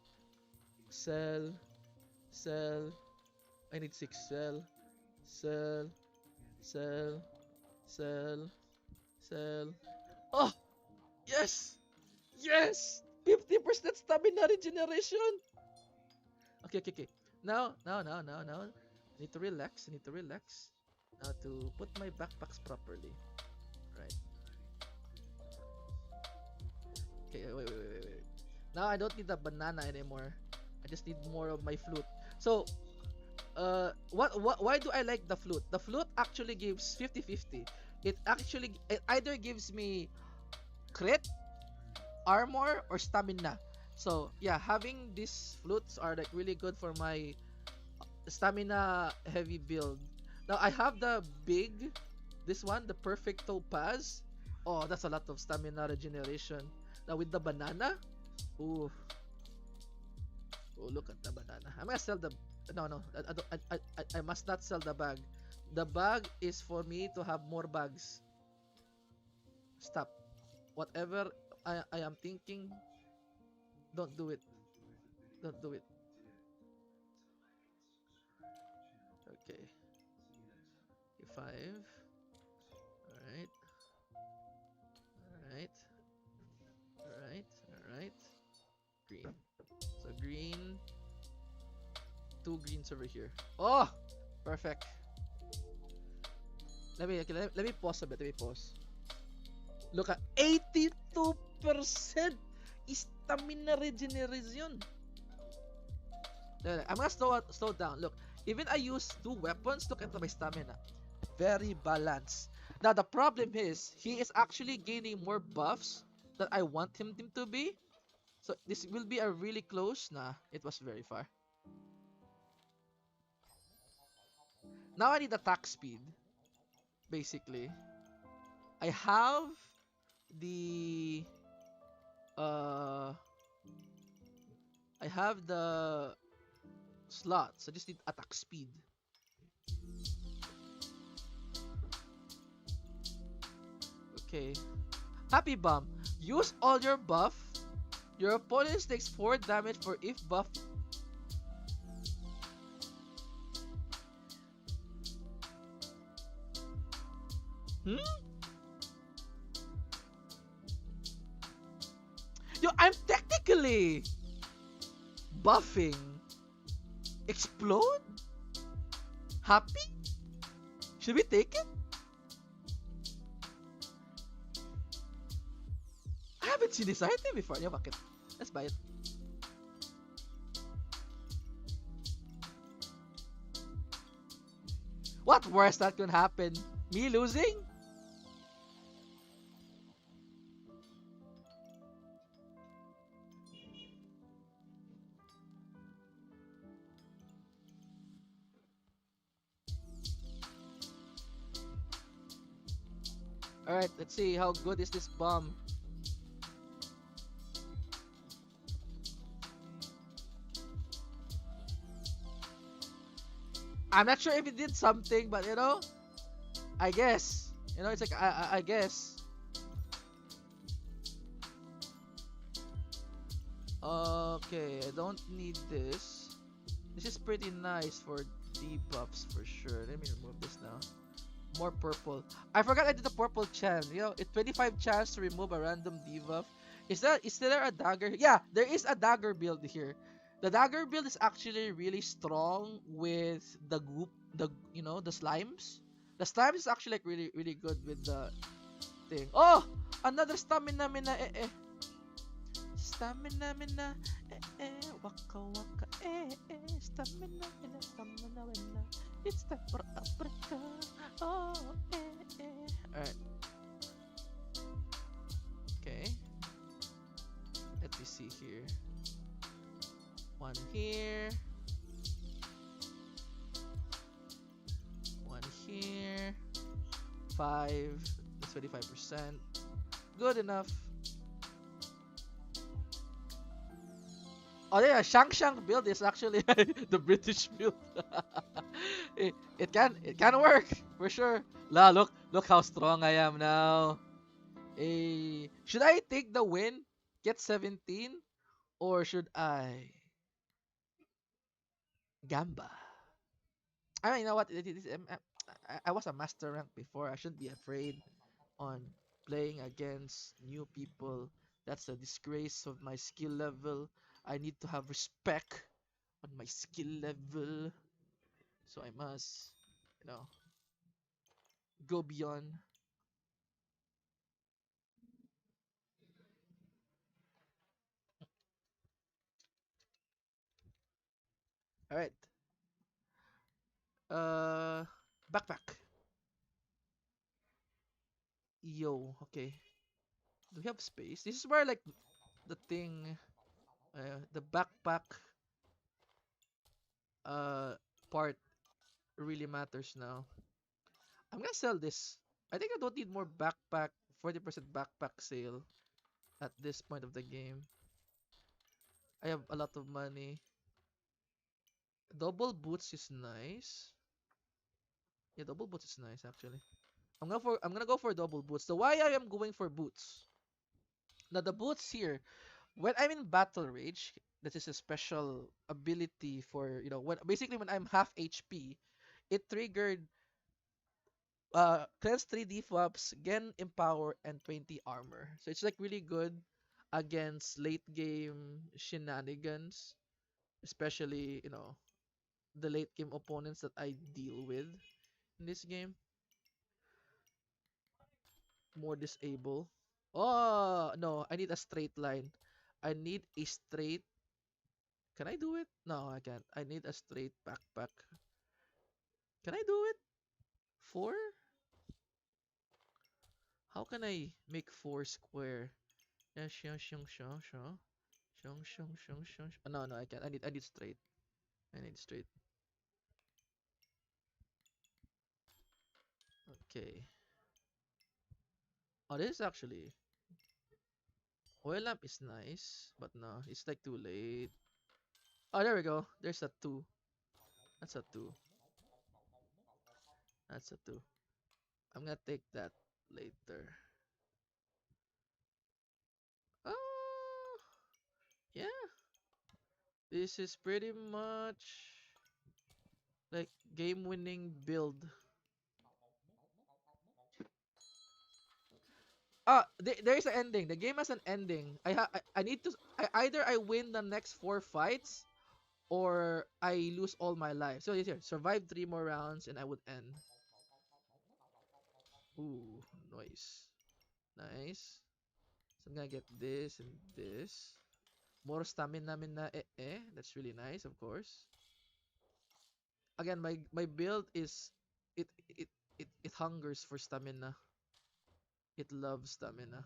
I need 6 sell. Oh, yes. 50% stamina regeneration. Okay. Now. I need to relax. Now to put my backpacks properly. Right. Okay, wait. Now I don't need the banana anymore. I just need more of my flute. So, why do I like the flute? The flute actually gives 50-50. It either gives me crit, armor, or stamina. So yeah, having these flutes are like really good for my stamina heavy build. Now I have the big, this one, the perfect topaz. Oh, that's a lot of stamina regeneration. Now with the banana, ooh, oh, look at the banana. I'm gonna sell the. No, no, I must not sell the bag. The bag is for me to have more bags. Stop. Whatever I am thinking, don't do it. Don't do it. Okay. Five. Alright. Alright. Alright. Alright. Green. So green. Two greens over here. Oh! Perfect. Let me pause a bit. Let me pause. Look at 82% stamina regeneration. I'm gonna slow down. Look, even I use two weapons, look at my stamina. Very balanced. Now the problem is he is actually gaining more buffs that I want him to be. So this will be a really close. Nah, it was very far. Now I need attack speed. Basically, I have the uh I have the slots. I just need attack speed. Okay. Happy Bomb. Use all your buff. Your opponent takes 4 damage for if buff. Hmm? Yo, I'm technically buffing. Explode? Happy? Should we take it? I haven't seen this item before. Yeah, fuck it. Let's buy it. What worse that can happen? Me losing? Alright, let's see how good is this bomb. I'm not sure if it did something, but you know, I guess. You know, it's like, I guess. Okay, I don't need this. This is pretty nice for debuffs for sure. Let me remove this now. More purple. I forgot I did the purple chance. You know, it's 25 chance to remove a random debuff. Is there a dagger? Yeah, there is a dagger build here. The dagger build is actually really strong with the goop, the slimes. The slimes is actually like really good with the thing. Oh, another stamina mina Stamina mina waka waka stamina mina stamina mina. It's time for Africa. Oh Alright. Okay. Let me see here. One here. One here. 5. That's 25%. Good enough. Oh yeah, Shang build is actually the British build. it can work for sure. La, look how strong I am now. Should I take the win, get 17, or should I gamba? I mean, you know what? I was a master rank before. I shouldn't be afraid on playing against new people. That's a disgrace of my skill level. I need to have respect on my skill level. So I must, you know, go beyond. All right. Uh, Backpack. Yo, okay. Do we have space? This is where like the thing, the backpack, uh, part really matters now. I'm gonna sell this. I think I don't need more backpack, 40% backpack sale at this point of the game. I have a lot of money. Double boots is nice. Yeah, double boots is nice actually. I'm gonna go for double boots. So why I am going for boots? Now the boots here, when I'm in battle rage, this is a special ability for when basically when I'm half HP, it triggered cleanse 3 debuffs, gain empower, and 20 armor. So it's like really good against late game shenanigans, especially the late game opponents that I deal with in this game. More disable. Oh no, I need a straight line. I need a straight. Can I do it? No, I can't. I need a straight backpack. Can I do it? Four? How can I make four square? Yeah, shung, shung, shung, shung. Shung, shung, shung, shung. No, no, I can't. I need straight. I need straight. Okay. Oh, this is actually oil lamp is nice, but no, it's like too late. Oh, there we go. There's a two. That's a two. That's a two. I'm gonna take that later. Oh, yeah. This is pretty much like game-winning build. There's an ending. The game has an ending. I need to. Either I win the next four fights or I lose all my life. So here, survive 3 more rounds and I would end. Ooh, nice, nice. So I'm gonna get this and this. More stamina mina That's really nice, of course. Again, my build is it it hungers for stamina. It loves stamina.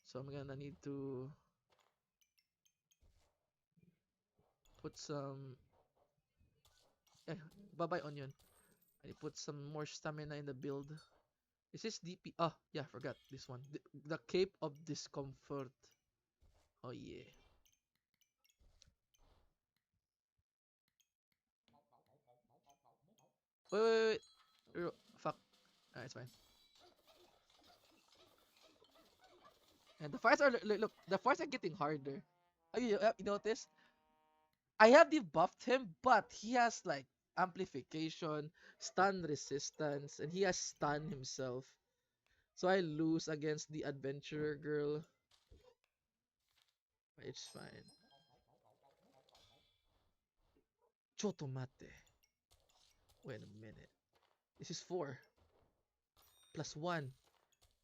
So I'm gonna need to put some bye-bye onion. I put some more stamina in the build. Is this DP? Oh, yeah, forgot this one. The Cape of Discomfort. Oh yeah. Wait. Fuck. It's fine. And the fights are look, the fights are getting harder. Oh, you notice? I have debuffed him, but he has like amplification, stun resistance, and he has stun himself. So I lose against the adventurer girl. It's fine. Chotomate. Wait a minute. This is 4 plus 1.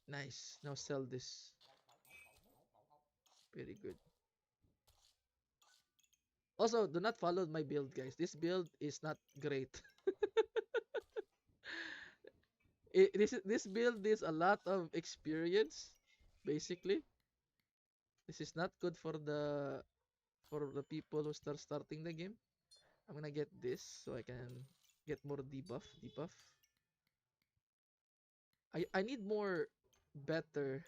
Nice. Now sell this. Very good. Also, do not follow my build, guys. This build is not great. This build needs a lot of experience, basically. This is not good for the people who starting the game. I'm gonna get this so I can get more debuff. I need more better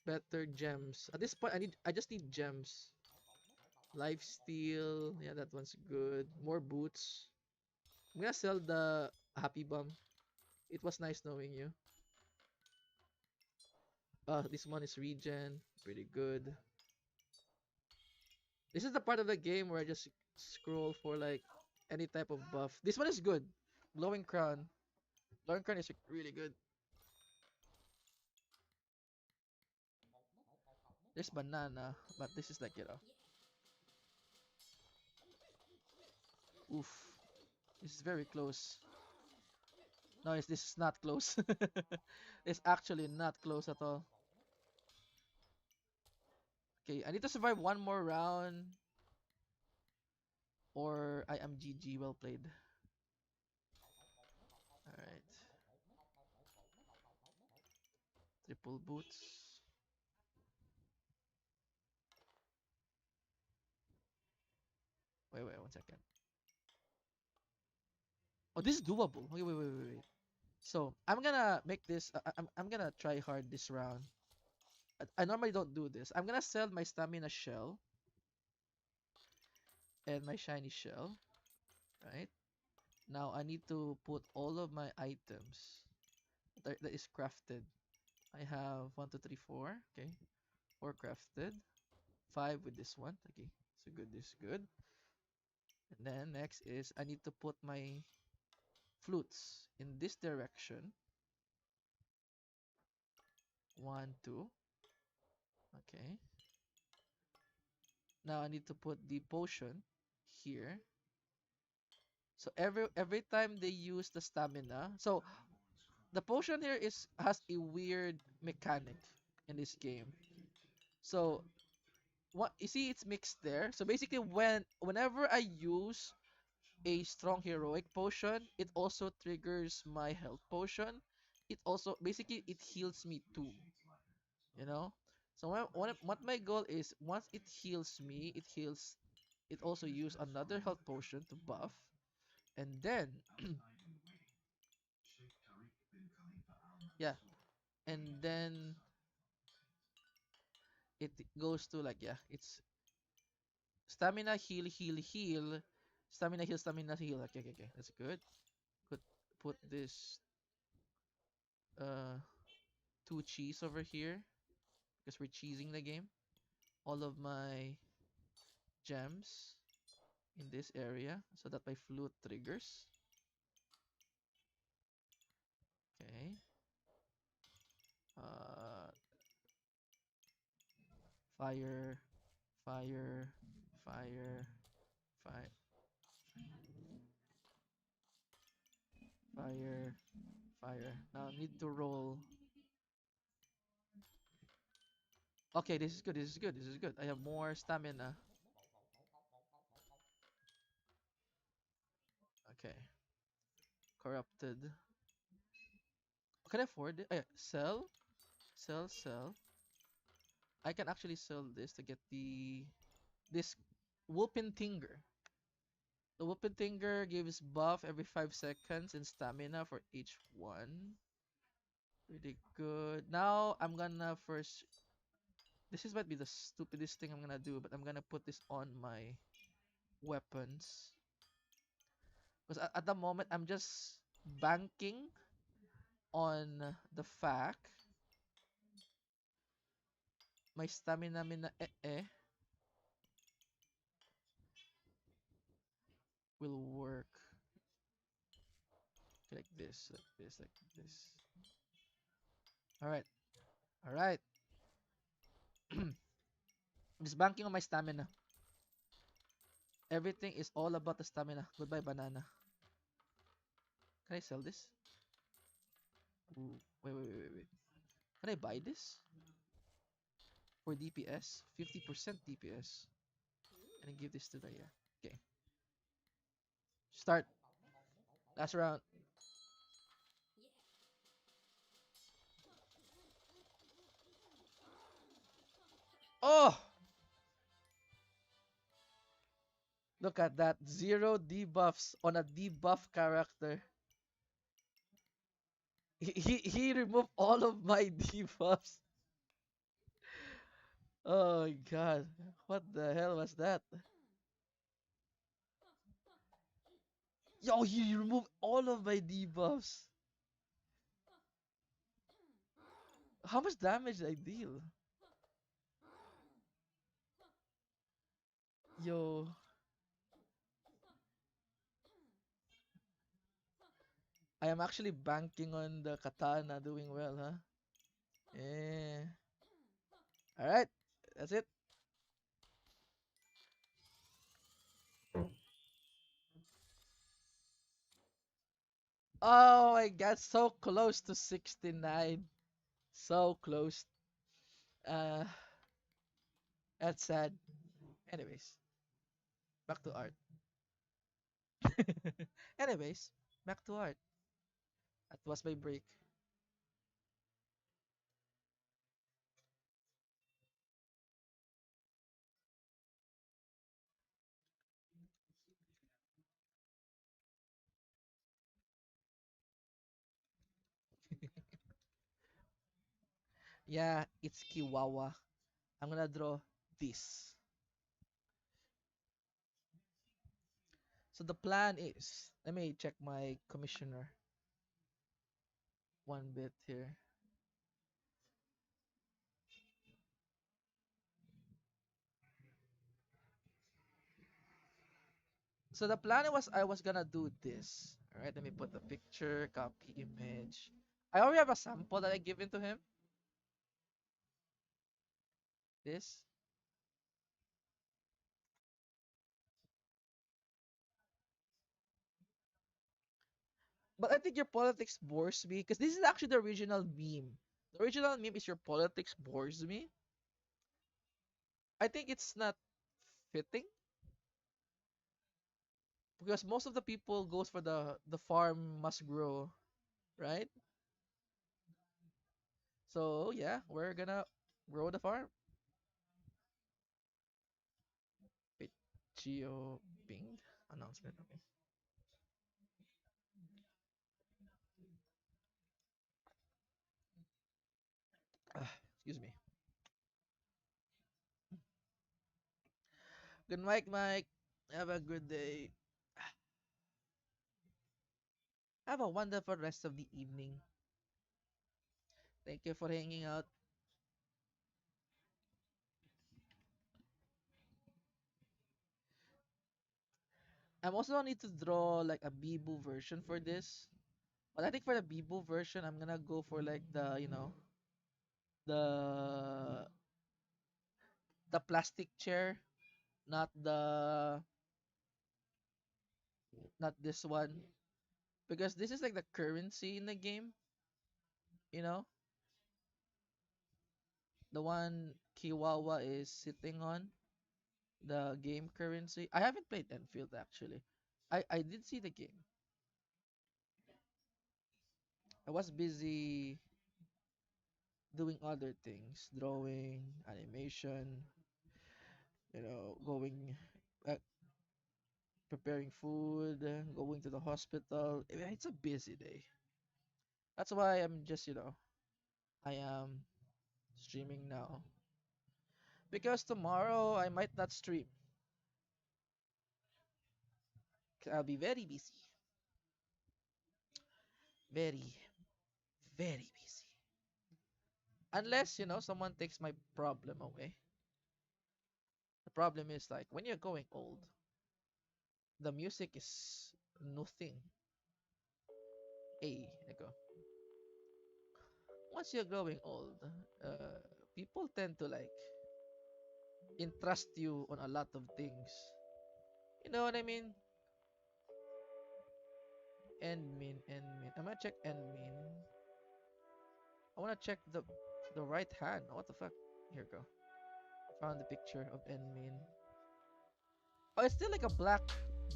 better gems. At this point I just need gems. Life steal, yeah, that one's good. More boots. I'm gonna sell the happy bomb. It was nice knowing you. This one is regen, pretty good. This is the part of the game where I just scroll for like any type of buff. This one is good. Glowing crown. Glowing crown is really good. There's banana, but this is like, oof. This is very close. No, this is not close. It's actually not close at all. Okay, I need to survive one more round or I am GG. Well played. Alright. Triple boots. Wait, 1 second. Oh, this is doable. Wait, wait, wait, wait, wait. So I'm gonna make this. I'm gonna try hard this round. I normally don't do this. I'm gonna sell my stamina shell and my shiny shell. Right now, I need to put all of my items that is crafted. I have one, two, three, four. Okay, four crafted. Five with this one. Okay, so good. This is good. And then next is I need to put my flutes in this direction. One, two. Okay. Now I need to put the potion here. So every time they use the stamina, so the potion here is has a weird mechanic in this game. So what you see, it's mixed there. So basically, whenever I use a strong heroic potion, it also triggers my health potion. It also basically it heals me too. You know. So what my goal is, once it heals me, it also use another health potion to buff, and then yeah, and then it goes to like, yeah, it's stamina heal heal heal, stamina heal. Okay, okay, okay, that's good. Put put this uh two cheese over here because we're cheesing the game. All of my gems in this area so that my flute triggers. Okay. Uh, fire, fire, fire, fire, fire, fire. Now I need to roll. Okay, this is good. This is good. This is good. I have more stamina. Okay. Corrupted. Can I afford it? Sell, sell, sell. I can actually sell this to get this Whooping Tinger. The Whooping Tinger gives buff every 5 seconds and stamina for each one. Really good. Now I'm gonna first. This is might be the stupidest thing I'm gonna do, but I'm gonna put this on my weapons. Because at the moment I'm just banking on the fact my stamina mina will work like this, like this, like this. All right, all right. I'm just banking on my stamina. Everything is all about the stamina. Goodbye, banana. Can I sell this? Ooh, wait, wait, wait, wait, wait. Can I buy this for DPS? 50% DPS. And then give this to the yeah. Okay. Start. Last round. Oh! Look at that. Zero debuffs on a debuff character. He removed all of my debuffs. Oh my god. What the hell was that? Yo, he removed all of my debuffs. How much damage did I deal? Yo. I am actually banking on the katana doing well, huh? Yeah. Alright. That's it. Oh, I got so close to 69. So close. Uh, that's sad. Anyways, back to art. Anyways, back to art. That was my break. Yeah, it's Kiwawa. I'm gonna draw this. So the plan is, let me check my commissioner one bit here. So the plan was I was gonna do this. All right, let me put the picture, copy image. I already have a sample that I given to him. This, but I think your politics bores me because this is actually the original meme. The original meme is your politics bores me. I think it's not fitting because most of the people goes for the farm must grow, right? So yeah, we're gonna grow the farm. Wait, Geo Bing announcement. Okay. Excuse me. Good night, Mike. Have a good day. Have a wonderful rest of the evening. Thank you for hanging out. I'm also gonna need to draw like a Bibu version for this. But I think for the Bibu version, I'm gonna go for like the the plastic chair, not not this one, because this is like the currency in the game. You know, the one Kiwawa is sitting on the game currency. I haven't played Enfield actually. I did see the game. I was busy doing other things, drawing, animation, going, uh, preparing food, going to the hospital. It's a busy day. That's why I'm just, I am streaming now. Because tomorrow I might not stream. 'Cause I'll be very busy. Very, very busy. Unless, someone takes my problem away. The problem is like when you're going old, the music is nothing. Hey, Nico. Once you're growing old, people tend to like entrust you on a lot of things. You know what I mean? End mean. I'm gonna check end mean. I wanna check the right hand. What the fuck? Here we go. Found the picture of end mean. Oh, it's still like a black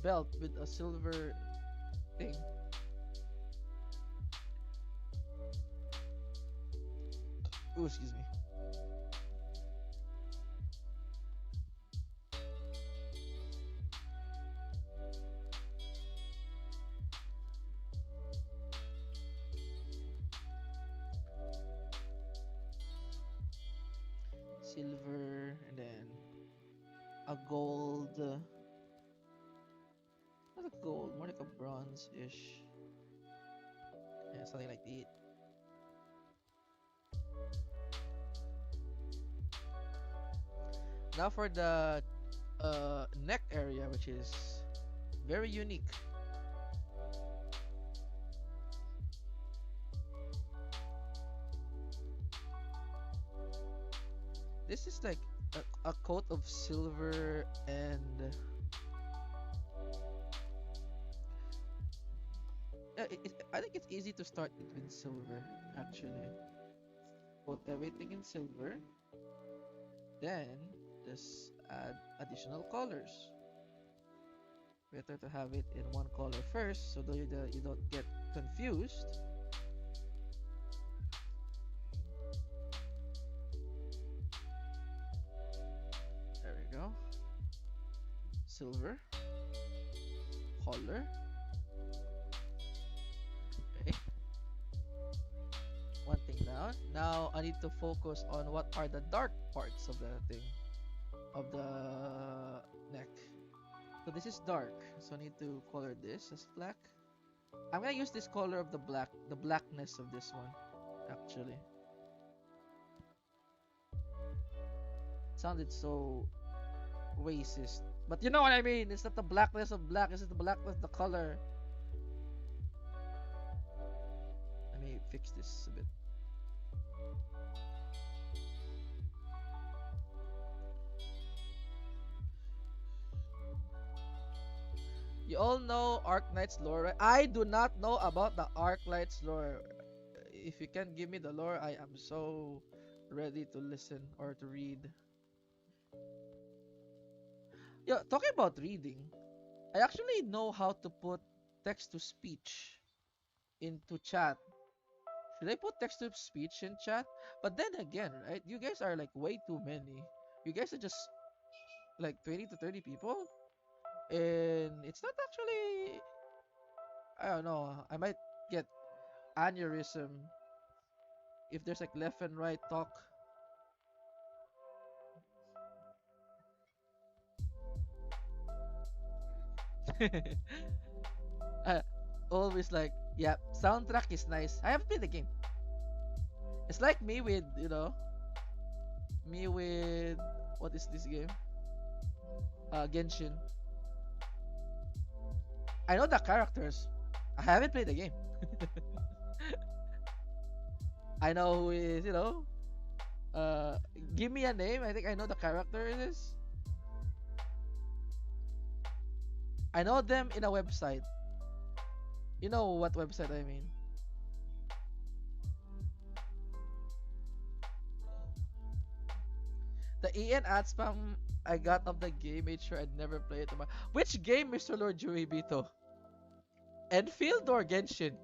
belt with a silver thing. Oh, excuse me. Silver and then a gold. Not a gold, more like a bronze-ish. Yeah, something like that. Now for the neck area, which is very unique. This is like a coat of silver and I think it's easy to start it with silver actually. Put everything in silver, then just add additional colors. Better to have it in one color first so that you don't get confused. There we go. Silver, color. Okay. one thing down. Now I need to focus on what are the dark parts of the thing, of the neck. So this is dark, so I need to color this as black. I'm gonna use this color of the blackness of this one, actually. It sounded so racist, but you know what I mean. It's not the blackness of black, it's just the blackness of the color. Let me fix this a bit. You all know Knight's lore, right? I do not know about the Knight's lore. If you can give me the lore, I am so ready to listen or to read. Yeah, talking about reading, I actually know how to put text to speech into chat. Should I put text to speech in chat? But then again, right? You guys are like way too many. You guys are just like 20 to 30 people. And it's not actually, I don't know. I might get aneurysm if there's like left and right talk. uh, Always like, yeah, soundtrack is nice. I haven't played the game. It's like me with, me with, what is this game? Genshin. I know the characters. I haven't played the game. I know who is, give me a name. I think I know the character it is. I know them in a website. You know what website I mean. The EN ad spam I got of the game made sure I'd never play it. Which game, Mr. Lord Joey Bito? Enfield or Genshin?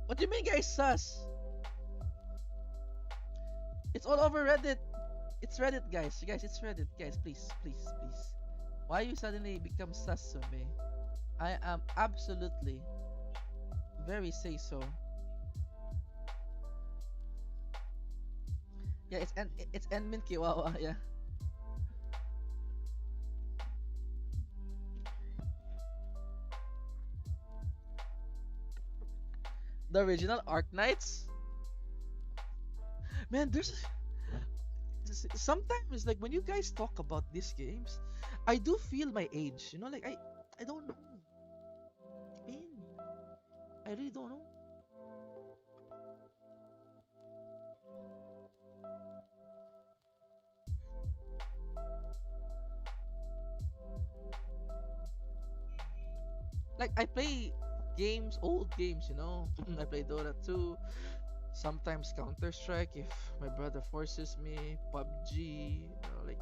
What do you mean, guys? Sus? It's all over Reddit. It's Reddit, guys. You guys, it's Reddit, guys. Please, please, please. Why you suddenly become sus of me? I am absolutely very say so. Yeah, it's Enmin Kiwawa. Yeah. The original Knights. Man, there's sometimes like when you guys talk about these games, I do feel my age. Like I don't know. Man, I really don't know. Like I play games, old games. I play Dota 2. Sometimes Counter Strike if my brother forces me. PUBG. Like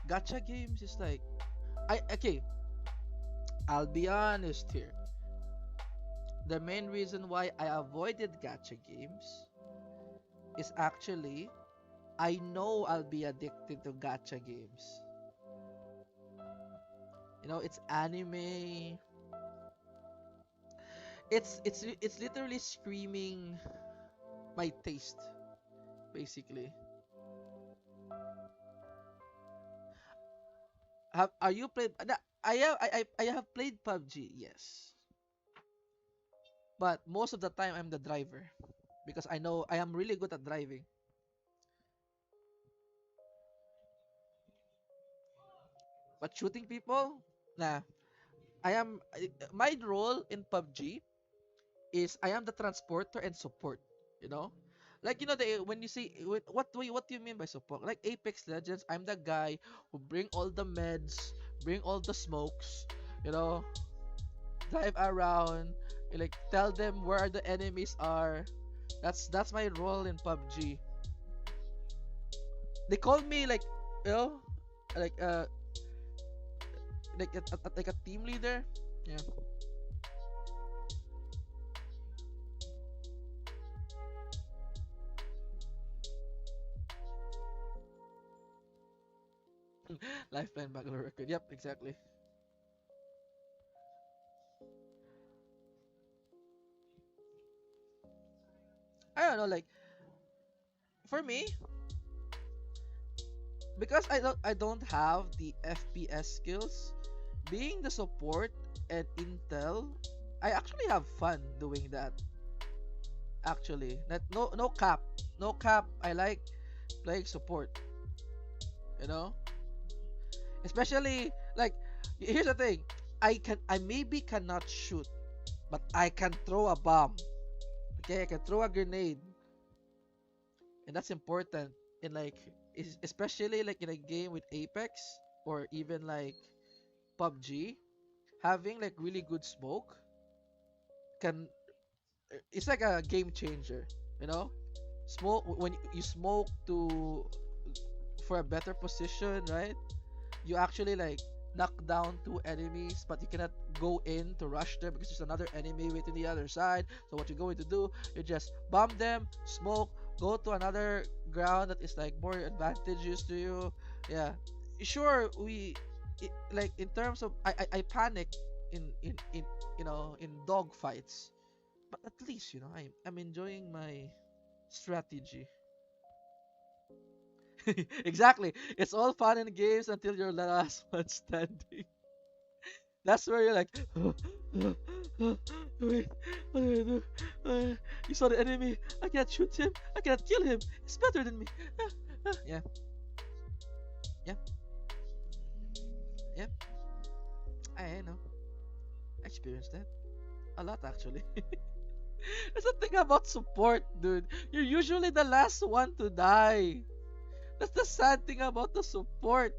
gacha games is like okay. I'll be honest here. The main reason why I avoided gacha games is actually I know I'll be addicted to gacha games. It's anime. It's literally screaming my taste, basically. Are you played? I have played PUBG, yes, but most of the time I'm the driver because I know I am really good at driving. But shooting people, nah. My role in PUBG is I am the transporter and support. You know, like when you say what do you mean by support? Like Apex Legends, I'm the guy who bring all the meds, bring all the smokes. You know, drive around, like tell them where the enemies are. That's my role in PUBG. They call me like you know like like a team leader. Yeah. Lifetime backlog record. Yep, exactly. I don't know, like for me, because I don't have the FPS skills, being the support and intel, I actually have fun doing that. Actually, that no cap, no cap. I like playing support. You know, especially like here's the thing. I maybe cannot shoot, but I can throw a bomb. Okay, I can throw a grenade, and that's important in like especially like in a game with Apex or even like PUBG. Having like really good smoke can it's like a game changer. You know, smoke when you smoke to for a better position, right? You actually like knock down two enemies, but you cannot go in to rush them because there's another enemy waiting the other side. So what you're going to do, you just bomb them, smoke, go to another ground that is like more advantageous to you. Yeah, sure. Like in terms of I panic in in dog fights, but at least I'm enjoying my strategy. Exactly. It's all fun and games until you're the last one standing. That's where you're like, wait, what do I do? You saw the enemy. I can't shoot him. I cannot kill him. He's better than me. Yeah, yeah, yeah. I know. I experienced that a lot actually. There's the thing about support, dude. You're usually the last one to die. That's the sad thing about the support.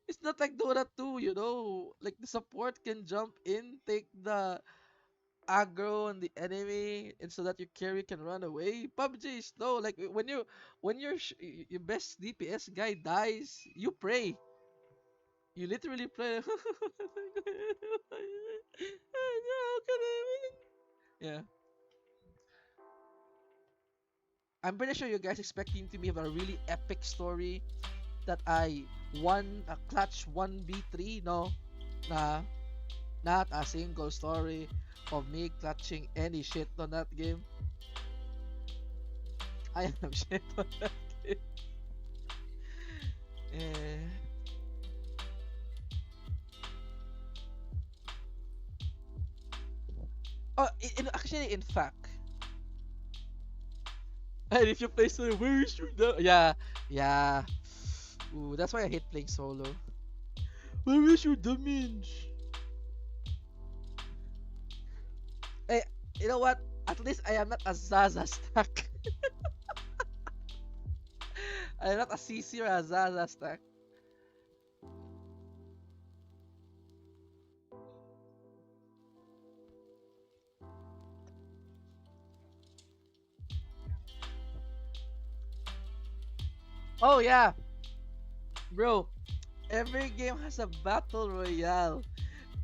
It's not like Dota 2, like the support can jump in, take the aggro on the enemy, and so that your carry can run away. PUBG is no, like when your best DPS guy dies, you pray. You literally pray. Yeah, I'm pretty sure you guys expecting to me have a really epic story that I won a clutch 1v3. No, nah, not a single story of me clutching any shit on that game. I am shit on that game. Eh. Oh, actually, in fact, and if you play solo, where is your Yeah, yeah. Ooh, that's why I hate playing solo. Where is your damage? Hey, you know what? At least I am not a Zaza stack. I am not a CC or a Zaza stack. Oh yeah, bro. Every game has a battle royale.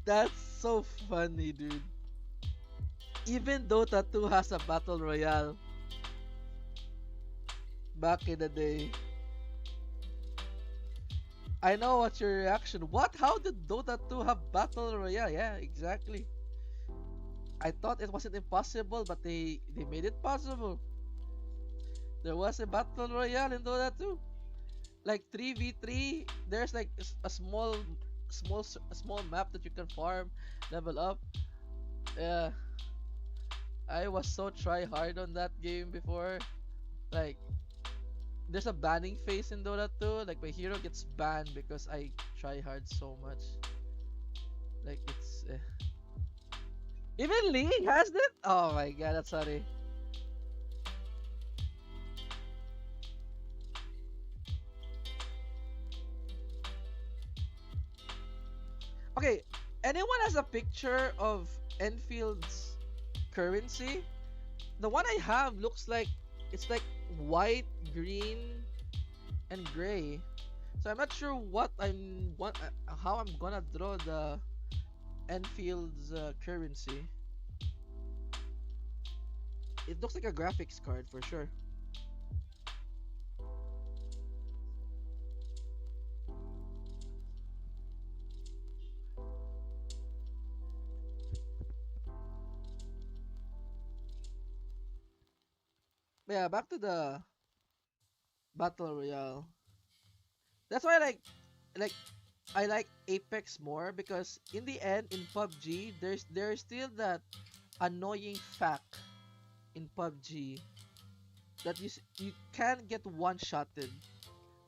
That's so funny, dude. Even Dota 2 has a battle royale back in the day. I know what's your reaction. What? How did Dota 2 have battle royale? Yeah, exactly. I thought it wasn't impossible, but they made it possible. There was a battle royale in Dota 2. Like 3v3, there's like a small map that you can farm, level up. Yeah, I was so try hard on that game before. Like there's a banning phase in Dota 2. Like my hero gets banned because I try hard so much. Like it's even League has that. Oh my god, that's funny. Okay, anyone has a picture of Enfield's currency? The one I have looks like it's like white, green, and gray. So I'm not sure how I'm gonna draw the Enfield's currency. It looks like a graphics card for sure. But yeah, back to the battle royale. That's why like I like Apex more because in the end in PUBG there's still that annoying fact in PUBG that you can get one-shotted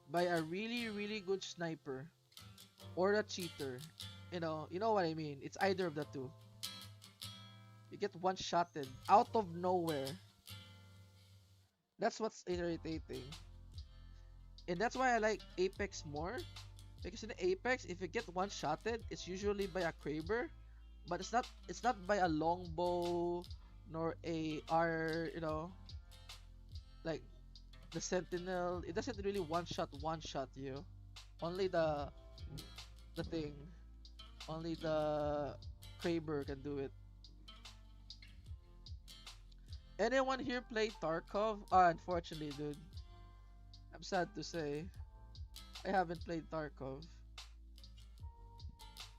by a really good sniper or a cheater. You know what I mean. It's either of the two. You get one-shotted out of nowhere. That's what's irritating. And that's why I like Apex more. Because in Apex, if you get one-shotted, it's usually by a Kraber, but it's not by a longbow nor a R, like the Sentinel. It doesn't really one shot you. Only the thing. Only the Kraber can do it. Anyone here play Tarkov? Unfortunately, dude. I'm sad to say. I haven't played Tarkov.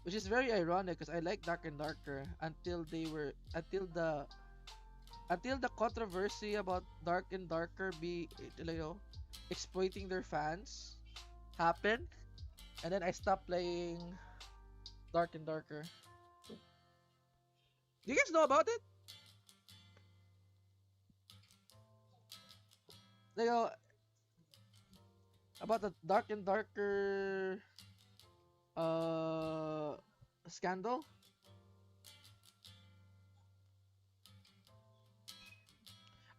Which is very ironic because I like Dark and Darker until the controversy about Dark and Darker exploiting their fans happened, and then I stopped playing Dark and Darker. Do you guys know about it? Like about the Dark and Darker uh scandal?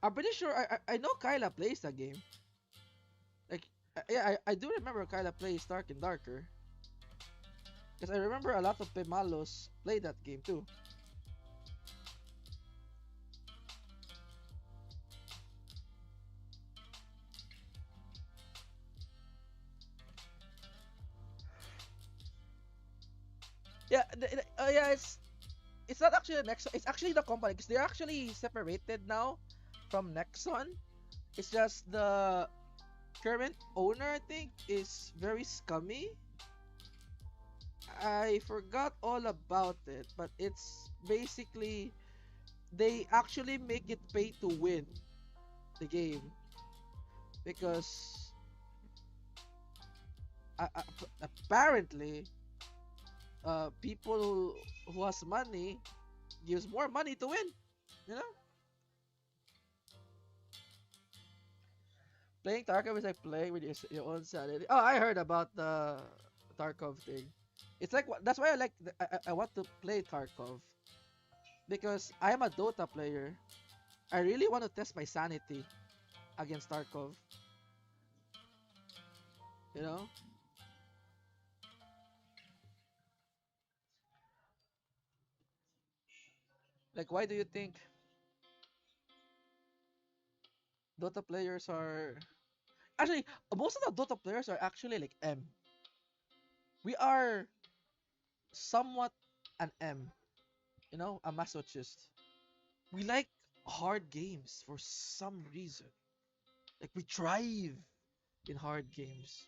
I'm pretty sure I know Kyla plays that game. Like yeah, I do remember Kyla plays Dark and Darker. Because I remember a lot of Pemalos play that game too. Yeah, yeah, it's not actually the Nexon. It's actually the company because they're actually separated now from Nexon. It's just the current owner, I think, is very scummy. I forgot all about it, but it's basically they actually make it pay to win the game because apparently people who has money gives more money to win. You know, playing Tarkov is like playing with your own sanity. Oh, I heard about the Tarkov thing. It's like that's why I like I want to play Tarkov because I am a Dota player. I really want to test my sanity against Tarkov. You know, like why do you think Dota players are actually most of the Dota players are actually like M. We are somewhat an M. You know, a masochist. We like hard games for some reason. Like we thrive in hard games.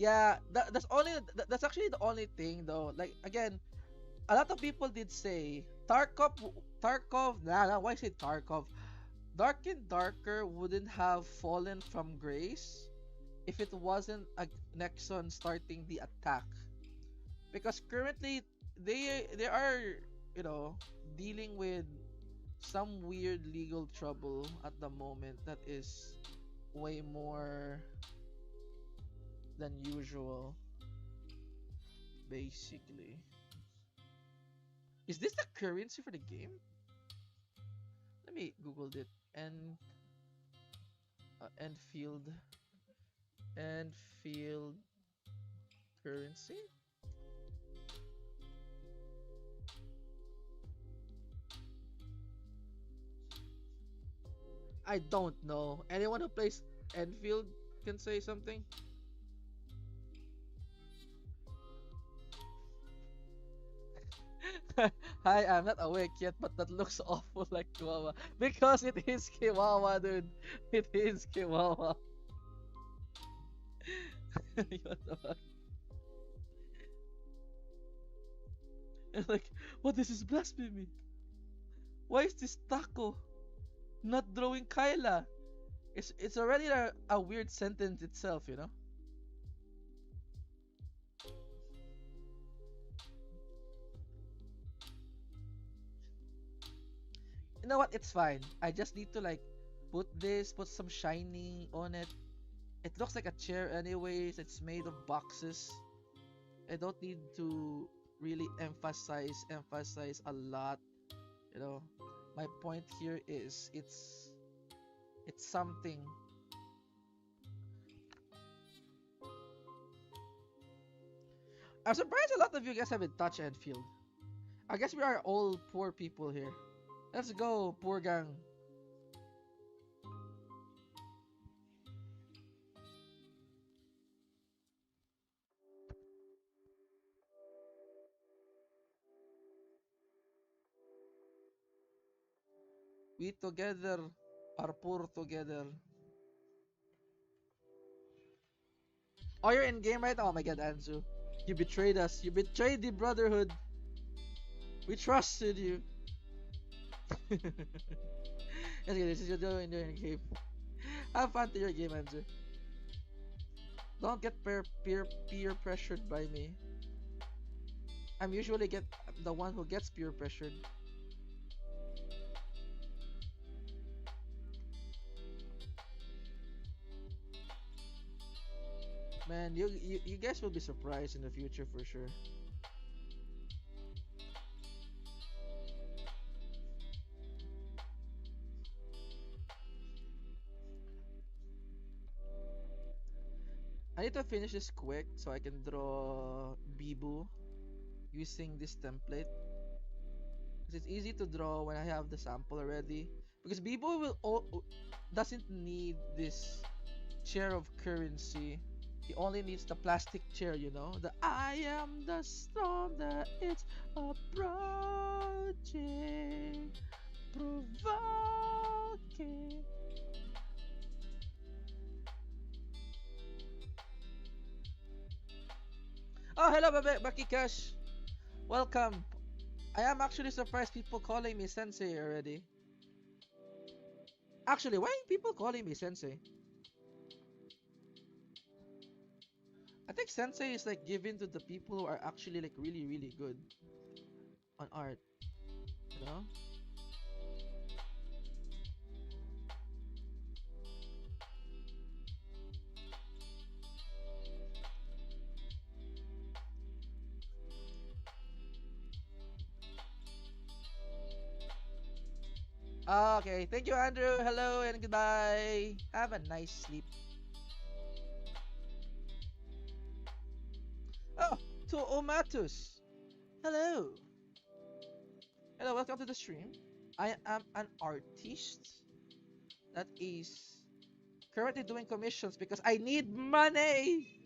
Yeah, that's actually the only thing though. Like again, a lot of people did say Tarkov. Nah, why say Tarkov? Dark and Darker wouldn't have fallen from grace if it wasn't a Nexon starting the attack. Because currently they are you know dealing with some weird legal trouble at the moment that is way more than usual. Basically, is this the currency for the game? Let me google it. And Enfield Enfield currency. I don't know. Anyone who plays Enfield can say something? Hi, I'm not awake yet, but that looks awful like Chihuahua. Because it is Chihuahua, dude. It is Chihuahua. What the fuck? And like, what is this blasphemy? Why is this taco not drawing Kaela? It's already a weird sentence itself, you know? You know what? It's fine. I just need to like put some shiny on it. It looks like a chair anyways. It's made of boxes. I don't need to really emphasize a lot, you know. My point here is it's something. I'm surprised a lot of you guys haven't touched Enfield. I guess we are all poor people here. Let's go, poor gang. We together are poor together. Oh, you're in game right now? Oh my god, Anzu. You betrayed us. You betrayed the Brotherhood. We trusted you. Yes, this is your doing game. Have fun to your game, Anzu. Don't get peer pressured by me. I'm usually get the one who gets peer pressured. Man, you guys will be surprised in the future for sure. I need to finish this quick so I can draw Bibu using this template. Because it's easy to draw when I have the sample already. Because Bibu doesn't need this chair of currency. He only needs the plastic chair, you know? The I am the storm that it's approaching, provoking. Oh, hello, Baki Cash. Welcome. I am actually surprised people calling me Sensei already. Actually, why are people calling me Sensei? I think Sensei is like given to the people who are actually like really, really good on art. You know? Okay, thank you, Andrew. Hello and goodbye. Have a nice sleep. Oh, to Omatus. Hello. Hello, welcome to the stream. I am an artist that is currently doing commissions because I need money.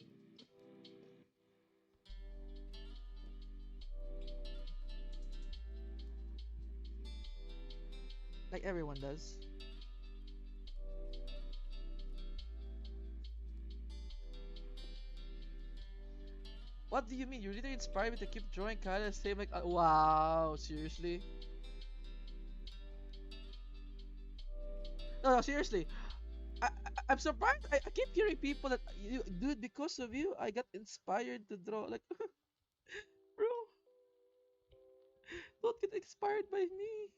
Like everyone does. What do you mean? You really inspired me to keep drawing Kaela same like wow, seriously? No, seriously. I'm surprised. I keep hearing people that dude, because of you, I got inspired to draw. Like, bro, don't get inspired by me.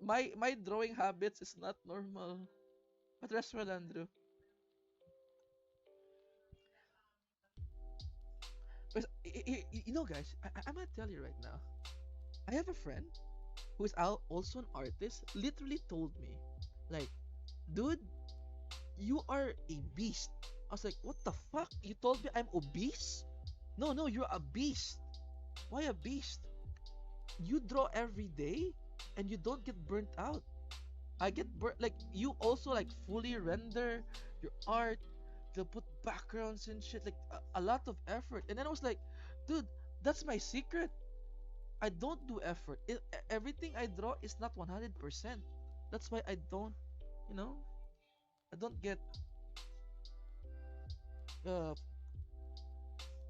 My drawing habits is not normal. But rest well, Andrew. Because, you know, guys, I'm gonna tell you right now. I have a friend who is also an artist. Literally told me, like, dude, you are a beast. I was like, what the fuck? You told me I'm obese? No, no, you're a beast. Why a beast? You draw every day and you don't get burnt out. I get like you also like fully render your art, they'll put backgrounds and shit, like a lot of effort. And then I was like, dude, that's my secret. I don't do effort. Everything I draw is not 100%. That's why I don't, you know, I don't get uh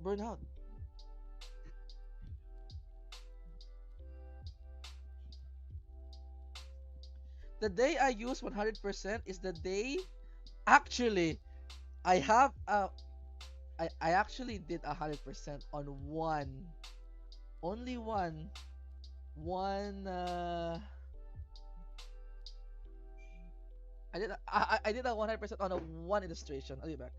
burnout. The day I use 100% is the day actually I have I actually did 100% on only one I did a 100% on a one illustration. I'll be back.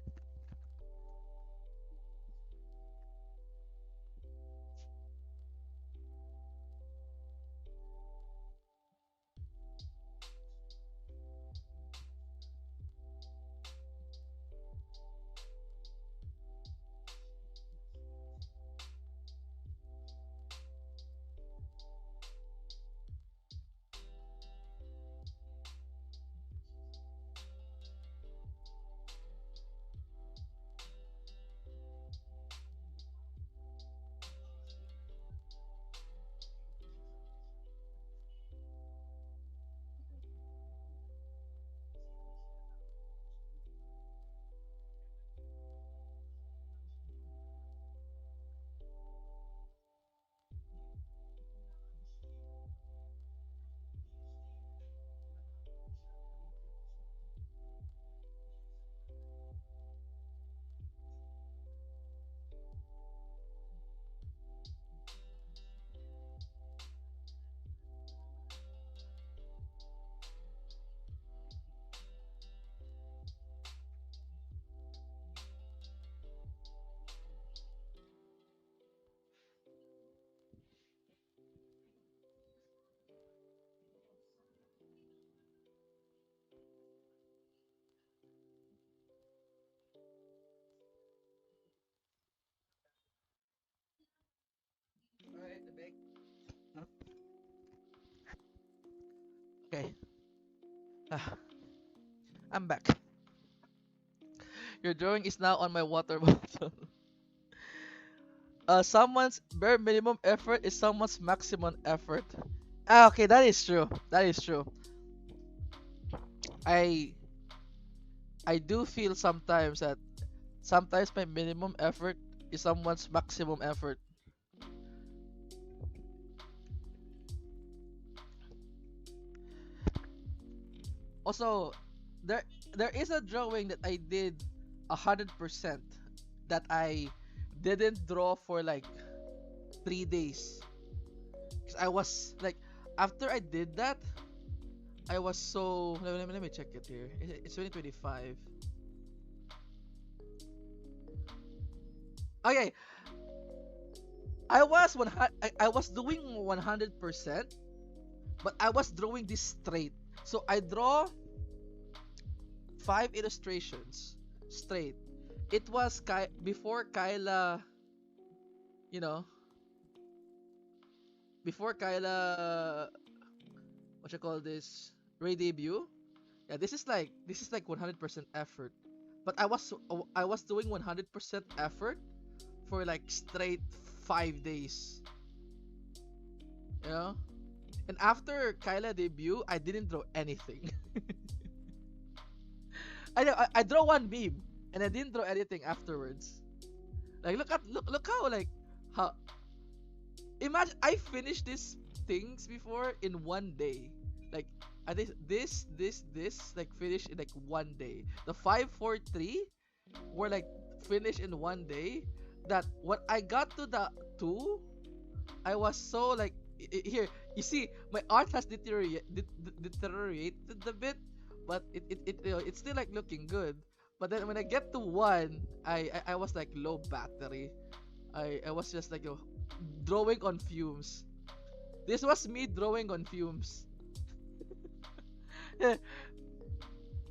Alright, the back. No? Okay. Ah, I'm back. Your drawing is now on my water bottle. Someone's bare minimum effort is someone's maximum effort. Ah, okay, that is true. That is true. I I do feel sometimes that sometimes my minimum effort is someone's maximum effort. Also, there there is a drawing that I did 100% that I didn't draw for like 3 days. 'Cause I was like, after I did that, I was so. Let me check it here. It's 2025. Okay, I was doing 100%, but I was drawing this straight. So I draw five illustrations straight. It was before Kaela, you know, before Kaela, what you call this, Ray debut. Yeah, this is like 100% effort. But I was doing 100% effort for like straight 5 days, you know. And after Kyla debut, I didn't draw anything. I know I draw one meme and I didn't draw anything afterwards. Like look how like how imagine I finished these things before in 1 day. Like I did this like finished in like 1 day. The 543 were like finished in 1 day. That when I got to the two, I was so like here. You see, my art has deteriorated a bit, but it's still like looking good. But then when I get to one, I was like low battery. I was just like drawing on fumes. This was me drawing on fumes.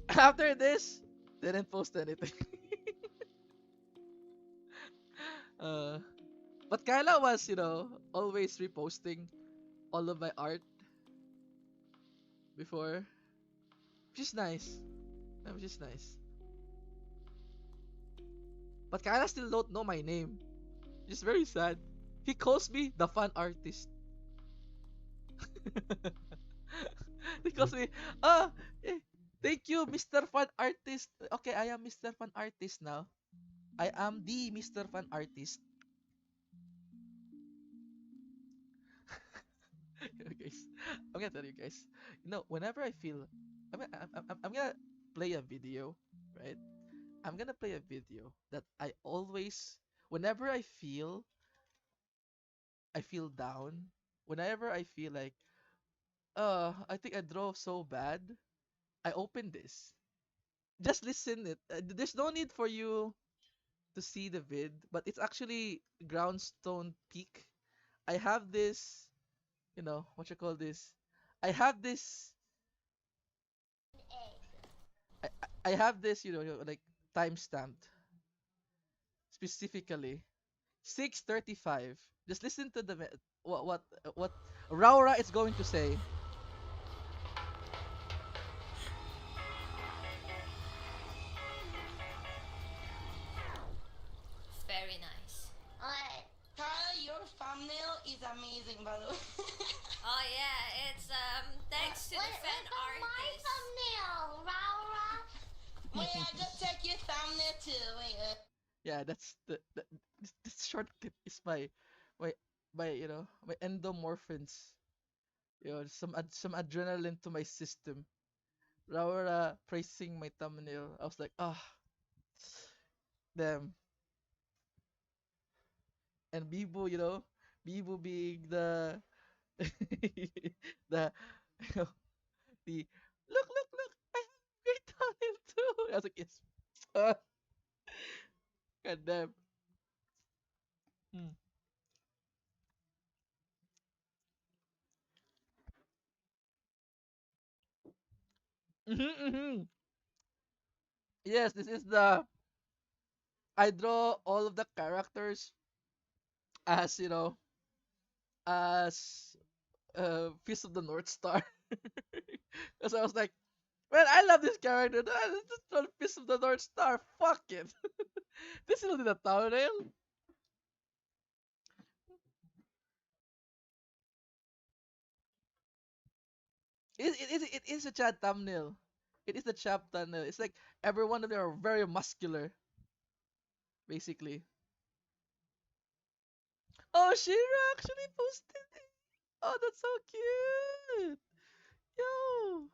After this, didn't post anything. uh, but Kyla was, always reposting all of my art before. She's nice. She's nice. But Kyla still don't know my name. It's very sad. He calls me the fun artist. He calls me, ah, eh, thank you, Mr. Fun Artist. Okay, I am Mr. Fun Artist now. I am the Mr. Fun Artist. Guys, I'm gonna tell you guys. Whenever I feel, I'm gonna play a video, right? I'm gonna play a video that I always, whenever I feel down. Whenever I feel like, I think I drove so bad. I open this. Just listen it. There's no need for you to see the vid, but it's actually Groundstone Peak. I have this, what you call this? I have this. I have this, like time stamped specifically 6:35. Just listen to what Raura is going to say. Very nice. Alright, Carla, your thumbnail is amazing, by the way. Oh yeah, it's thanks to the fan my artist. thumbnail, Laura. Wait, I just check your thumbnail too. Wait. Yeah, that's this shortcut is my my endomorphins. Some adrenaline to my system. Laura praising my thumbnail. I was like, damn. And Bibu being the the the look, I have great thumbnail too. I was like, yes. God damn. Hmm. Mm-hmm. Yes, this is the I draw all of the characters as as Fist of the North Star. Because I was like, man, I love this character. This is the Fist of the North Star. Fuck it. This is the thumbnail. It is a chat thumbnail. It is the chat thumbnail. It's like every one of them are very muscular, basically. Oh, Shira actually posted it. Oh, that's so cute. Yo.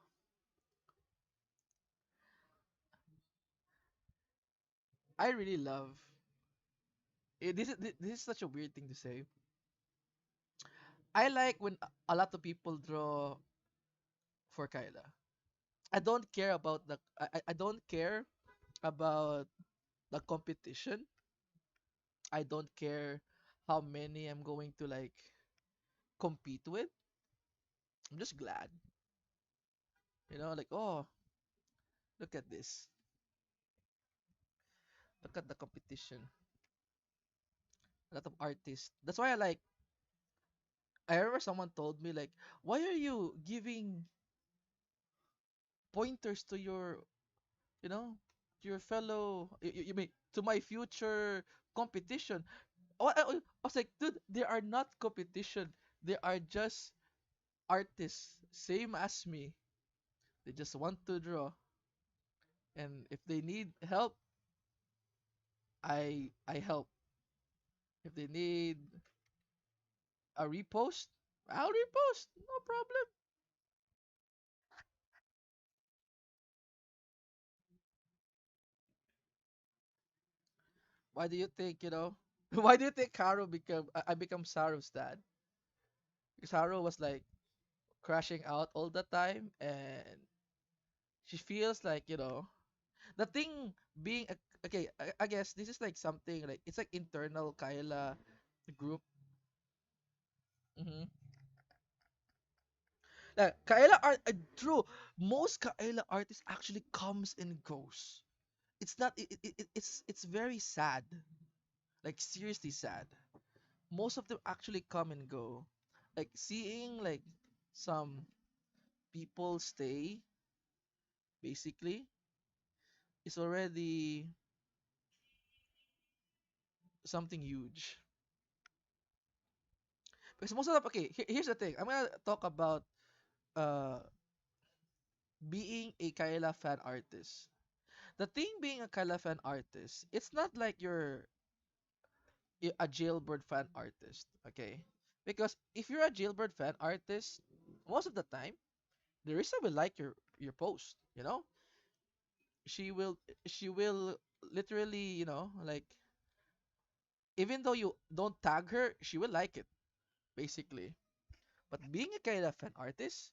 I really love. This is such a weird thing to say. I like when a lot of people draw for Kyla. I don't care about I don't care about the competition. I don't care how many I'm going to like compete with. I'm just glad. Like, oh, look at this. Look at the competition. A lot of artists. That's why I remember someone told me like, why are you giving pointers to you know, your fellow you mean to my future competition? I was like, dude, they are not competition. They are just artists, same as me. They just want to draw, and if they need help, I help. If they need a repost, I'll repost. No problem. Why do you think, why do you think I become Saru's dad? Because Haru was like crashing out all the time, and she feels like, the thing being okay, I guess this is like something like it's like internal Kaela group. Mm-hmm. Like Kaela art, true. Most Kaela artists actually comes and goes. It's not. It's very sad. Like seriously sad. Most of them actually come and go. Like seeing like some people stay basically is already something huge. Because most of the okay, here's the thing. I'm gonna talk about uh being a Kaela fan artist. The thing being a Kaela fan artist, it's not like a jailbird fan artist, okay? Because if you're a jailbird fan artist, most of the time, Larissa will like your post, you know? She will she will literally, like even though you don't tag her, she will like it, basically. But being a Kaela fan artist,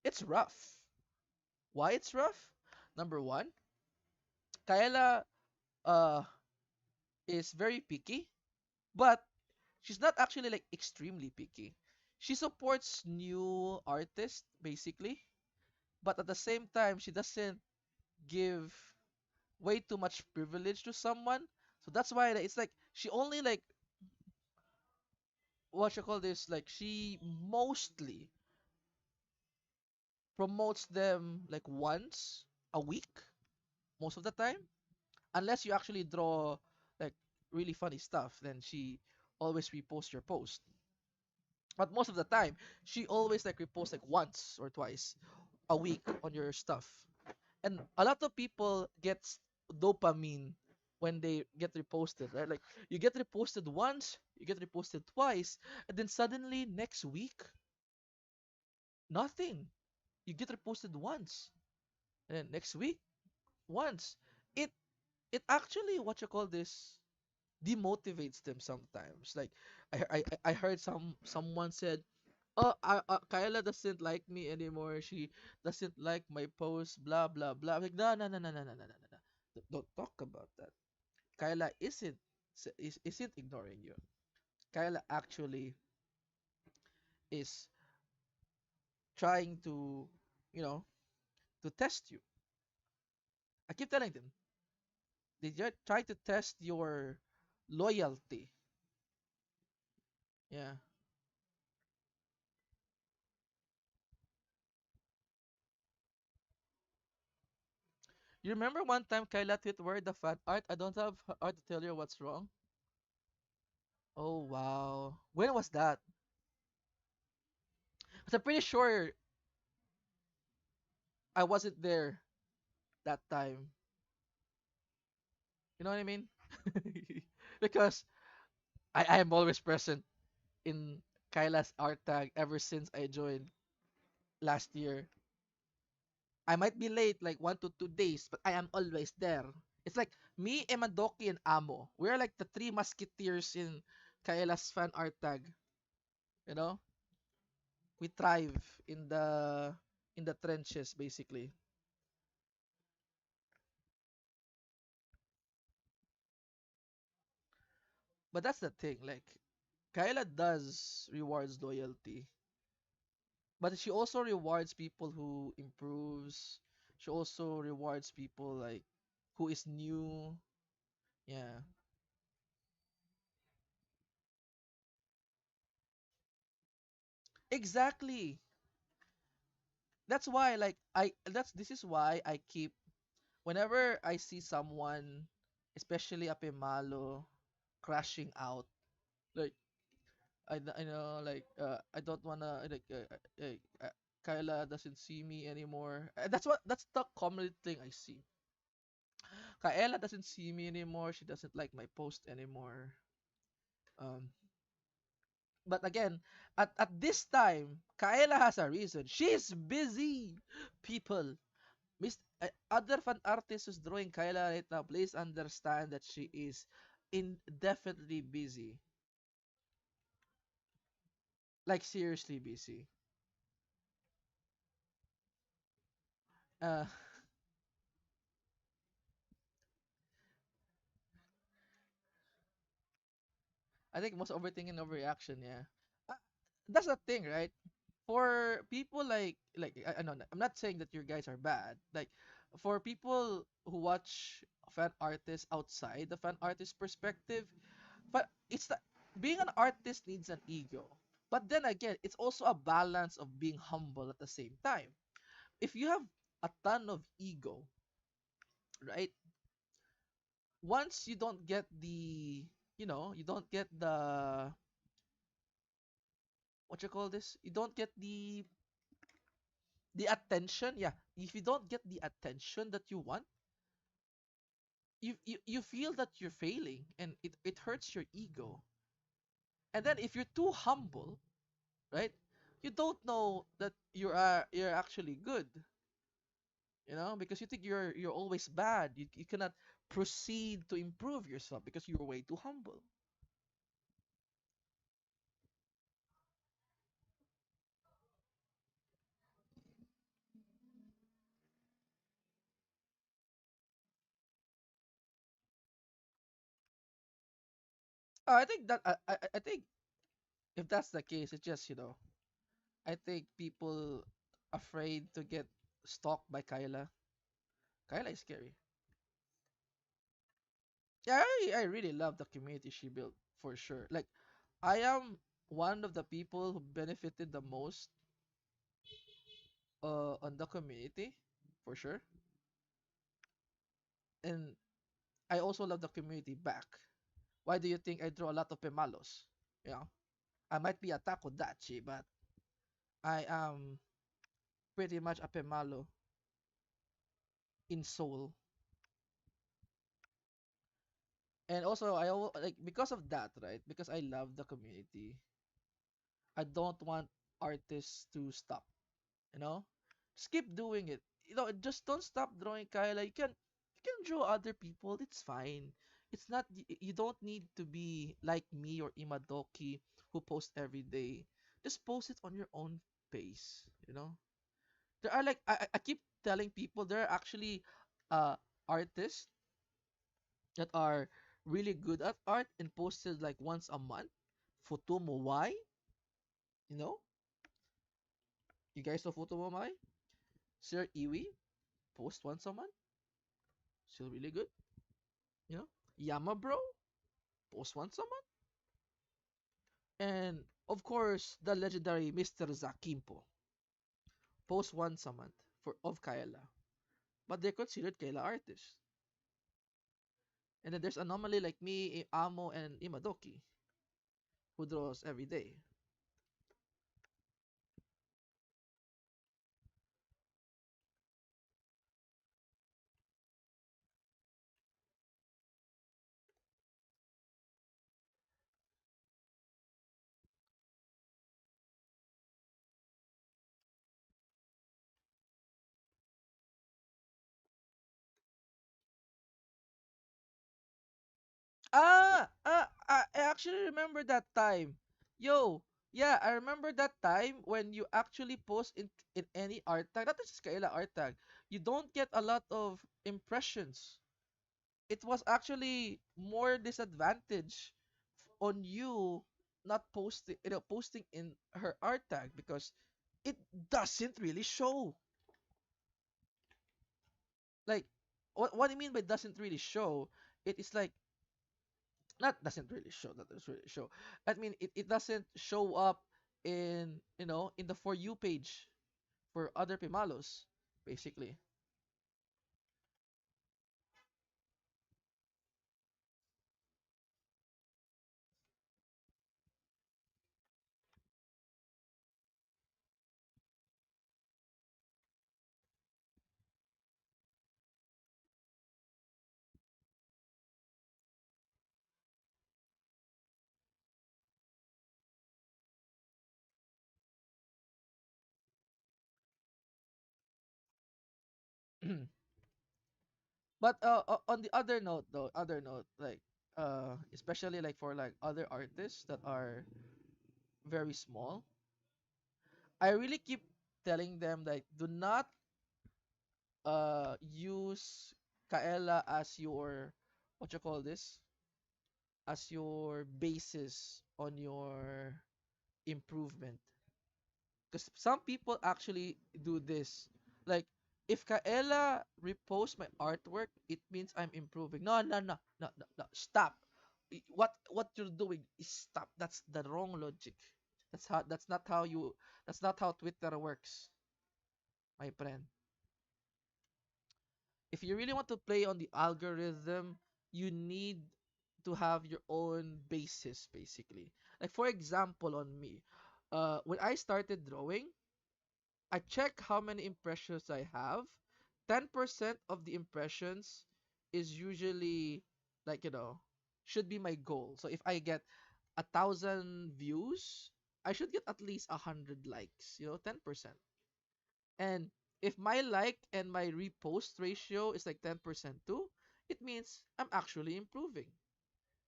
it's rough. Why it's rough? Number one, Kaela uh is very picky, but she's not actually like extremely picky. She supports new artists basically, but at the same time she doesn't give way too much privilege to someone. So that's why it's like she only like what you call this like she mostly promotes them like once a week most of the time, unless you actually draw like really funny stuff, then she always reposts your post. But most of the time, she always like reposts like once or twice a week on your stuff. And a lot of people gets dopamine when they get reposted, right? Like you get reposted once, you get reposted twice, and then suddenly next week, nothing. You get reposted once, and then next week, once. It it actually what you call this demotivates them sometimes. Like I heard someone said, "Oh, Kyla doesn't like me anymore. She doesn't like my post. Blah blah blah." I'm like, no no no no no no no no no. Don't talk about that. Kyla isn't ignoring you. Kyla actually is trying to, you know, to test you. I keep telling them they just try to test your loyalty. Yeah. You remember one time Kyla tweet where the fan art? I don't have art to tell you what's wrong. Oh wow. When was that? 'Cause I'm pretty sure I wasn't there that time. You know what I mean? Because I am always present in Kyla's art tag ever since I joined last year. I might be late like 1 to 2 days, but I am always there. It's like me, Emadoki, and Amo. We're like the three musketeers in Kyla's fan art tag. You know, we thrive in the trenches basically. But that's the thing. Like Kyla does rewards loyalty, but she also rewards people who improves. She also rewards people like who is new. Yeah, exactly. That's why like I that's this is why I keep whenever I see someone, especially up in Malo, crashing out. Like I know like I don't wanna like Kyla doesn't see me anymore. That's the common thing I see. Kaela doesn't see me anymore. She doesn't like my post anymore. Um, but again, at this time, Kaela has a reason. She's busy. People, other fan artists who's drawing Kaela right now, please understand that she is indefinitely busy. Like seriously busy. Uh, I think most overthinking overreaction. Yeah, uh, that's the thing, right? For people I know I'm not saying that your guys are bad. Like for people who watch fan artists outside the fan artist perspective, but it's the being an artist needs an ego. But then again, it's also a balance of being humble at the same time. If you have a ton of ego, right? Once you don't get the, you don't get the, what you call this? You don't get the attention. Yeah, if you don't get the attention that you want, you feel that you're failing, and it hurts your ego. And then if you're too humble, right? You don't know that you're actually good, because you think you're always bad. You cannot proceed to improve yourself because you're way too humble. I think that I think if that's the case, it's just, I think people afraid to get stalked by Kyla. Kyla is scary. Yeah, I really love the community she built, for sure. Like, I am one of the people who benefited the most on the community, for sure. And I also love the community back. Why do you think I draw a lot of Pemalos? You know, I might be a Takodachi, but I am pretty much a Pemalo in soul. And also, like, because of that, right? Because I love the community. I don't want artists to stop. You know, just keep doing it. Just don't stop drawing, Kyla. You can draw other people. It's fine. It's not you don't need to be like me or Imadoki who post every day. Just post it on your own pace. There are, like, I keep telling people, there are actually uh artists that are really good at art and posted like once a month. Futomo Wai, you know, you guys know Futomo Wai? Sir Iwi post once a month, still really good. Yama Bro post once a month, and of course the legendary Mr. Zakimpo post once a month for of Kaela, but they're considered Kaela artists. And then there's anomaly like me, Amo, and Imadoki who draws every day. I actually remember that time. Yo, yeah, I remember that time when you actually post in any art tag, not just Kaela art tag, you don't get a lot of impressions. It was actually more disadvantage on you not posting in her art tag because it doesn't really show. Like, what do you mean by doesn't really show? It is like, not doesn't really show, that doesn't really show. I mean, it doesn't show up in the For You page for other Pimalos, basically. But on the other note, like, especially like for like other artists that are very small, I really keep telling them, like, do not use Kaela as your, what you call this, as your basis on your improvement. Because some people actually do this. Like, if Kaela reposts my artwork, it means I'm improving. No, no, no, no, no, no. Stop. What you're doing is stop. That's the wrong logic. That's not how Twitter works, my friend. If you really want to play on the algorithm, you need to have your own basis, basically. Like for example, on me, when I started drawing, I check how many impressions I have. 10% of the impressions is usually like, should be my goal. So if I get 1,000 views, I should get at least 100 likes, 10%. And if my like and my repost ratio is like 10% too, it means I'm actually improving.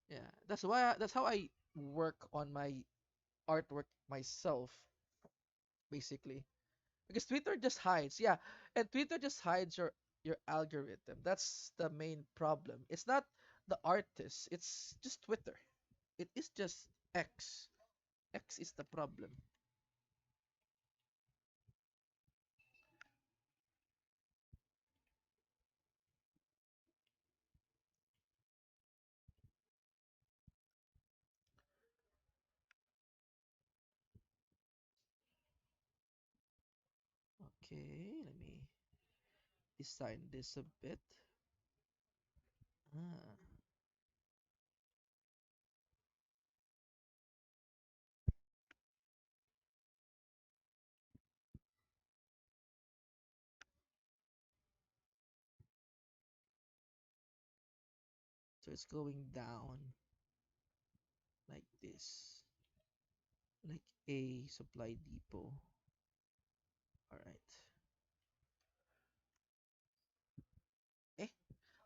Yeah, that's how I work on my artwork myself, basically. Because Twitter just hides, yeah, and Twitter just hides your algorithm. That's the main problem. It's not the artist, it's just Twitter. It is just X. X is the problem. Okay, let me design this a bit. Ah, so it's going down like this, like a supply depot. All right. Eh,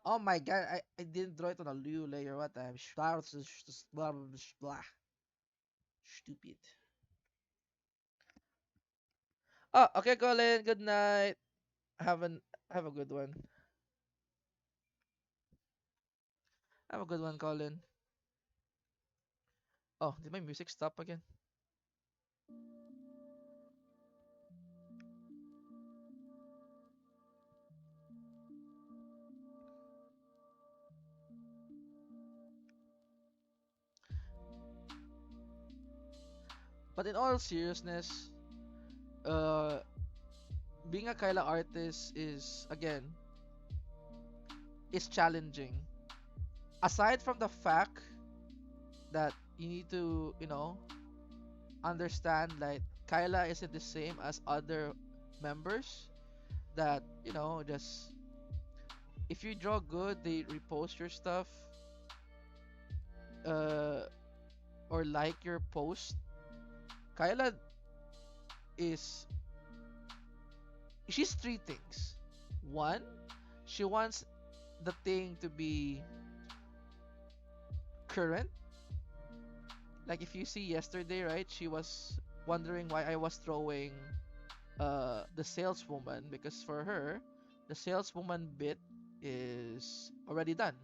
oh my god, I didn't draw it on a new layer. What I'm blah, blah, blah, stupid. Oh, okay, Colin. Good night. Have an have a good one. Have a good one, Colin. Oh, did my music stop again? But in all seriousness, uh, being a Kaila artist is again is challenging. Aside from the fact that you need to, understand like Kyla isn't the same as other members, that, just if you draw good, they repost your stuff, uh, or like your post. Kyla is she's three things. One, she wants the thing to be current. Like if you see yesterday, right? She was wondering why I was throwing the saleswoman, because for her, the saleswoman bit is already done.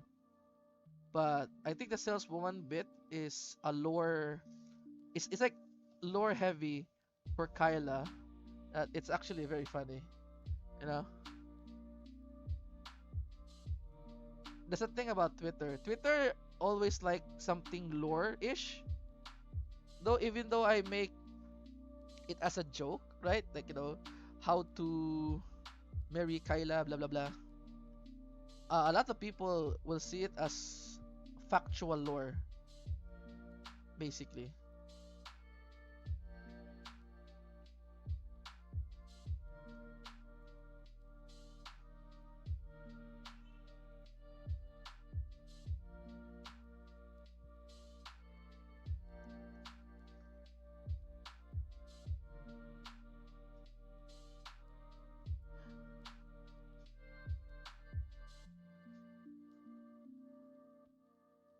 But I think the saleswoman bit is a lore. It's like lore heavy for Kyla. It's actually very funny. You know, that's the thing about Twitter. Twitter always like something lore-ish. Though even though I make it as a joke, right? Like, how to marry Kyla, blah blah blah. A lot of people will see it as factual lore, basically.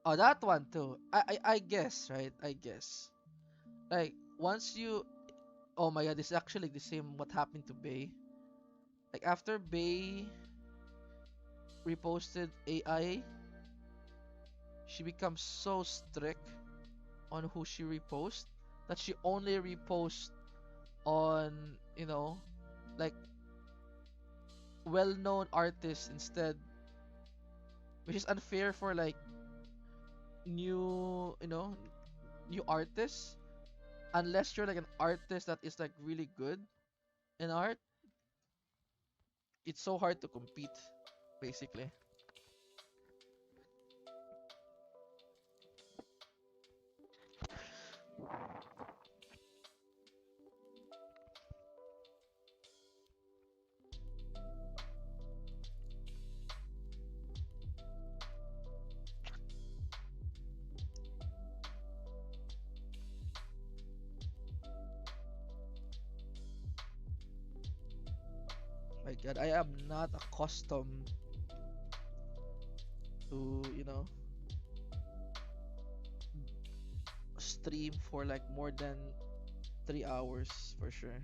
Oh, that one too. I guess, right? I guess. Like once you, oh my god, this is actually the same what happened to Bay. Like after Bay reposted AI, she becomes so strict on who she reposts that she only reposts on, like well-known artists instead, which is unfair for like new, new artists. Unless you're like an artist that is like really good in art, it's so hard to compete. basically. My God, I am not accustomed to, stream for like more than 3 hours for sure.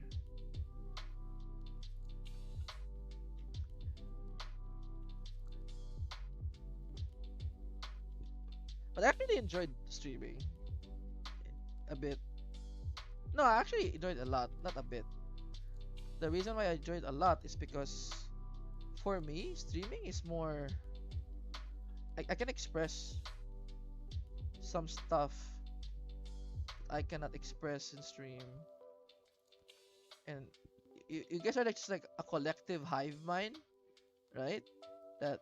But I really enjoyed streaming a bit. No, I actually enjoyed a lot, not a bit. The reason why I enjoyed a lot is because for me, streaming is more. I can express some stuff I cannot express in stream, and you guys are like just like a collective hive mind, right? That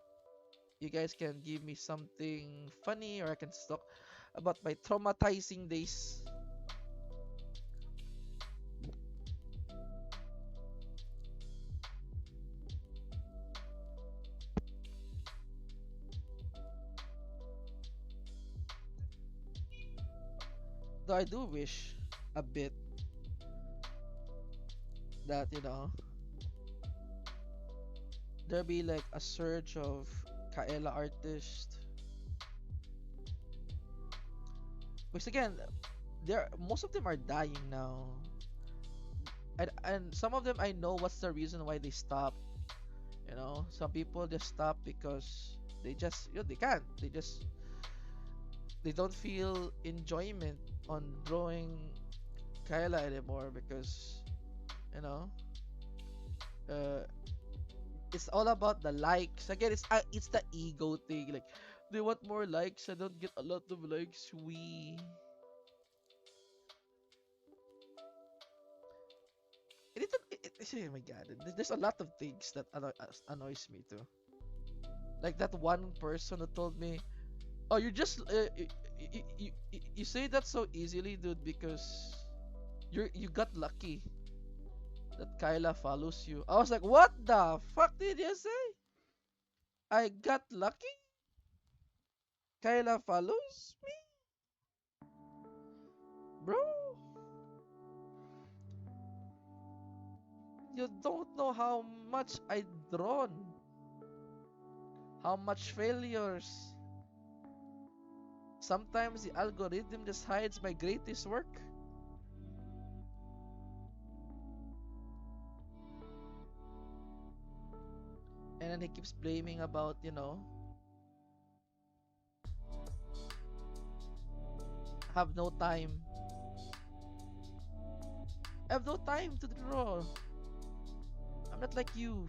you guys can give me something funny, or I can talk about my traumatizing days. Though I do wish a bit that there be like a surge of Kaela artists. Because again, most of them are dying now, and some of them I know what's the reason why they stop. Some people just stop because they just they can't. They don't feel enjoyment on drawing Kaela anymore because you know it's all about the likes. Again, it's the ego thing. Like, they want more likes. I don't get a lot of likes. Oh my god, there's a lot of things that annoys me too. Like that one person who told me, "Oh, you just you say that so easily, dude, because you got lucky that Kyla follows you." I was like, "What the fuck did you say? I got lucky? Kyla follows me, bro? You don't know how much I drawn, how much failures. Sometimes the algorithm just hides my greatest work." And then he keeps blaming about, have no time. I have no time to draw. I'm not like you.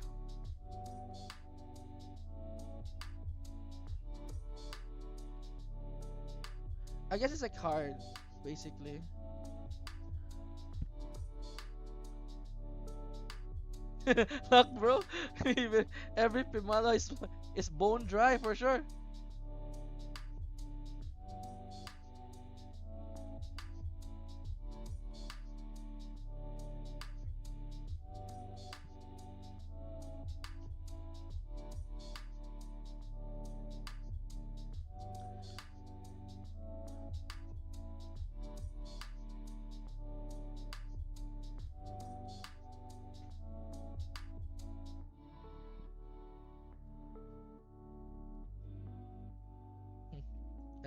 I guess it's like hard, basically. Look, bro, even every Pimala is bone dry for sure.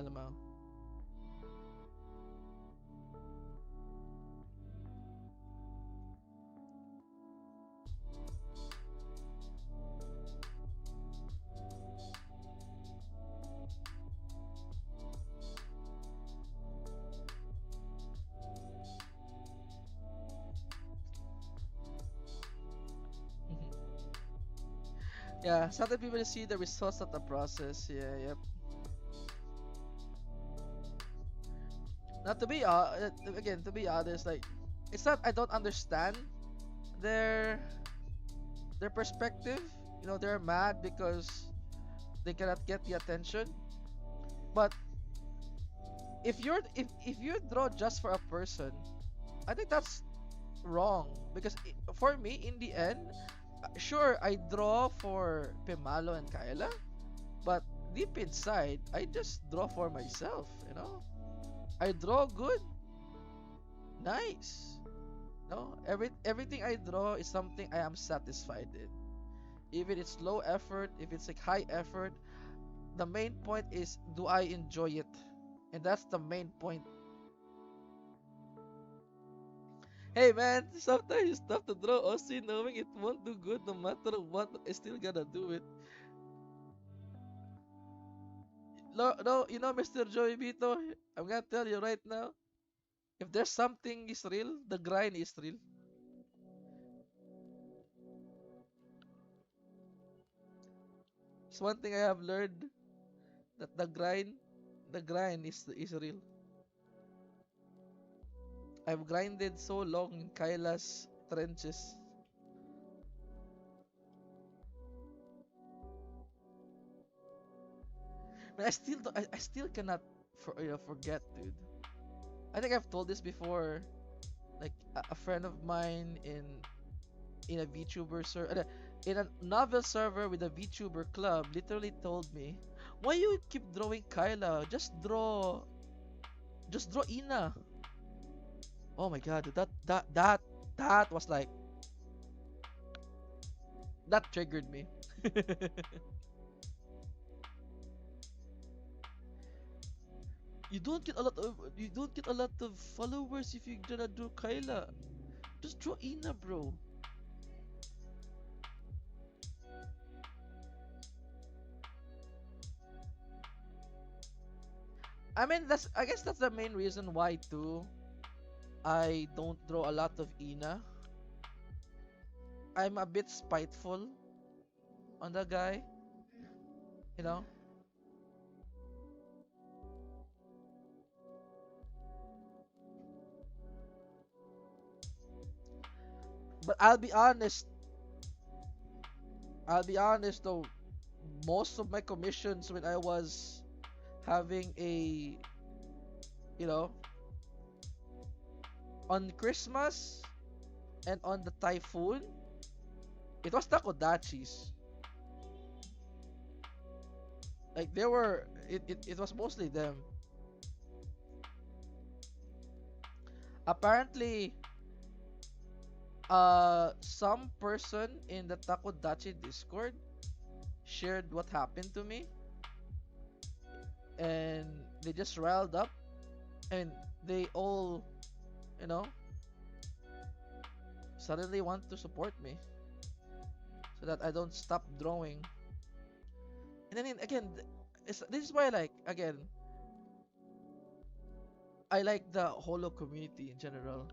LMAO. Yeah, sometimes people see the results of the process. Yeah, yep. Not to be again, to be honest, like, it's not I don't understand their perspective. They're mad because they cannot get the attention. But if you draw just for a person, I think that's wrong because for me in the end, sure I draw for Pemalo and Kaela, but deep inside I just draw for myself, you know. I draw good, nice. No, everything I draw is something I am satisfied in. Even it's low effort, if it's like high effort, the main point is do I enjoy it? And that's the main point. Hey man, sometimes it's tough to draw OC knowing it won't do good no matter what, but I still gotta do it. No, no, you know, Mr. Joey Vito, I'm gonna tell you right now, if there's something is real, the grind is real. It's one thing I have learned that the grind is real. I've grinded so long in Kaila's trenches. Man, I still cannot forget, dude. I think I've told this before. Like a friend of mine in a VTuber server, in a novel server with a VTuber club, literally told me, "Why you keep drawing Kyla? Just draw Ina." Oh my god, that was like that triggered me. You don't get a lot of followers if you gonna draw Kyla. Just draw Ina, bro. I mean, I guess that's the main reason why too. I don't draw a lot of Ina. I'm a bit spiteful on the guy, you know. But I'll be honest though, most of my commissions when I was having you know, on Christmas and on the typhoon, it was takodachis. Like it was mostly them. Apparently, some person in the Takodachi Discord shared what happened to me, and they just riled up, and they all, you know, suddenly want to support me so that I don't stop drawing. And then again, this is why again, I like the holo community in general.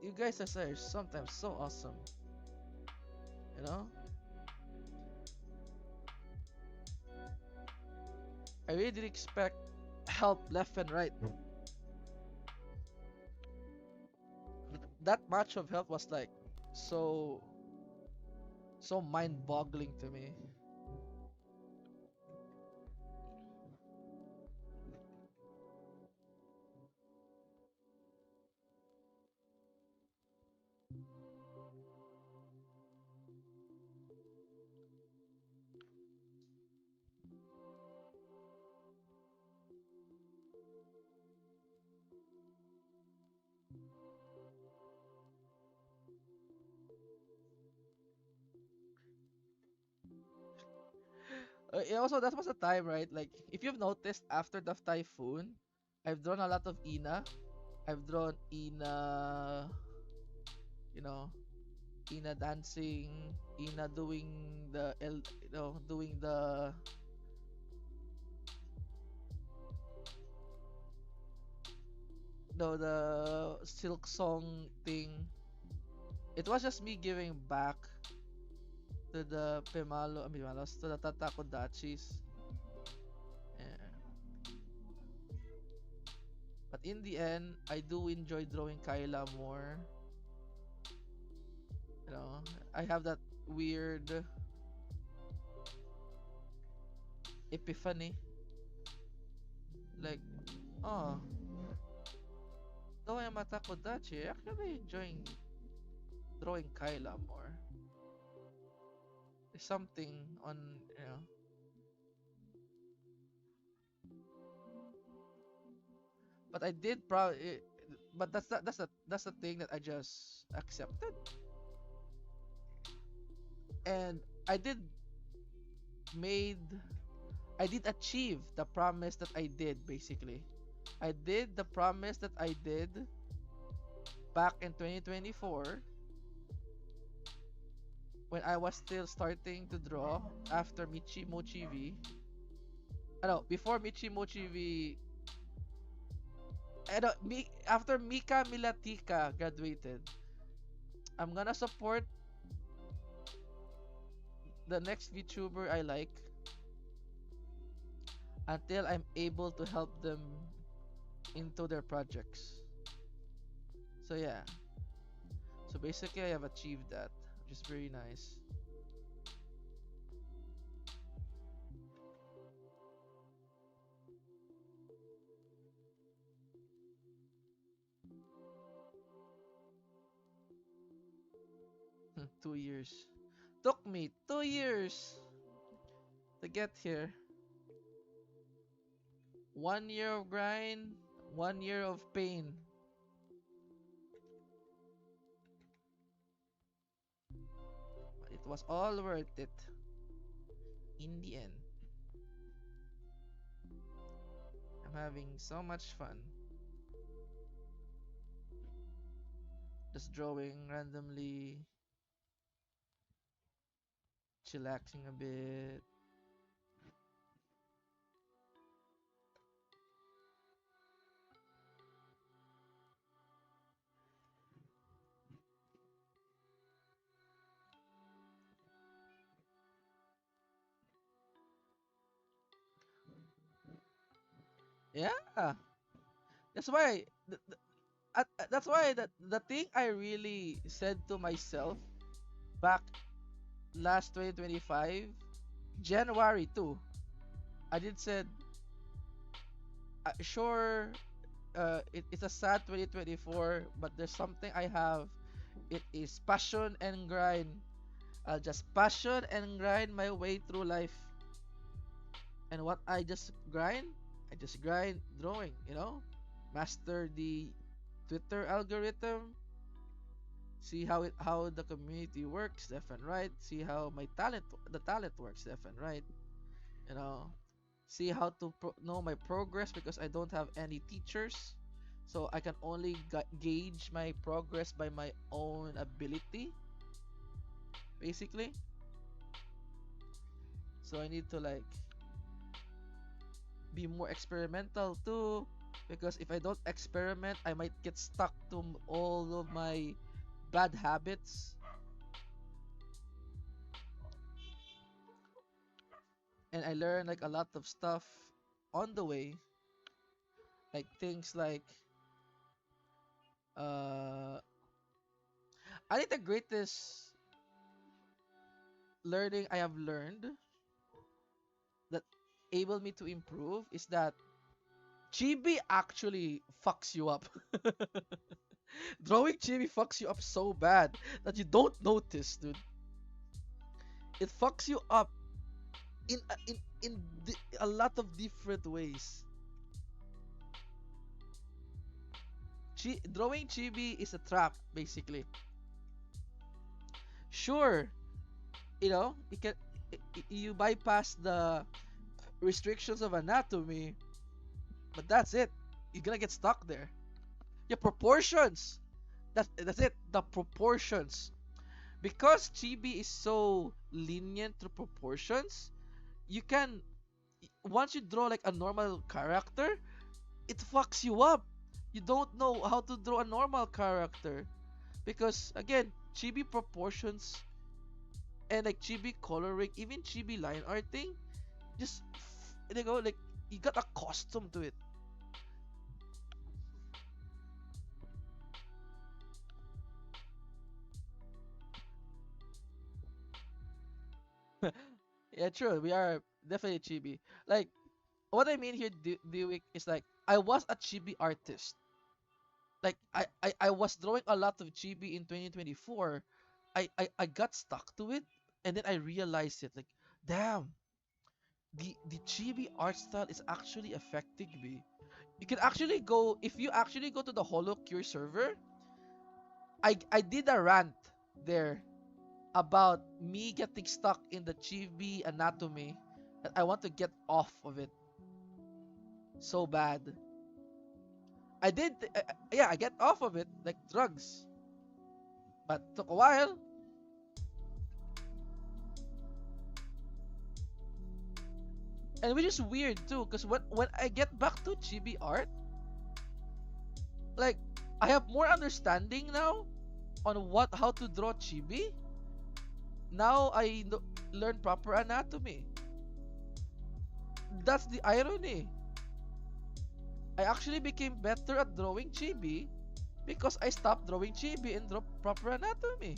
You guys are sometimes so awesome, you know. I really didn't expect help left and right. That much of help was like so mind-boggling to me. Also, that was a time, right? Like, if you've noticed, after the typhoon, I've drawn a lot of Ina. I've drawn Ina, you know, Ina dancing, Ina doing doing the silk song thing. It was just me giving back to the Pemalos, to the Tatakodachis. Yeah. But in the end, I do enjoy drawing Kyla more. You know, I have that weird epiphany. Like, oh, though I'm a Takodachi, I actually enjoying drawing Kaela more. There's something on, you know. But I did probably, but that's the thing that I just accepted, and I did made I did achieve the promise that I did basically. I did the promise that I did back in 2024 when I was still starting to draw after Michi Mochi V. No, before Michi Mochi V. After Mika Milatika graduated, I'm gonna support the next VTuber I like until I'm able to help them into their projects. So yeah. So basically I have achieved that, which is very nice. 2 years. Took me 2 years to get here. 1 year of grind, 1 year of pain. It was all worth it in the end. I'm having so much fun. Just drawing randomly, chillaxing a bit. Yeah, that's why. That's why the thing I really said to myself back last 2025 January too. I did said, sure, it's a sad 2024, but there's something I have. It is passion and grind. I'll just passion and grind my way through life. And what I just grind drawing, master the Twitter algorithm, see how the community works left and right, see how the talent works left and right, you know, see how to know my progress because I don't have any teachers, so I can only gauge my progress by my own ability, basically. So I need to like be more experimental too, because if I don't experiment I might get stuck to all of my bad habits, and I learned like a lot of stuff on the way, like things like uh I think the greatest learning I have learned that able me to improve is that chibi actually fucks you up. Drawing chibi fucks you up so bad that you don't notice, dude. It fucks you up in a lot of different ways. Drawing chibi is a trap, basically. Sure, you can you bypass the restrictions of anatomy, but that's it. You're gonna get stuck there. Yeah, proportions. That's it. The proportions. Because chibi is so lenient to proportions, you can once you draw like a normal character, it fucks you up. You don't know how to draw a normal character because again, chibi proportions and like chibi coloring, even chibi line arting, just like you got accustomed to it. Yeah, true. We are definitely chibi. Like what I mean here, Dewick, is like I was a chibi artist. Like I was drawing a lot of chibi in 2024. I got stuck to it, and then I realized it. Like, damn, the chibi art style is actually affecting me. You can actually go if you actually go to the HoloCure server. I did a rant there about me getting stuck in the chibi anatomy, and I want to get off of it so bad. I did, yeah, I get off of it like drugs, but took a while. And which is weird too, because when I get back to chibi art, like I have more understanding now on what how to draw chibi. Now learn proper anatomy. That's the irony. I actually became better at drawing chibi because I stopped drawing chibi and draw proper anatomy.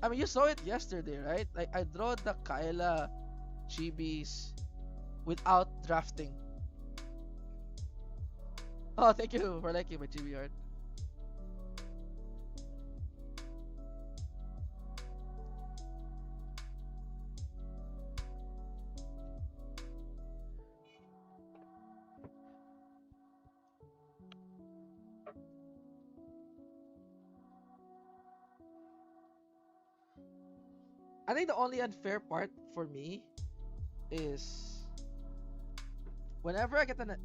I mean, you saw it yesterday, right? Like I draw the Kaela chibis without drafting. Oh, thank you for liking my chibi art. I think the only unfair part for me is whenever I get like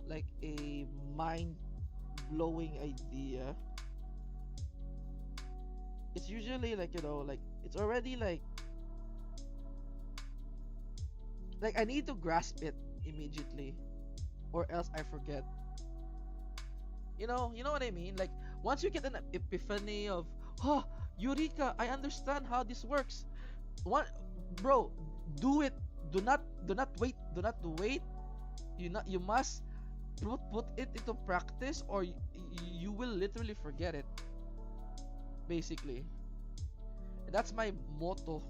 like a mind blowing idea, it's usually like like it's already like I need to grasp it immediately or else I forget. You know what I mean? Like once you get an epiphany of, oh, Eureka, I understand how this works. What, bro? Do it. Do not wait. Do not wait. You must put it into practice, or you will literally forget it. Basically, that's my motto.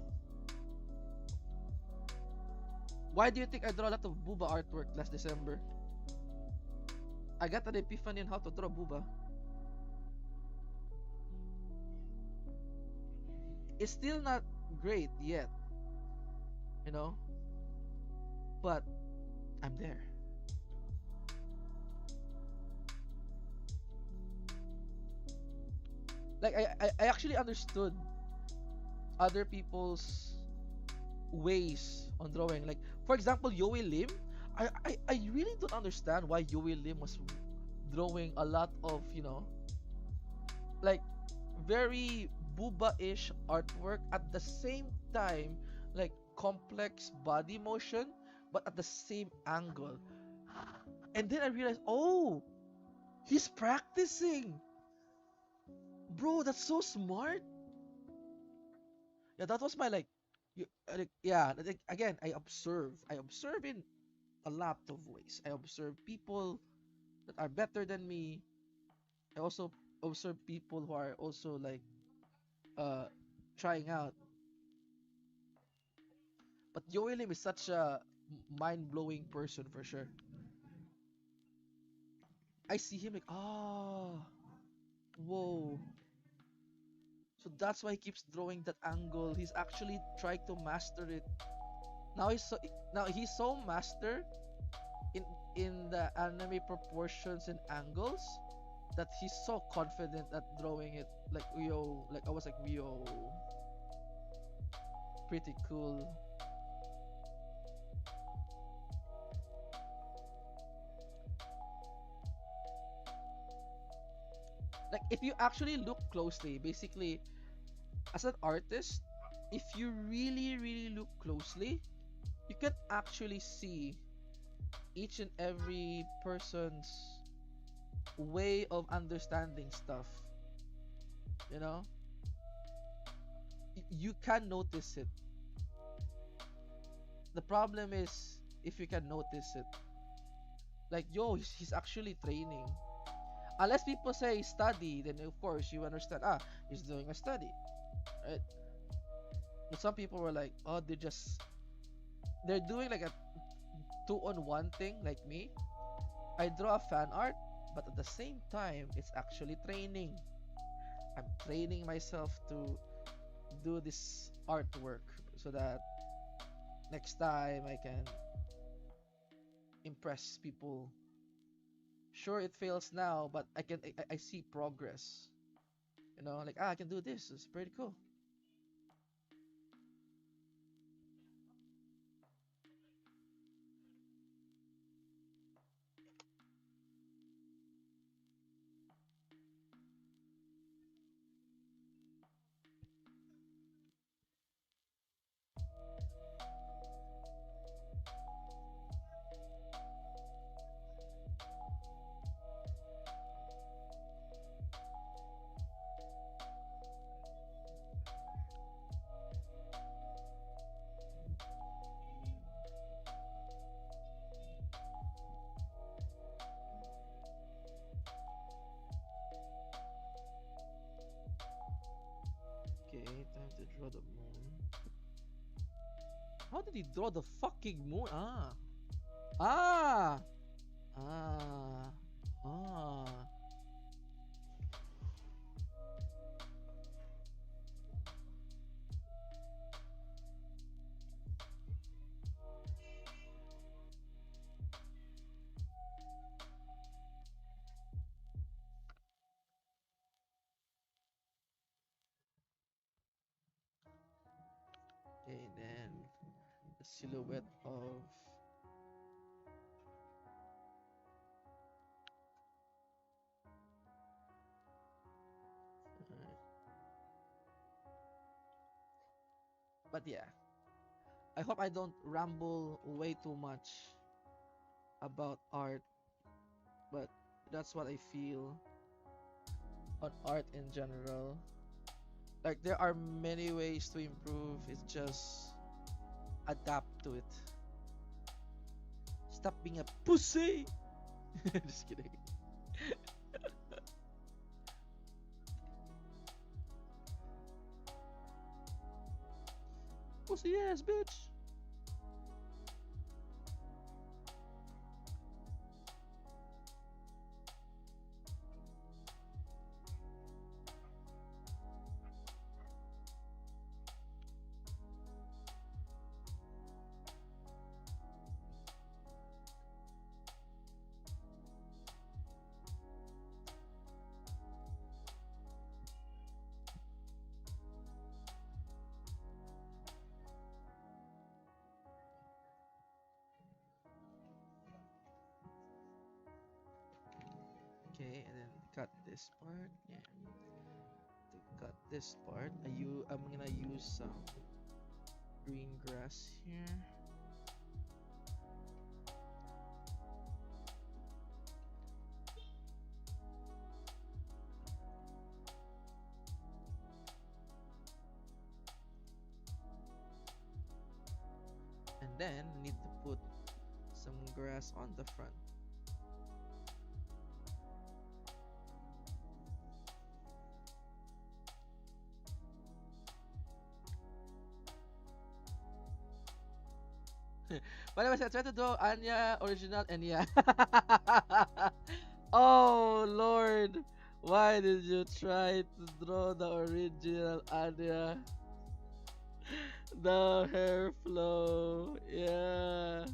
Why do you think I draw a lot of Booba artwork last December? I got an epiphany on how to draw Booba. It's still not great yet, you know, but I'm there. Like I actually understood other people's ways on drawing. Like for example, Yoe Lim. I really don't understand why Yoe Lim was drawing a lot of like very booba-ish artwork at the same time, like complex body motion, but at the same angle. And then I realized, oh, he's practicing. Bro, that's so smart. Yeah, that was my yeah, like, again, I observe in a lot of ways. I observe people that are better than me. I also observe people who are also like uh trying out. But Yoelim is such a mind-blowing person for sure. I see him like, oh, whoa. So that's why he keeps drawing that angle. He's actually trying to master it. Now he's so master in the anime proportions and angles that he's so confident at drawing it. Like yo, like I was like yo, pretty cool. Like if you actually look closely, basically as an artist, if you really look closely, you can actually see each and every person's way of understanding stuff. You know, you can notice it. The problem is if you can notice it. Like yo, he's actually training. Unless people say study, then of course you understand. Ah, he's doing a study, right? But some people were like, oh, they're doing like a two-on-one thing like me. I draw a fan art, but at the same time, it's actually training. I'm training myself to do this artwork so that next time I can impress people. Sure, it fails now, but I see progress. You know, like I can do this. It's pretty cool. Okay, time to draw the moon. How did he draw the fucking moon? Ah, ah, ah. Okay, then the silhouette of. Alright. But yeah, I hope I don't ramble way too much about art, but that's what I feel on art in general. Like there are many ways to improve. It's just adapt to it. Stop being a pussy. Just kidding. Pussy ass bitch. Okay, and then cut this part. Yeah. To cut this part, I'm gonna use some green grass here. And then need to put some grass on the front. By the way, I tried to draw Anya original and yeah. Oh Lord, why did you try to draw the original Anya? The hair flow, yeah.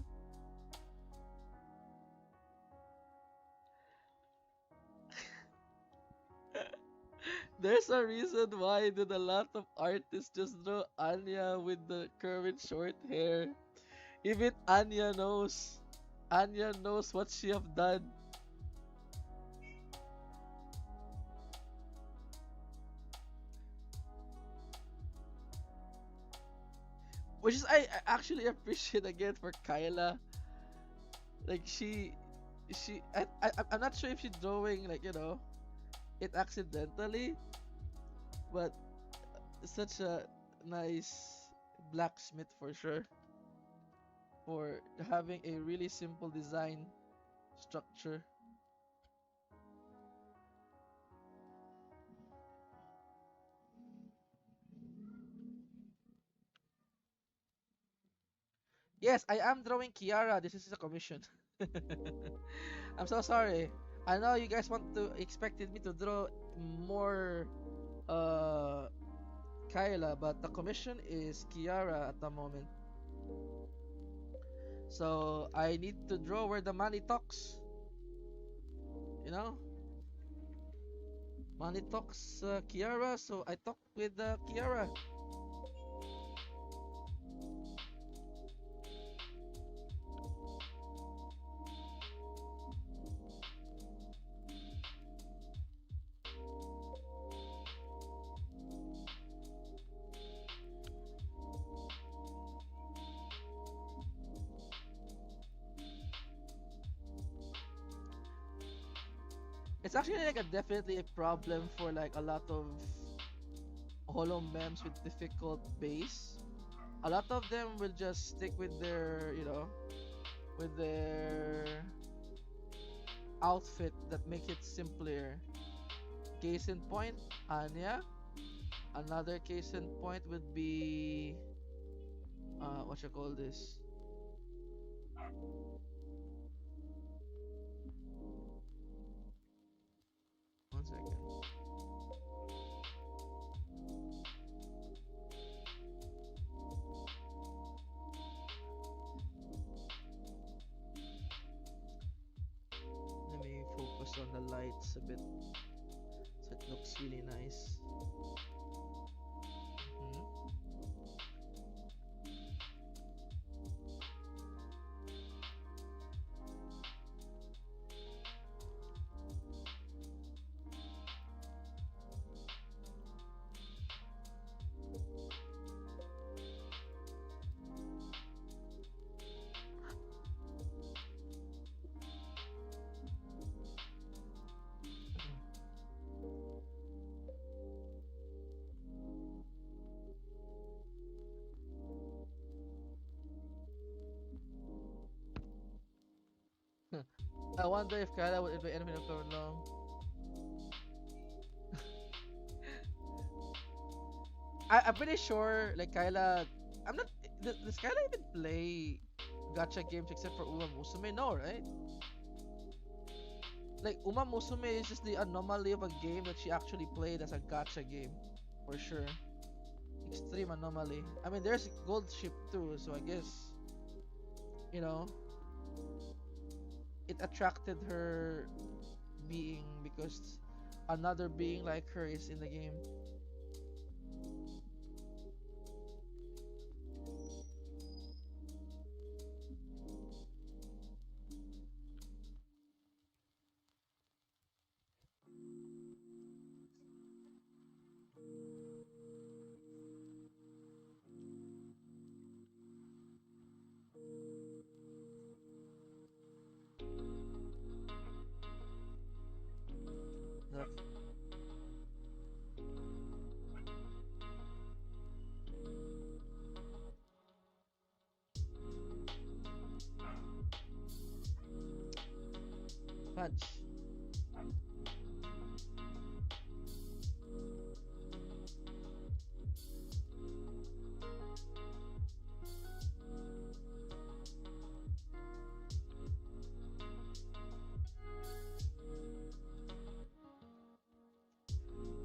There's a reason why did a lot of artists just draw Anya with the curved short hair. Even Anya knows. Anya knows what she have done. Which is I actually appreciate again for Kaela. Like I'm not sure if she's drawing like it accidentally, but such a nice blacksmith for sure for having a really simple design structure. Yes, I am drawing Kiara. This is a commission. I'm so sorry. I know you guys want to expected me to draw more uh Kaela, but the commission is Kiara at the moment. So I need to draw where the money talks. You know, money talks Kiara. So I talk with Kiara. It's actually like a definitely a problem for like a lot of holo memes with difficult base. A lot of them will just stick with their, with their outfit that make it simpler. Case in point, Anya. Another case in point would be what you call this? One second. Let me focus on the lights a bit so it looks really nice. Mhm. I wonder if Kyla would invite anyone for long. I'm pretty sure like Kyla. I'm not. Does Kyla even play gacha games except for Uma Musume? No, right? Like Uma Musume is just the anomaly of a game that she actually played as a gacha game, for sure. Extreme anomaly. I mean, there's Gold Ship too, so I guess you know it attracted her being because another being like her is in the game. The fudge.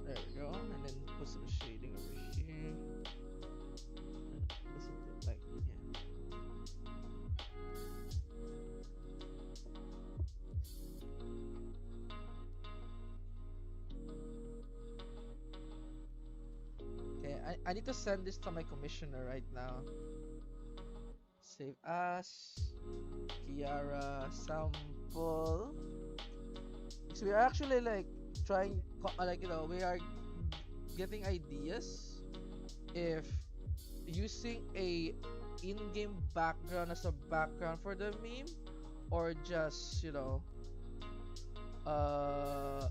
There we go, and then put some shading over here. And listen to like yeah. Okay, I need to send this to my commissioner right now. Save as Kiara sample. So we are actually like trying, like we are getting ideas if using a in-game background as a background for the meme, or just uh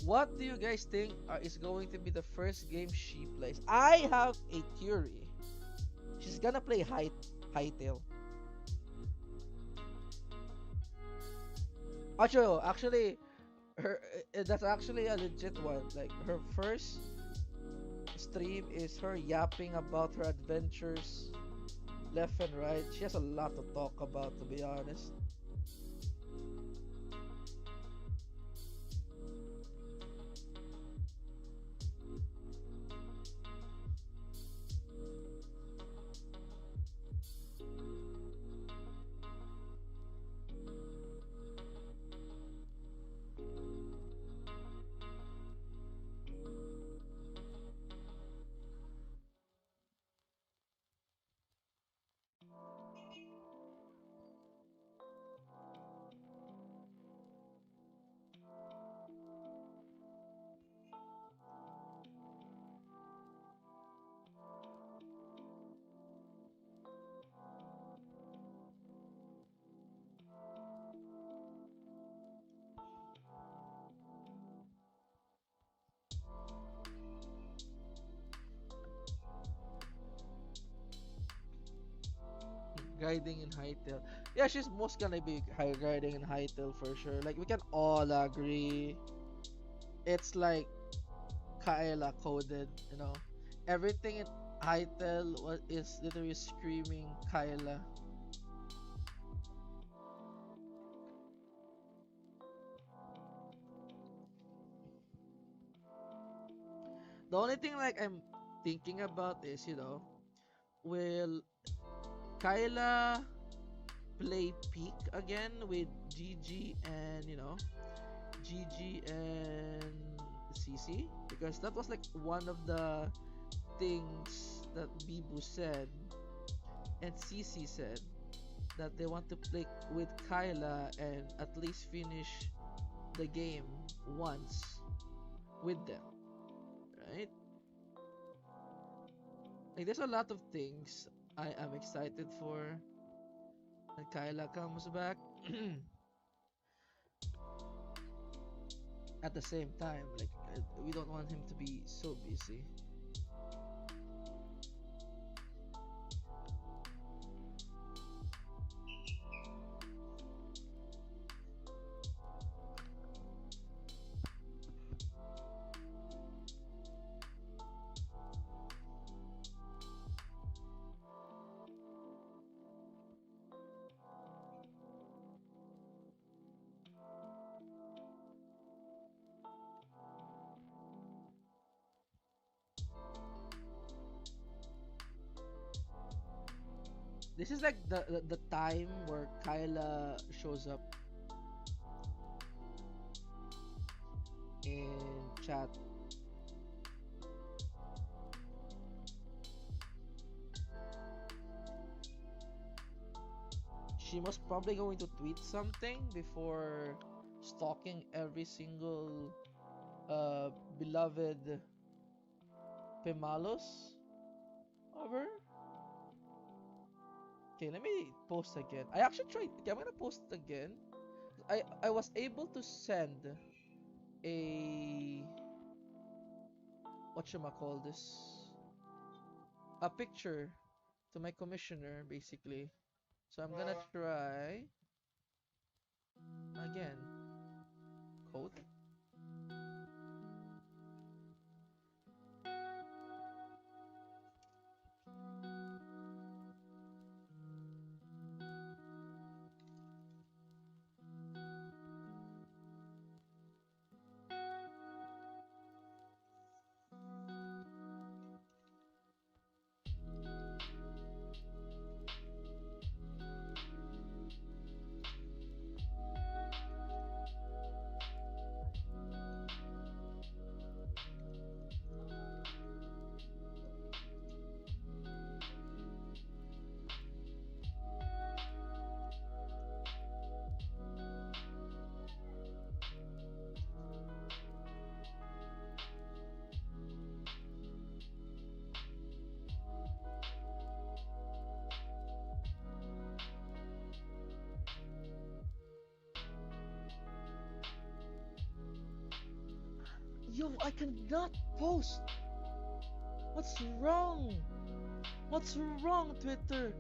What do you guys think is going to be the first game she plays? I have a theory. She's gonna play Hytale. Actually, her that's actually a legit one. Like her first stream is her yapping about her adventures left and right. She has a lot to talk about, to be honest. Guiding in Hytale. Yeah, she's most gonna be guiding in Hytale for sure. Like we can all agree. It's like Kaela coded, you know. Everything in Hytale is literally screaming Kaela. The only thing like I'm thinking about is, will Kyla play peak again with GG and GG and CC? Because that was like one of the things that Bibu said and CC said, that they want to play with Kyla and at least finish the game once with them, right? Like there's a lot of things I am excited for when Kyla comes back. At the same time, like we don't want him to be so busy. This is like the time where Kyla shows up in chat. She was probably going to tweet something before stalking every single beloved Pemalos over. Okay, let me post again. I actually tried. Okay, I'm gonna post again. I was able to send a call this, a picture to my commissioner basically. So I'm gonna try again. Code. I cannot post. What's wrong? What's wrong, Twitter?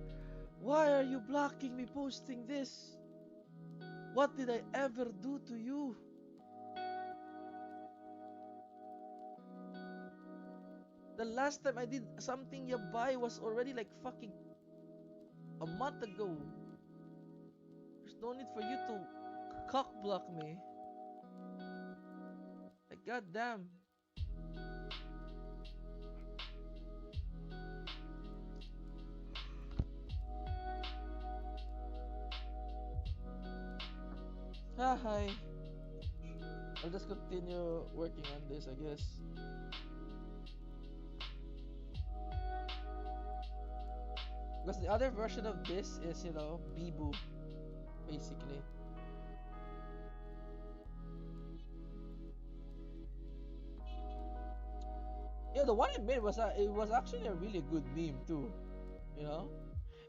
Why are you blocking me posting this? What did I ever do to you? The last time I did something yabai was already like fucking a month ago. There's no need for you to cock block me. Like goddamn. Ah, hi. I'll just continue working on this, I guess. Because the other version of this is, you know, Bibu, basically. Yeah, the one I made was it was actually a really good meme too. You know,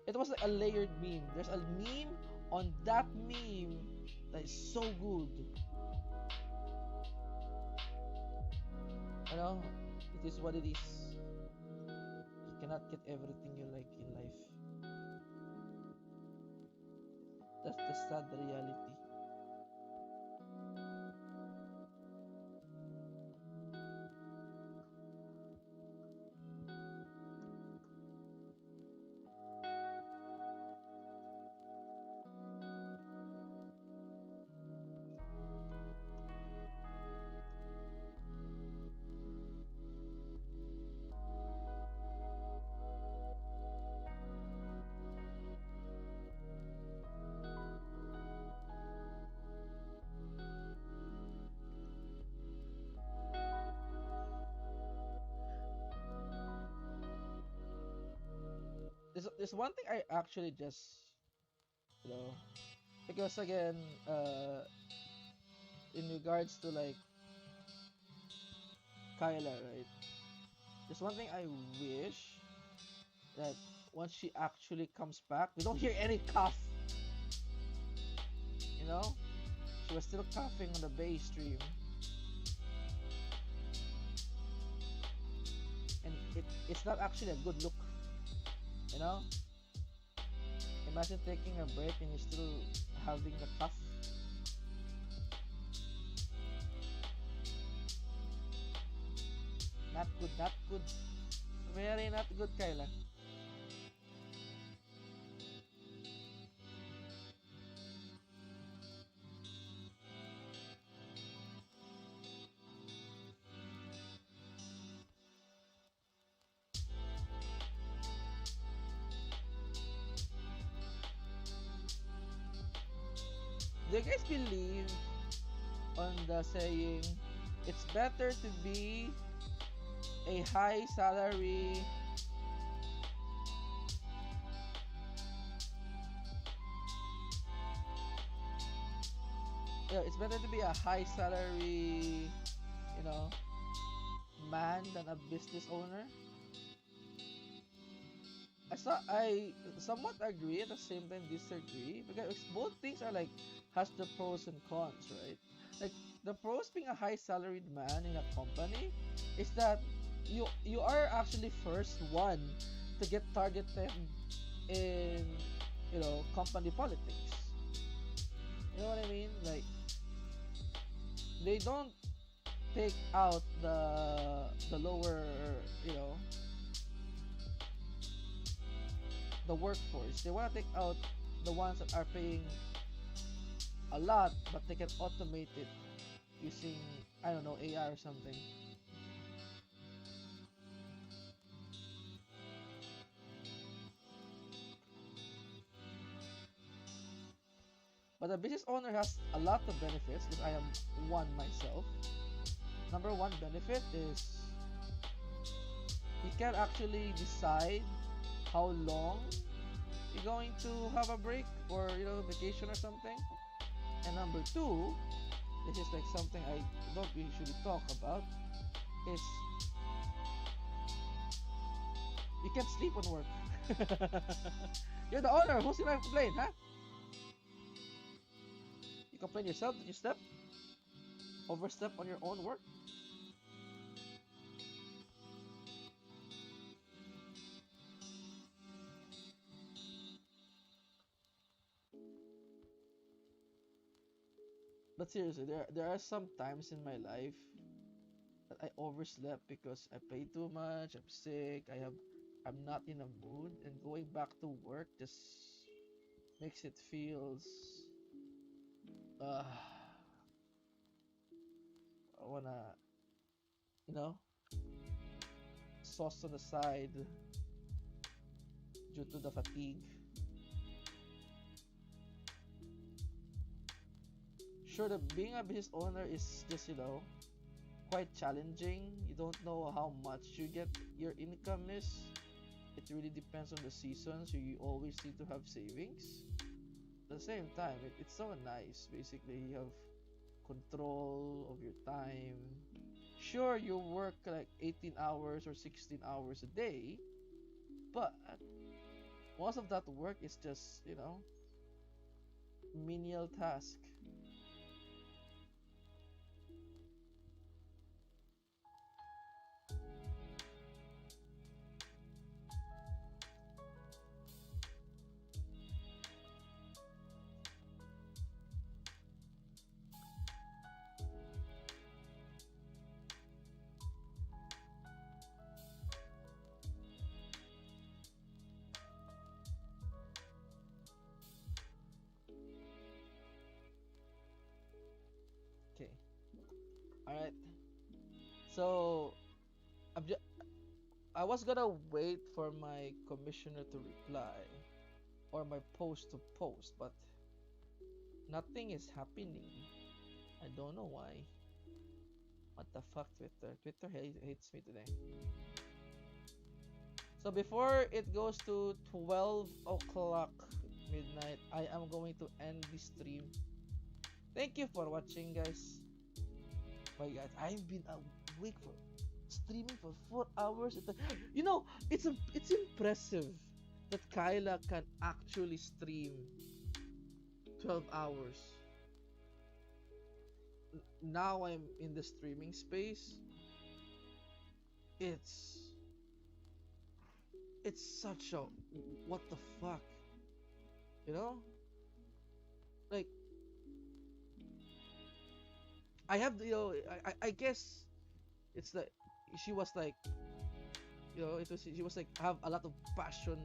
it was like a layered meme. There's a meme on that meme that is so good. You know, it is what it is. You cannot get everything you like in life. That's the sad reality. There's one thing I actually just, you know, because again, in regards to like Kaela, right? There's one thing I wish that once she actually comes back, we don't hear any cough. You know, she was still coughing on the base stream, and it's not actually a good look. You know, imagine taking a break and you're still having the cough. Not good, not good. Very not good, Kaela. Do you guys believe on the saying, it's better to be a high salary it's better to be a high salary, you know, man than a business owner? I somewhat agree, at the same time disagree, because both things are like has the pros and cons, right? Like the pros being a high salaried man in a company is that you are actually first one to get targeted in, you know, company politics. You know what I mean? Like they don't take out the lower, you know, the workforce. They want to take out the ones that are paying a lot, but they can automate it using, I don't know, AI or something. But the business owner has a lot of benefits because I am one myself. Number one benefit is you can actually decide how long you're going to have a break or, you know, vacation or something. And number two, this is like something I don't usually talk about, is you can sleep on work. You're the owner. Who's gonna complain, huh? You complain yourself that you overstep on your own work. But seriously, there are some times in my life that I overslept because I played too much, I'm sick, I'm not in a mood, and going back to work just makes it feels uh I wanna, you know, sauce on the side due to the fatigue. Sure, the being a business owner is just, quite challenging. You don't know how much your income is. It really depends on the season, so you always need to have savings. At the same time, it's so nice. Basically, you have control of your time. Sure, you work like 18 hours or 16 hours a day, but most of that work is just, menial task. Okay. All right. So, I'm just I was gonna wait for my commissioner to reply or my post to post, but nothing is happening. I don't know why. What the fuck, Twitter? Twitter hates me today. So before it goes to 12 o'clock midnight, I am going to end the stream. Thank you for watching, guys. My God, I've been awake for streaming for 4 hours. You know, it's impressive that Kaela can actually stream 12 hours. Now I'm in the streaming space. It's it's such a what the fuck, you know? Like I have I guess it's like she was like, she was like have a lot of passion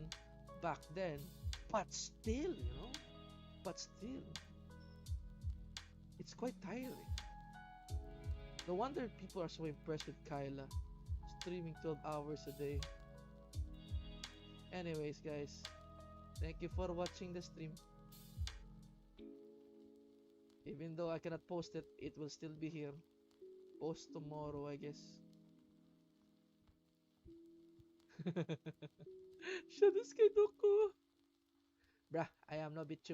back then, but still, it's quite tiring. No wonder people are so impressed with Kyla streaming 12 hours a day. Anyways, guys, thank you for watching the stream. Even though I cannot post it, it will still be here. Post tomorrow, I guess. Shadow Sky Doko. Bruh, I am no bitch.